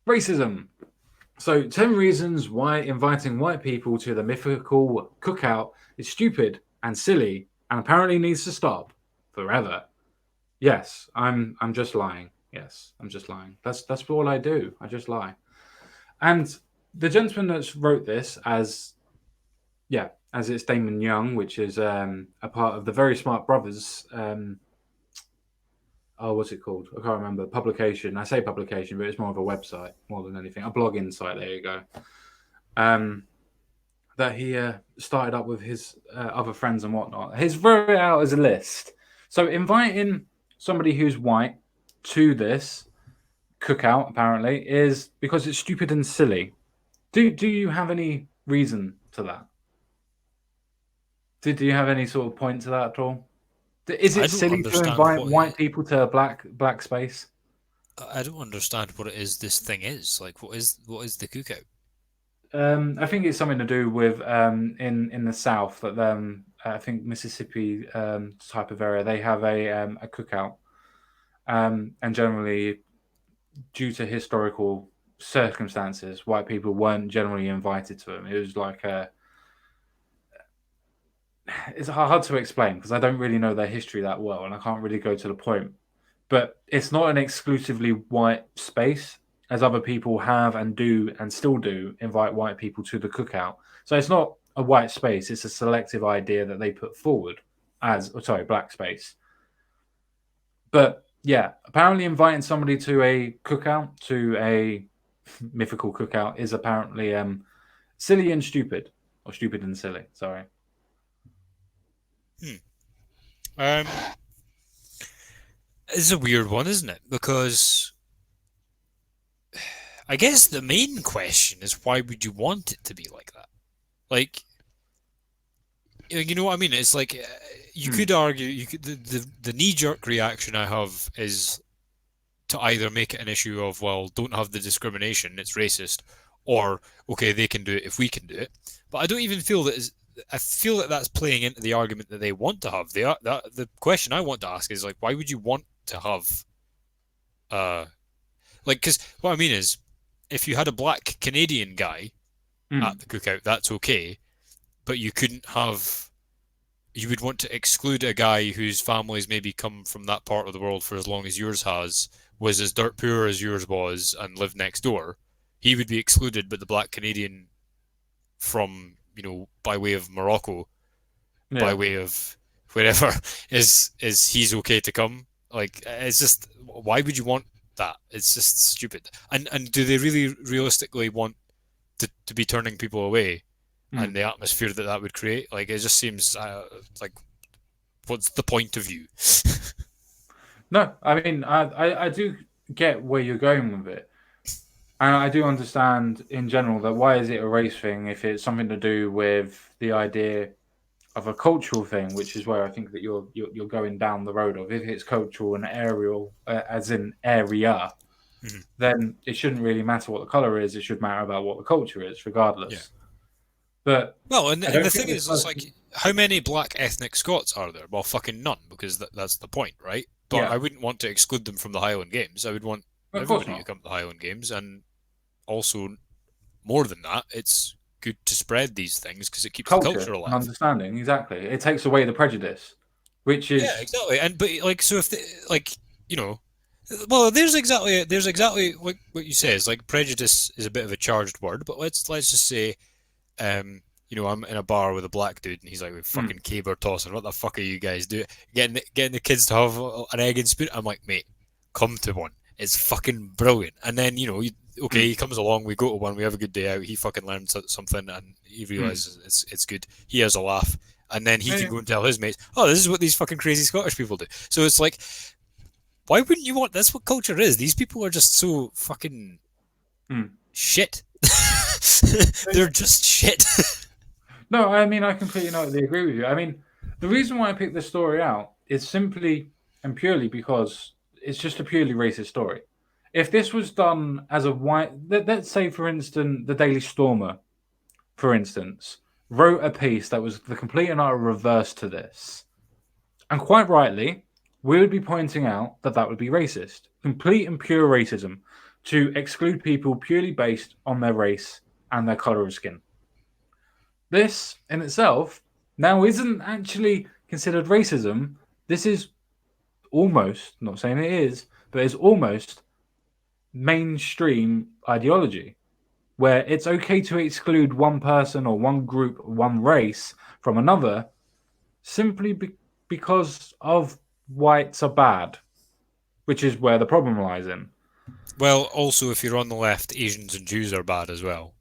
racism. So 10 reasons why inviting white people to the mythical cookout is stupid and silly and apparently needs to stop forever. Yes, I'm just lying. Yes, I'm just lying. That's all I do. I just lie. And the gentleman that's wrote this as it's Damon Young, which is a part of the Very Smart Brothers what's it called? I can't remember. Publication. I say publication, but it's more of a website more than anything. A blogging site. There you go. That he started up with his other friends and whatnot. He's wrote it out as a list. So inviting somebody who's white to this cookout apparently is because it's stupid and silly. Do you have any reason to that? Do you have any sort of point to that at all? Is it silly to invite white people to a black space? I don't understand what it is this thing is. Like, what is the cookout? I think it's something to do with in the South that I think Mississippi type of area, they have a cookout, and generally due to historical circumstances, white people weren't generally invited to them. It was like it's hard to explain because I don't really know their history that well, and I can't really go to the point. But it's not an exclusively white space, as other people have and do and still do invite white people to the cookout. So it's not a white space; it's a selective idea that they put forward as black space. But yeah, apparently inviting somebody to a cookout, to a mythical cookout, is apparently silly and stupid, or stupid and silly. Sorry. It's a weird one, isn't it? Because I guess the main question is, why would you want it to be like that? Like, you know what I mean? It's like you could argue, the knee-jerk reaction I have is to either make it an issue of, well, don't have the discrimination, it's racist, or okay, they can do it if we can do it. But I don't even feel that. I feel that that's playing into the argument that they want to have. The question I want to ask is, like, why would you want to have, because what I mean is, if you had a black Canadian guy at the cookout, that's okay, but you couldn't have. You would want to exclude a guy whose family's maybe come from that part of the world for as long as yours has, was as dirt poor as yours was, and lived next door. He would be excluded, but the black Canadian from, by way of Morocco, by way of wherever, is he's okay to come. Like, it's just, why would you want that? It's just stupid. And do they really realistically want to be turning people away, and the atmosphere that would create? Like, it just seems like, what's the point of you? No, I mean, I do get where you're going with it. And I do understand in general that why is it a race thing if it's something to do with the idea of a cultural thing, which is where I think that you're going down the road of. If it's cultural and aerial, as in area, then it shouldn't really matter what the color is. It should matter about what the culture is, regardless. Yeah. But and the thing is, it's like, how many black ethnic Scots are there? Well, fucking none, because that's the point, right? But I wouldn't want to exclude them from the Highland Games. I would want everybody to come to the Highland Games, and also, more than that, it's good to spread these things because it keeps the culture alive. Understanding, exactly. It takes away the prejudice, which is exactly. And but like, so if Well, there's exactly what you say. It's like prejudice is a bit of a charged word, but let's just say, I'm in a bar with a black dude, and he's like, "We Mm. fucking caber tossing. What the fuck are you guys doing? Getting the kids to have an egg and spoon." I'm like, "Mate, come to one. It's fucking brilliant." And then okay, Mm. he comes along. We go to one. We have a good day out. He fucking learns something, and he Mm. realizes it's good. He has a laugh, and then he Yeah, can yeah. go and tell his mates, "Oh, this is what these fucking crazy Scottish people do." So it's like, why wouldn't you want? That's what culture is. These people are just so fucking Mm. shit. Yeah, They're yeah. just shit. No, I mean, I completely agree with you. I mean, the reason why I picked this story out is simply and purely because it's just a purely racist story. If this was done as a white, let's say, for instance, the Daily Stormer, for instance, wrote a piece that was the complete and utter reverse to this, and quite rightly, we would be pointing out that that would be racist, complete and pure racism, to exclude people purely based on their race and their color of skin. This in itself now isn't actually considered racism. This is almost, not saying it is, but it's almost mainstream ideology where it's okay to exclude one person or one group, one race from another simply because of whites are bad, which is where the problem lies in. Well, also, if you're on the left, Asians and Jews are bad as well.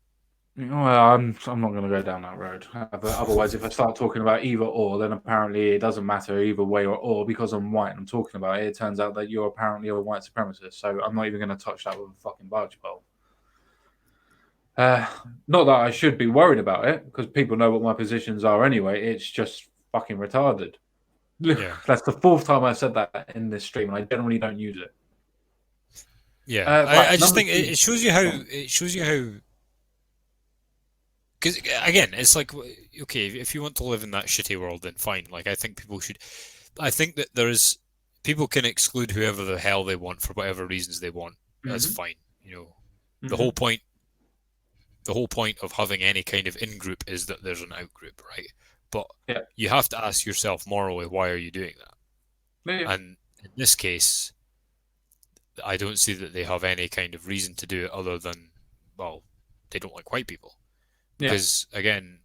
Well, I'm not going to go down that road. But otherwise, if I start talking about either or, then apparently it doesn't matter either way or because I'm white and I'm talking about it. It turns out that you're apparently a white supremacist. So I'm not even going to touch that with a fucking barge pole. Uh, Not that I should be worried about it because people know what my positions are anyway. It's just fucking retarded. Yeah, That's the fourth time I've said that in this stream, and I generally don't use it. yeah. Right, I just number think two. it shows you how. Because again, it's like, okay, if you want to live in that shitty world, then fine. Like, I think people should. I think that people can exclude whoever the hell they want for whatever reasons they want. That's Mm-hmm. fine. The Mm-hmm. whole point the whole point of having any kind of in-group is that there's an out-group, right? But Yeah. you have to ask yourself morally, why are you doing that? Yeah. And in this case, I don't see that they have any kind of reason to do it other than, well, they don't like white people. Yeah. Because again,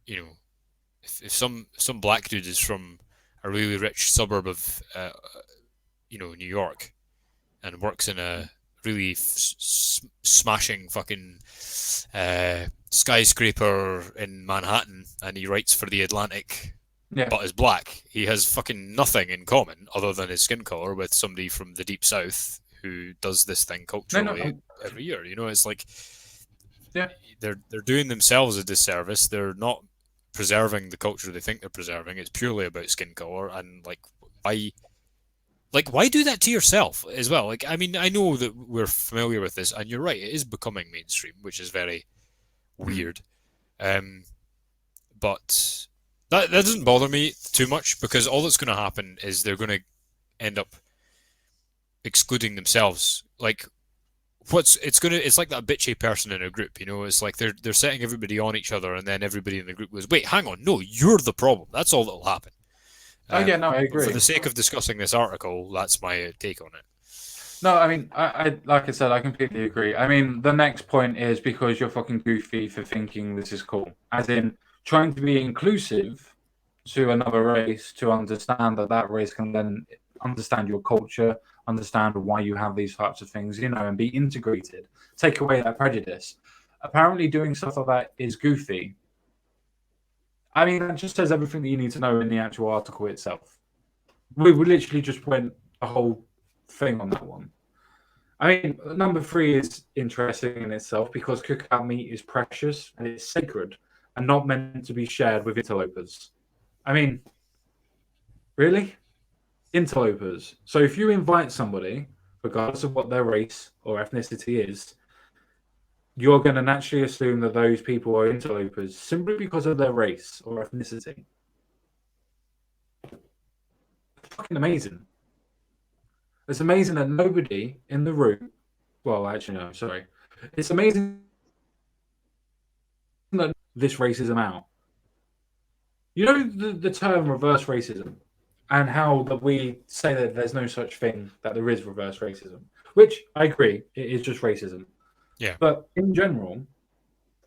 if some black dude is from a really rich suburb of, New York, and works in a really smashing fucking skyscraper in Manhattan, and he writes for the Atlantic, Yeah. but is black. He has fucking nothing in common other than his skin color with somebody from the deep south who does this thing No, no. culturally every year. It's like Yeah. they're doing themselves a disservice. They're not preserving the culture they think they're preserving. It's purely about skin color, and why do that to yourself as well? Like, I mean, I know that we're familiar with this, and you're right, it is becoming mainstream, which is very weird. But that doesn't bother me too much because all that's going to happen is they're going to end up excluding themselves. Like, it's like that bitchy person in a group, It's like they're setting everybody on each other, and then everybody in the group goes, "Wait, hang on, no, you're the problem." That's all that'll happen. Oh yeah, no, I But for agree. the sake of discussing this article, that's my take on it. No, I mean, I like I said, I completely agree. I mean, the next point is because you're fucking goofy for thinking this is cool, as in trying to be inclusive to another race to understand that that race can then understand your culture, understand why you have these types of things, and be integrated. Take away that prejudice. Apparently, doing stuff like that is goofy. I mean, that just says everything that you need to know in the actual article itself. We literally just went a whole thing on that one. I mean, number three is interesting in itself because cookout meat is precious and it's sacred and not meant to be shared with interlopers. I mean, really? Interlopers. So if you invite somebody, regardless of what their race or ethnicity is, you're going to naturally assume that those people are interlopers simply because of their race or ethnicity. Fucking amazing. It's amazing that nobody in the room. Well, actually, no, sorry. It's amazing that this racism out. You know the term reverse racism. and how that we say that there's no such thing, that there is reverse racism, which I agree, it is just racism. Yeah. But in general,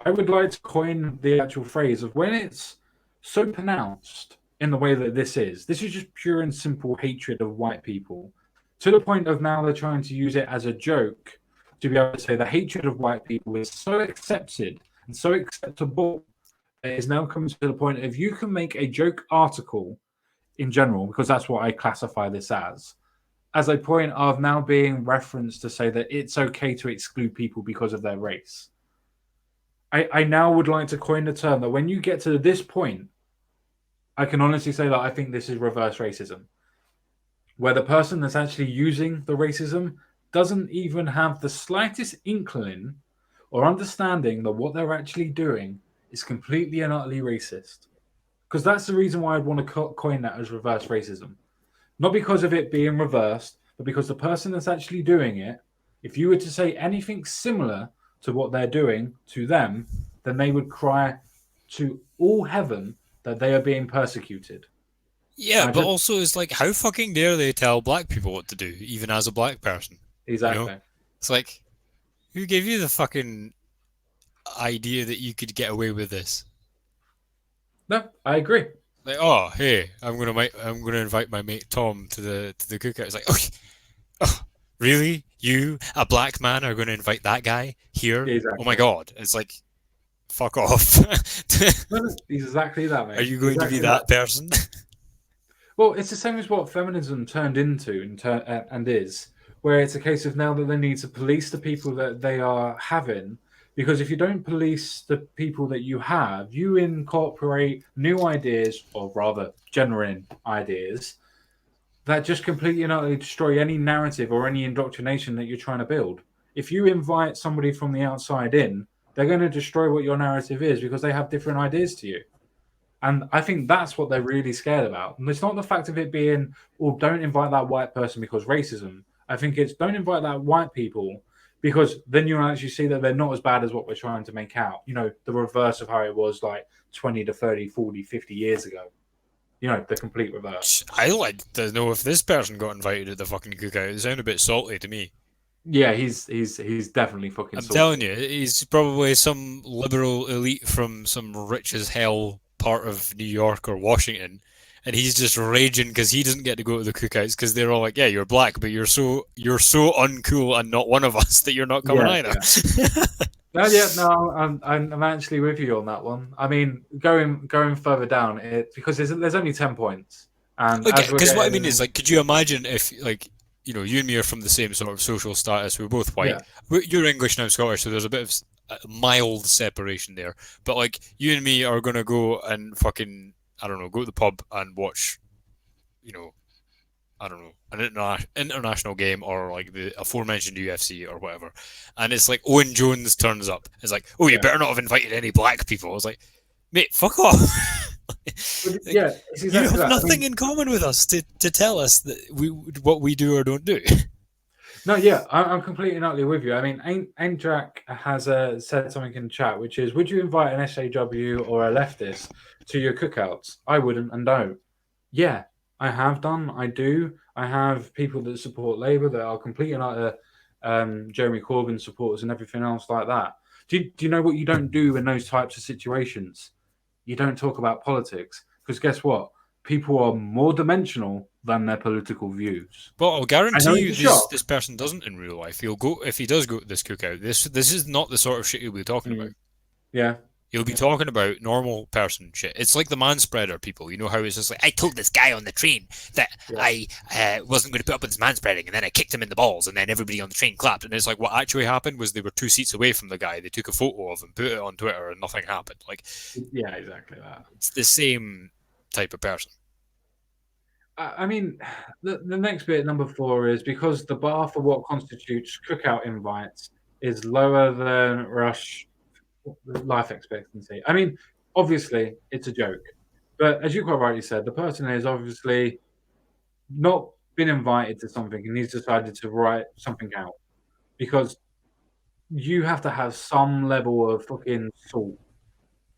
I would like to coin the actual phrase of when it's so pronounced in the way that this is just pure and simple hatred of white people, to the point of now they're trying to use it as a joke to be able to say the hatred of white people is so accepted and so acceptable that it's now come to the point of you can make a joke article in general, because that's what I classify this as a point of now being referenced to say that it's okay to exclude people because of their race. I now would like to coin the term that when you get to this point, I can honestly say that I think this is reverse racism, where the person that's actually using the racism doesn't even have the slightest inkling or understanding that what they're actually doing is completely and utterly racist. Because that's the reason why I'd want to coin that as reverse racism. Not because of it being reversed, but because the person that's actually doing it, if you were to say anything similar to what they're doing to them, then they would cry to all heaven that they are being persecuted. Yeah, but also it's like, how fucking dare they tell black people what to do, even as a black person? Exactly. You know? It's like, who gave you the fucking idea that you could get away with this? No, I agree. Like, oh, hey, I'm gonna invite my mate Tom to the cookout. It's like, oh, really? You, a black man, are going to invite that guy here? Exactly. Oh my god! It's like, fuck off. No, exactly that, mate. Are you going exactly to be that person? Well, it's the same as what feminism turned into and is, where it's a case of now that they need to police the people that they are having, because if you don't police the people that you have, you incorporate new ideas, or rather, genuine ideas, that just completely and utterly destroy any narrative or any indoctrination that you're trying to build. If you invite somebody from the outside in, they're going to destroy what your narrative is because they have different ideas to you. And I think that's what they're really scared about. And it's not the fact of it being, well, don't invite that white person because racism. I think it's don't invite that white people because then you actually see that they're not as bad as what we're trying to make out. You know, the reverse of how it was like 20 to 30, 40, 50 years ago. You know, the complete reverse. I like to know if this person got invited to the fucking cookout. It sounded a bit salty to me. Yeah, he's definitely fucking. I'm telling you, he's probably some liberal elite from some rich as hell part of New York or Washington, and he's just raging because he doesn't get to go to the cookouts because they're all like, "Yeah, you're black, but you're so uncool and not one of us that you're not coming either." No, I'm actually with you on that one. I mean, going further down, because there's only 10 points, and because what I mean is, like, could you imagine if, like, you know, you and me are from the same sort of social status. We're both white. Yeah. You're English and I'm Scottish, so there's a bit of mild separation there. But, like, you and me are going to go and fucking, I don't know, go to the pub and watch, you know, I don't know, an international game or, like, the aforementioned UFC or whatever. And it's like Owen Jones turns up. It's like, oh, you better not have invited any black people. I was like, mate, fuck off. Yeah, it's exactly you have nothing in common with us to tell us that what we do or don't do. No, yeah, I'm completely and utterly with you. I mean, Ain't Jack has said something in chat, which is, would you invite an SJW or a leftist to your cookouts? I wouldn't and don't. Yeah, I have done. I do. I have people that support Labour that are completely and utter Jeremy Corbyn supporters and everything else like that. Do you know what you don't do in those types of situations? You don't talk about politics, because guess what? People are more dimensional than their political views. But I'll guarantee you this person doesn't in real life. He'll go, if he does go to this cookout, this is not the sort of shit he'll be talking about. Yeah. He'll be talking about normal person shit. It's like the manspreader people. You know how it's just like, I told this guy on the train that I wasn't going to put up with his manspreading, and then I kicked him in the balls, and then everybody on the train clapped. And it's like, what actually happened was they were 2 seats away from the guy. They took a photo of him, put it on Twitter, and nothing happened. Like, yeah, exactly that. It's the same type of person. I mean, the next bit, number 4, is because the bar for what constitutes cookout invites is lower than Rush life expectancy. I mean, obviously, it's a joke. But as you quite rightly said, the person has obviously not been invited to something and he's decided to write something out. Because you have to have some level of fucking salt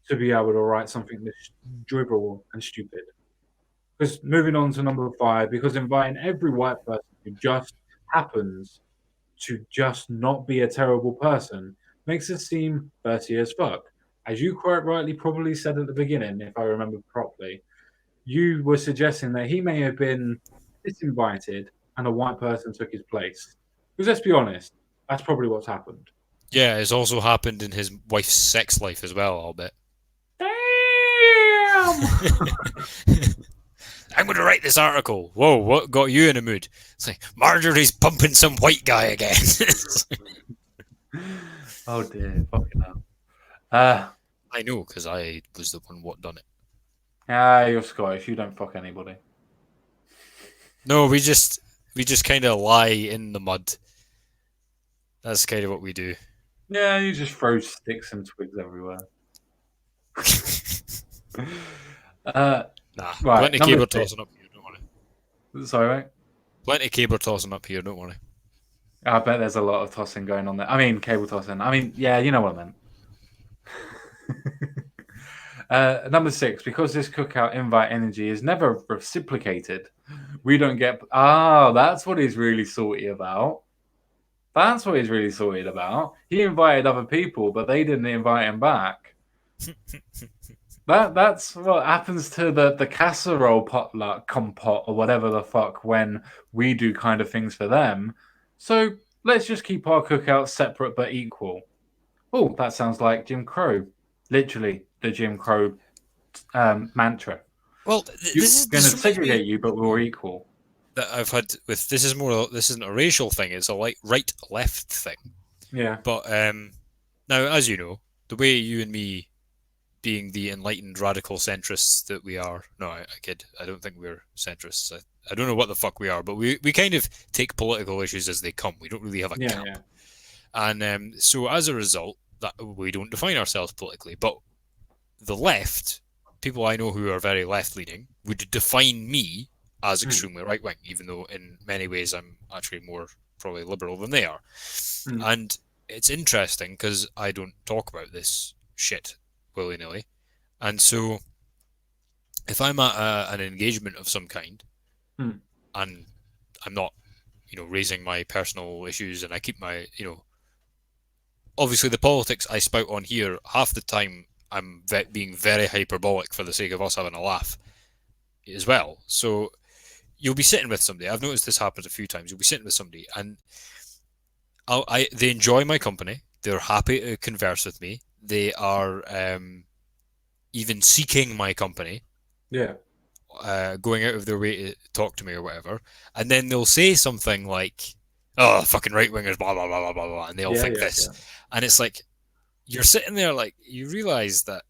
to be able to write something that's dribble and stupid. Because moving on to number 5, because inviting every white person who just happens to just not be a terrible person makes us seem dirty as fuck. As you quite rightly probably said at the beginning, if I remember properly, you were suggesting that he may have been disinvited and a white person took his place. Because let's be honest, that's probably what's happened. Yeah, it's also happened in his wife's sex life as well, I'll bet. Damn! I'm going to write this article. Whoa, what got you in a mood? It's like, Marjorie's pumping some white guy again. Oh dear, fucking hell. I know, because I was the one what done it. You're Scottish. You don't fuck anybody. No, we just kind of lie in the mud. That's kind of what we do. Yeah, you just throw sticks and twigs everywhere. Nah, Right, plenty number caber 6. tossing up here, don't worry. Sorry, mate. Plenty caber tossing up here, don't worry. I bet there's a lot of tossing going on there. I mean, cable tossing. I mean, yeah, you know what I meant. Number 6, because this cookout invite energy is never reciprocated, we don't get. Ah, that's what he's really salty about. That's what he's really salty about. He invited other people, but they didn't invite him back. That's what happens to the casserole potluck compote or whatever the fuck when we do kind of things for them. So let's just keep our cookouts separate but equal. Oh, that sounds like Jim Crow. Literally the Jim Crow mantra. Well, You're this is going to this segregate you, but we're equal. that I've had with this isn't a racial thing. It's a like right left thing. Yeah. But now, as you know, the way you and me, being the enlightened radical centrists that we are, no, I kid. I don't think we're centrists. I don't know what the fuck we are, but we kind of take political issues as they come. We don't really have a Yeah, camp. yeah. And so as a result, that we don't define ourselves politically. But the left, people I know who are very left-leaning, would define me as extremely right-wing, even though in many ways I'm actually more probably liberal than they are. And it's interesting because I don't talk about this shit willy-nilly. And so if I'm at an engagement of some kind and I'm not, raising my personal issues and I keep my, obviously the politics I spout on here, half the time I'm being very hyperbolic for the sake of us having a laugh as well. So you'll be sitting with somebody. I've noticed this happens a few times. You'll be sitting with somebody and they enjoy my company. They're happy to converse with me. They are even seeking my company. Yeah. Going out of their way to talk to me or whatever. And then they'll say something like, oh, fucking right-wingers, blah, blah, blah, blah, blah, blah. And they all think this. Yeah. And it's like, you're sitting there like, you realise that,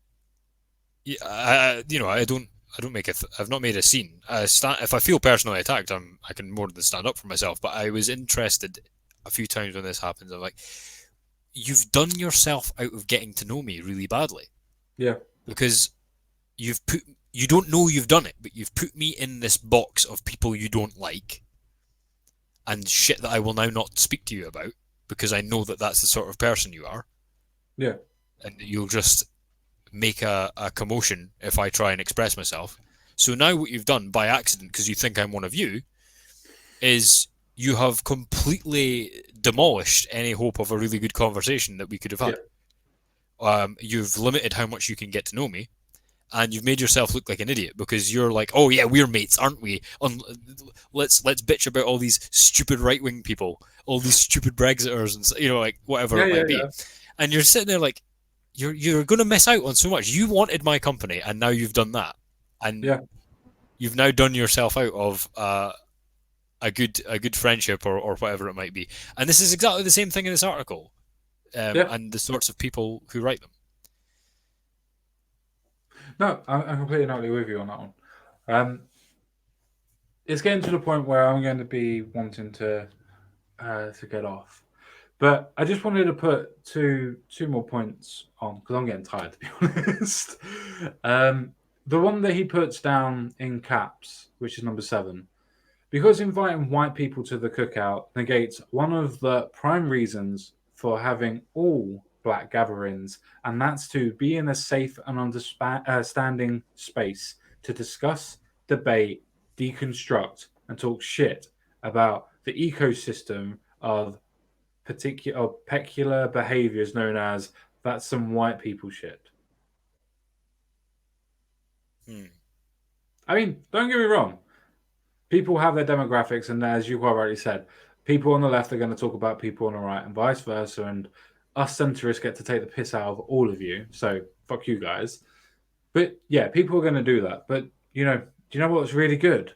I don't make I've not made a scene. If I feel personally attacked, I can more than stand up for myself. But I was interested a few times when this happens. I'm like, you've done yourself out of getting to know me really badly. Yeah. Because you don't know you've done it, but you've put me in this box of people you don't like and shit that I will now not speak to you about because I know that that's the sort of person you are. Yeah. And you'll just make a commotion if I try and express myself. So now what you've done by accident, because you think I'm one of you, is you have completely demolished any hope of a really good conversation that we could have had. Yeah. You've limited how much you can get to know me, and you've made yourself look like an idiot because you're like, oh yeah, we're mates, aren't we? Let's bitch about all these stupid right-wing people, all these stupid Brexiters, and like whatever it might be. Yeah. And you're sitting there like, you're going to miss out on so much. You wanted my company, and now you've done that, and you've now done yourself out of a good friendship or whatever it might be. And this is exactly the same thing in this article, and the sorts of people who write them. No, I'm completely not with you on that one. It's getting to the point where I'm going to be wanting to get off. But I just wanted to put two more points on because I'm getting tired, to be honest. The one that he puts down in caps, which is number 7, because inviting white people to the cookout negates one of the prime reasons for having all black gatherings, and that's to be in a safe and understanding space to discuss debate, deconstruct, and talk shit about the ecosystem of peculiar behaviors known as that's some white people shit. I mean, don't get me wrong. People have their demographics, and as you quite rightly said, people on the left are going to talk about people on the right, and vice versa. And us centrists get to take the piss out of all of you. So fuck you guys. But yeah, people are going to do that. But do you know what's really good?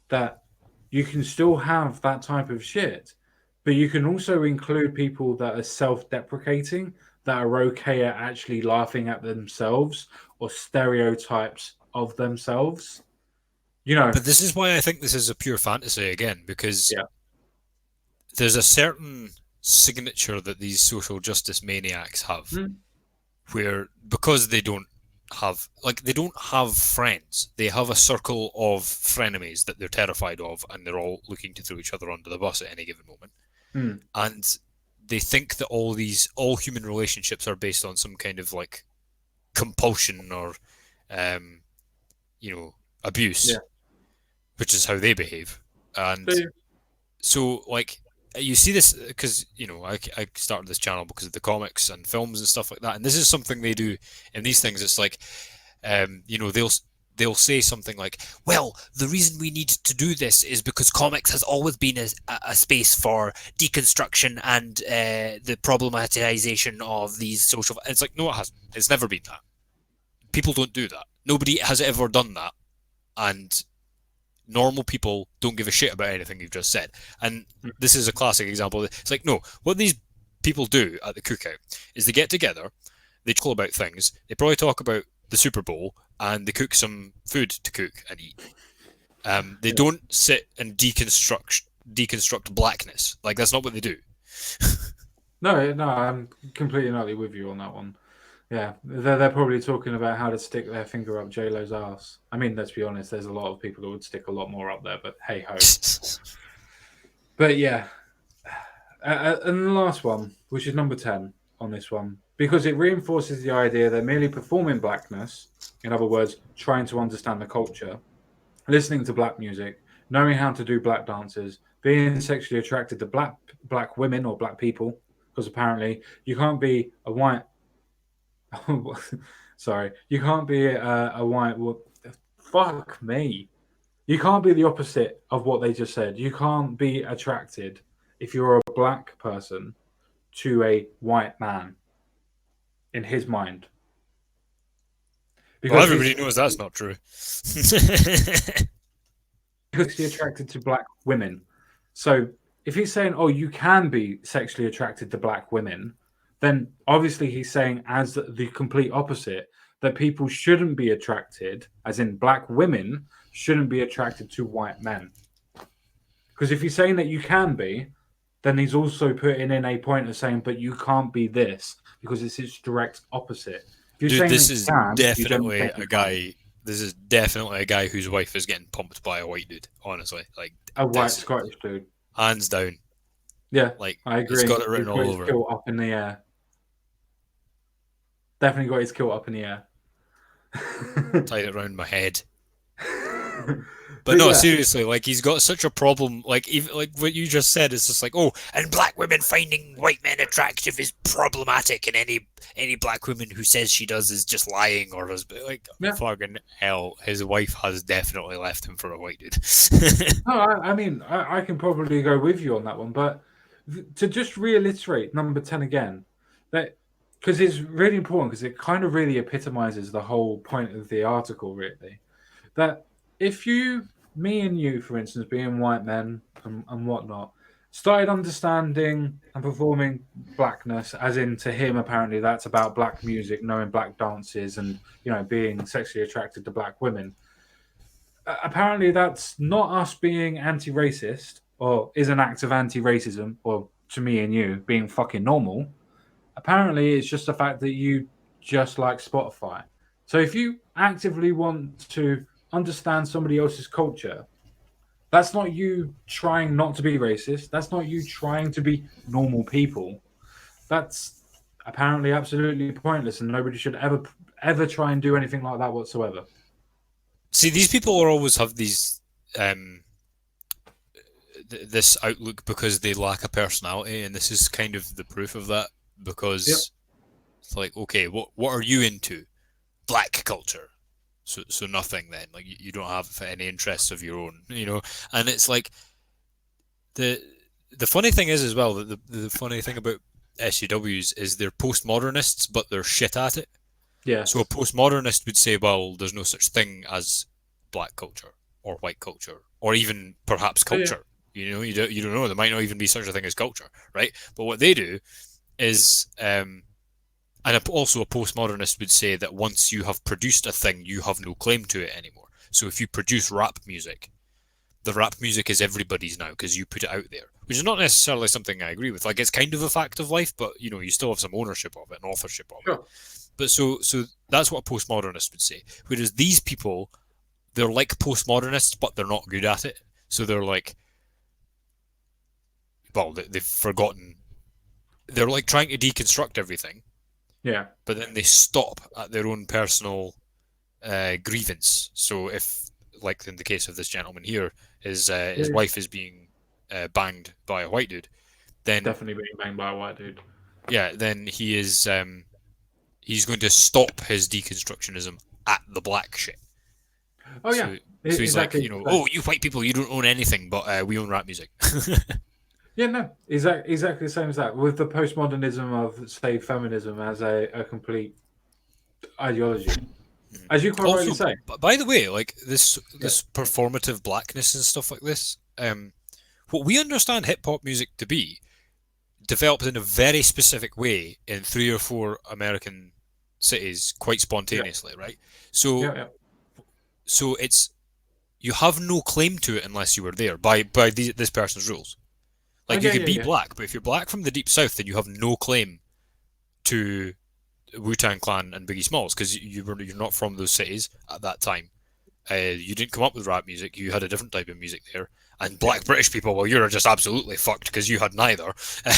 That you can still have that type of shit, but you can also include people that are self-deprecating, that are okay at actually laughing at themselves or stereotypes of themselves. But this is why I think this is a pure fantasy again, because there's a certain signature that these social justice maniacs have, where because they don't have friends, they have a circle of frenemies that they're terrified of, and they're all looking to throw each other under the bus at any given moment. And they think that all human relationships are based on some kind of like compulsion or abuse, which is how they behave. And so like you see this because I started this channel because of the comics and films and stuff like that, and this is something they do in these things. It's like they'll say something like, well, the reason we need to do this is because comics has always been a space for deconstruction and the problematization of these social. It's like, no, it hasn't. It's never been that. People don't do that. Nobody has ever done that, and normal people don't give a shit about anything you've just said. And this is a classic example. It's like, no, what these people do at the cookout is they get together, they talk about things, they probably talk about the Super Bowl, and they cook some food to cook and eat. They don't sit and deconstruct blackness. Like, that's not what they do. No, I'm completely not with you on that one. Yeah, they're probably talking about how to stick their finger up J-Lo's ass. I mean, let's be honest, there's a lot of people that would stick a lot more up there, but hey ho. But yeah, and the last one, which is number 10 on this one, because it reinforces the idea that merely performing blackness, in other words, trying to understand the culture, listening to black music, knowing how to do black dances, being sexually attracted to black women or black people, because apparently you can't be a white. Sorry, you can't be a white. Fuck me. You can't be the opposite of what they just said. You can't be attracted if you're a black person to a white man in his mind. Because everybody knows that's not true. Because he's attracted to black women. So if he's saying, oh, you can be sexually attracted to black women, then obviously he's saying as the complete opposite, that people shouldn't be attracted, as in black women shouldn't be attracted to white men. Because if he's saying that you can be, then he's also putting in a point of saying, but you can't be this, because it's its direct opposite. Dude, this is definitely a guy. This is definitely a guy whose wife is getting pumped by a white dude. Honestly, like a white Scottish dude, hands down. Yeah, like I agree. He's got it written all over. Kilt up in the air. Definitely got his kilt up in the air. Tied it around my head. But no, seriously, like he's got such a problem. Like even like what you just said is just like, oh, and black women finding white men attractive is problematic, and any black woman who says she does is just lying or has like fucking hell. His wife has definitely left him for a white dude. No, I mean I can probably go with you on that one, but to just reiterate number 10 again, that because it's really important because it kind of really epitomizes the whole point of the article, really, that if me and you, for instance, being white men and whatnot, started understanding and performing blackness, as in to him, apparently that's about black music, knowing black dances, and being sexually attracted to black women. Apparently, that's not us being anti-racist or is an act of anti-racism, or to me and you being fucking normal. Apparently, it's just the fact that you just like Spotify. So if you actively want to understand somebody else's culture, that's not you trying not to be racist. That's not you trying to be normal people. That's apparently absolutely pointless, and nobody should ever try and do anything like that whatsoever. See, these people are always have these this outlook because they lack a personality, and this is kind of the proof of that. Because Yep. it's like, okay, what are you into? Black culture. So nothing then. Like you don't have any interests of your own, you know. And it's like the funny thing is as well that the funny thing about SJWs is they're postmodernists, but they're shit at it. Yes. So a postmodernist would say, well, there's no such thing as black culture or white culture or even perhaps Yeah, yeah. culture. You know, you don't know. There might not even be such a thing as culture, right? But what they do is, and also a postmodernist would say that once you have produced a thing, you have no claim to it anymore. So if you produce rap music, the rap music is everybody's now because you put it out there, which is not necessarily something I agree with. Like it's kind of a fact of life, but you know, you still have some ownership of it and authorship of it. Sure. But so that's what a postmodernist would say. Whereas these people, they're like postmodernists, but they're not good at it. So they're like, well, they've forgotten. They're like trying to deconstruct everything, Yeah. but then they stop at their own personal grievance. So if, like in the case of this gentleman here, his wife is being banged by a white dude, then Definitely being banged by a white dude. yeah, then he is he's going to stop his deconstructionism at the black shit. Oh yeah. So he's Exactly. like, you know, oh, you white people, you don't own anything, but we own rap music. Yeah, no, exactly the same as that. With the postmodernism of, say, feminism as a complete ideology, as you quite rightly Also, say. by the way, like this performative blackness and stuff like this, what we understand hip hop music to be developed in a very specific way in 3 or 4 American cities quite spontaneously, right? So Yeah, yeah. so it's, you have no claim to it unless you were there by this person's rules. Like you could be black, but if you're black from the deep south, then you have no claim to Wu-Tang Clan and Biggie Smalls because you're not from those cities at that time. You didn't come up with rap music. You had a different type of music there. And black British people, well, you're just absolutely fucked because you had neither. Well,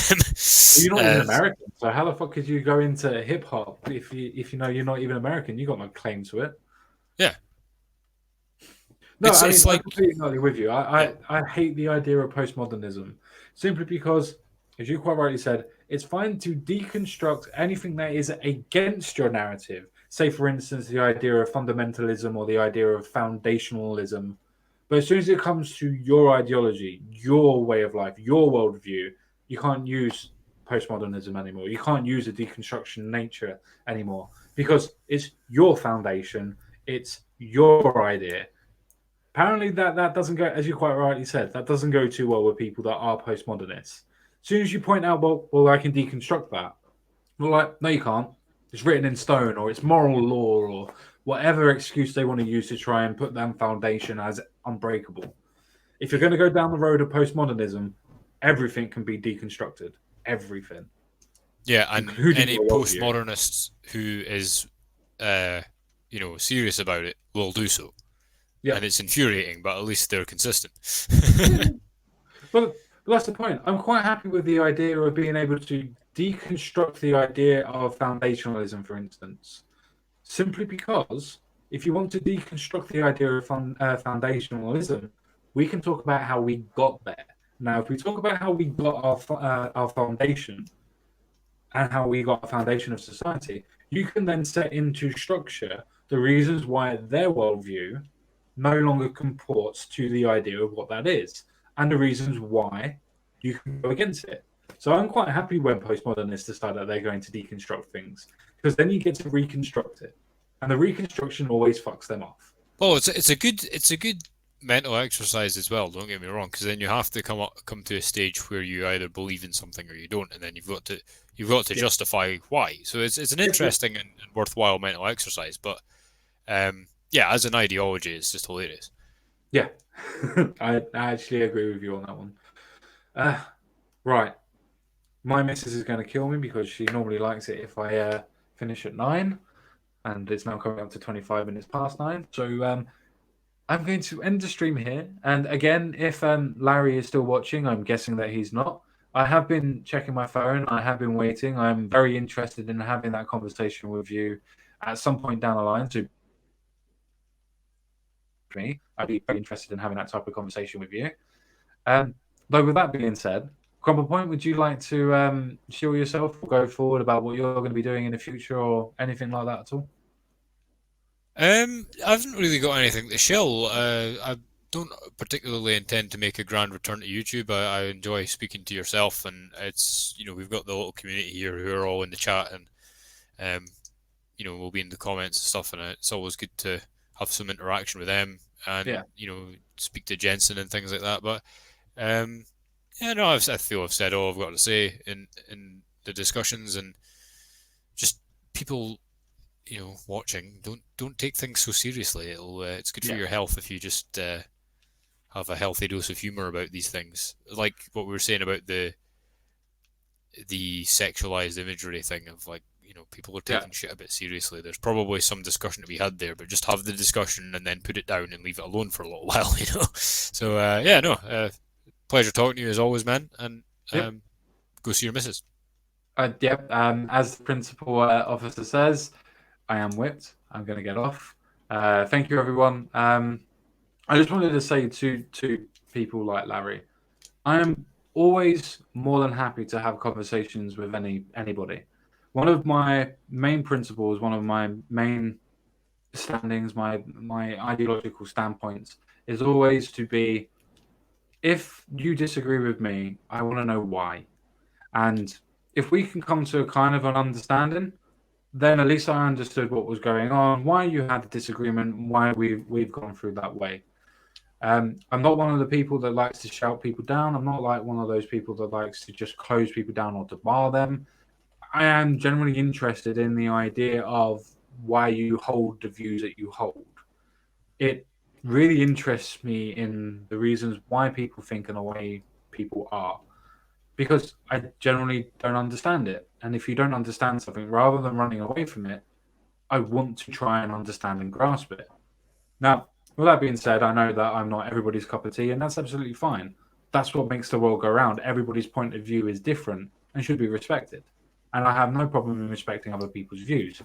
you're not even American, so how the fuck could you go into hip hop if you know you're not even American? You got no claim to it. Yeah. No, It's I'm like, completely with you. I hate the idea of postmodernism simply because, as you quite rightly said, it's fine to deconstruct anything that is against your narrative. Say, for instance, the idea of fundamentalism or the idea of foundationalism. But as soon as it comes to your ideology, your way of life, your worldview, you can't use postmodernism anymore. You can't use a deconstruction nature anymore because it's your foundation, it's your idea. Apparently, that doesn't go, as you quite rightly said, that doesn't go too well with people that are postmodernists. As soon as you point out, well, I can deconstruct that. Well, like, no, you can't. It's written in stone, or it's moral law, or whatever excuse they want to use to try and put that foundation as unbreakable. If you're going to go down the road of postmodernism, everything can be deconstructed. Everything. yeah, and Including any your worldview. postmodernist who is, serious about it will do so. Yeah. And it's infuriating, but at least they're consistent. But that's the point. I'm quite happy with the idea of being able to deconstruct the idea of foundationalism, for instance, simply because if you want to deconstruct the idea of foundationalism, we can talk about how we got there. Now, if we talk about how we got our foundation and how we got a foundation of society, you can then set into structure the reasons why their worldview no longer comports to the idea of what that is, and the reasons why you can go against it. So I'm quite happy when postmodernists decide that they're going to deconstruct things, because then you get to reconstruct it, and the reconstruction always fucks them off. Well, it's a good mental exercise as well. Don't get me wrong, because then you have to come to a stage where you either believe in something or you don't, and then you've got to justify why. So it's an interesting and worthwhile mental exercise. But yeah, as an ideology, it's just hilarious. Yeah, I actually agree with you on that one. Right, my missus is going to kill me because she normally likes it if I finish at 9, and it's now coming up to 25 minutes past 9. So I'm going to end the stream here. And again, if Larry is still watching, I'm guessing that he's not. I have been checking my phone. I have been waiting. I'm very interested in having that conversation with you at some point down the line. So me, I'd be very interested in having that type of conversation with you. Though with that being said, Crumble Point, would you like to share yourself or go forward about what you're going to be doing in the future or anything like that at all? I haven't really got anything to shill. I don't particularly intend to make a grand return to YouTube. I enjoy speaking to yourself, and it's, we've got the little community here who are all in the chat, and we'll be in the comments and stuff, and it's always good to have some interaction with them and speak to Jensen and things like that. But I feel I've said all I've got to say in the discussions, and just people watching, don't take things so seriously. It's good for your health if you just have a healthy dose of humor about these things, like what we were saying about the sexualized imagery thing of people are taking shit a bit seriously. There's probably some discussion to be had there, but just have the discussion and then put it down and leave it alone for a little while, So pleasure talking to you as always, man, and go see your missus. As the principal officer says, I am whipped. I'm going to get off. Thank you, everyone. I just wanted to say to people like Larry, I am always more than happy to have conversations with anybody. One of my main principles, one of my main standings, my ideological standpoints is always to be, if you disagree with me, I want to know why. And if we can come to a kind of an understanding, then at least I understood what was going on, why you had a disagreement, why we've gone through that way. I'm not one of the people that likes to shout people down. I'm not like one of those people that likes to just close people down or to bar them. I am generally interested in the idea of why you hold the views that you hold. It really interests me in the reasons why people think in the way people are, because I generally don't understand it. And if you don't understand something, rather than running away from it, I want to try and understand and grasp it. Now, with that being said, I know that I'm not everybody's cup of tea, and that's absolutely fine. That's what makes the world go round. Everybody's point of view is different and should be respected. And I have no problem in respecting other people's views.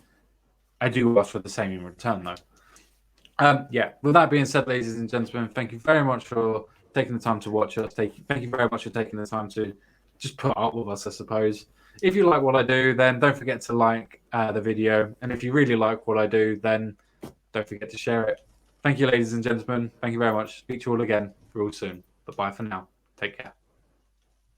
I do ask for the same in return, though. With that being said, ladies and gentlemen, thank you very much for taking the time to watch us. Thank you very much for taking the time to just put up with us, I suppose. If you like what I do, then don't forget to like the video. And if you really like what I do, then don't forget to share it. Thank you, ladies and gentlemen. Thank you very much. Speak to you all again real soon. But bye for now. Take care.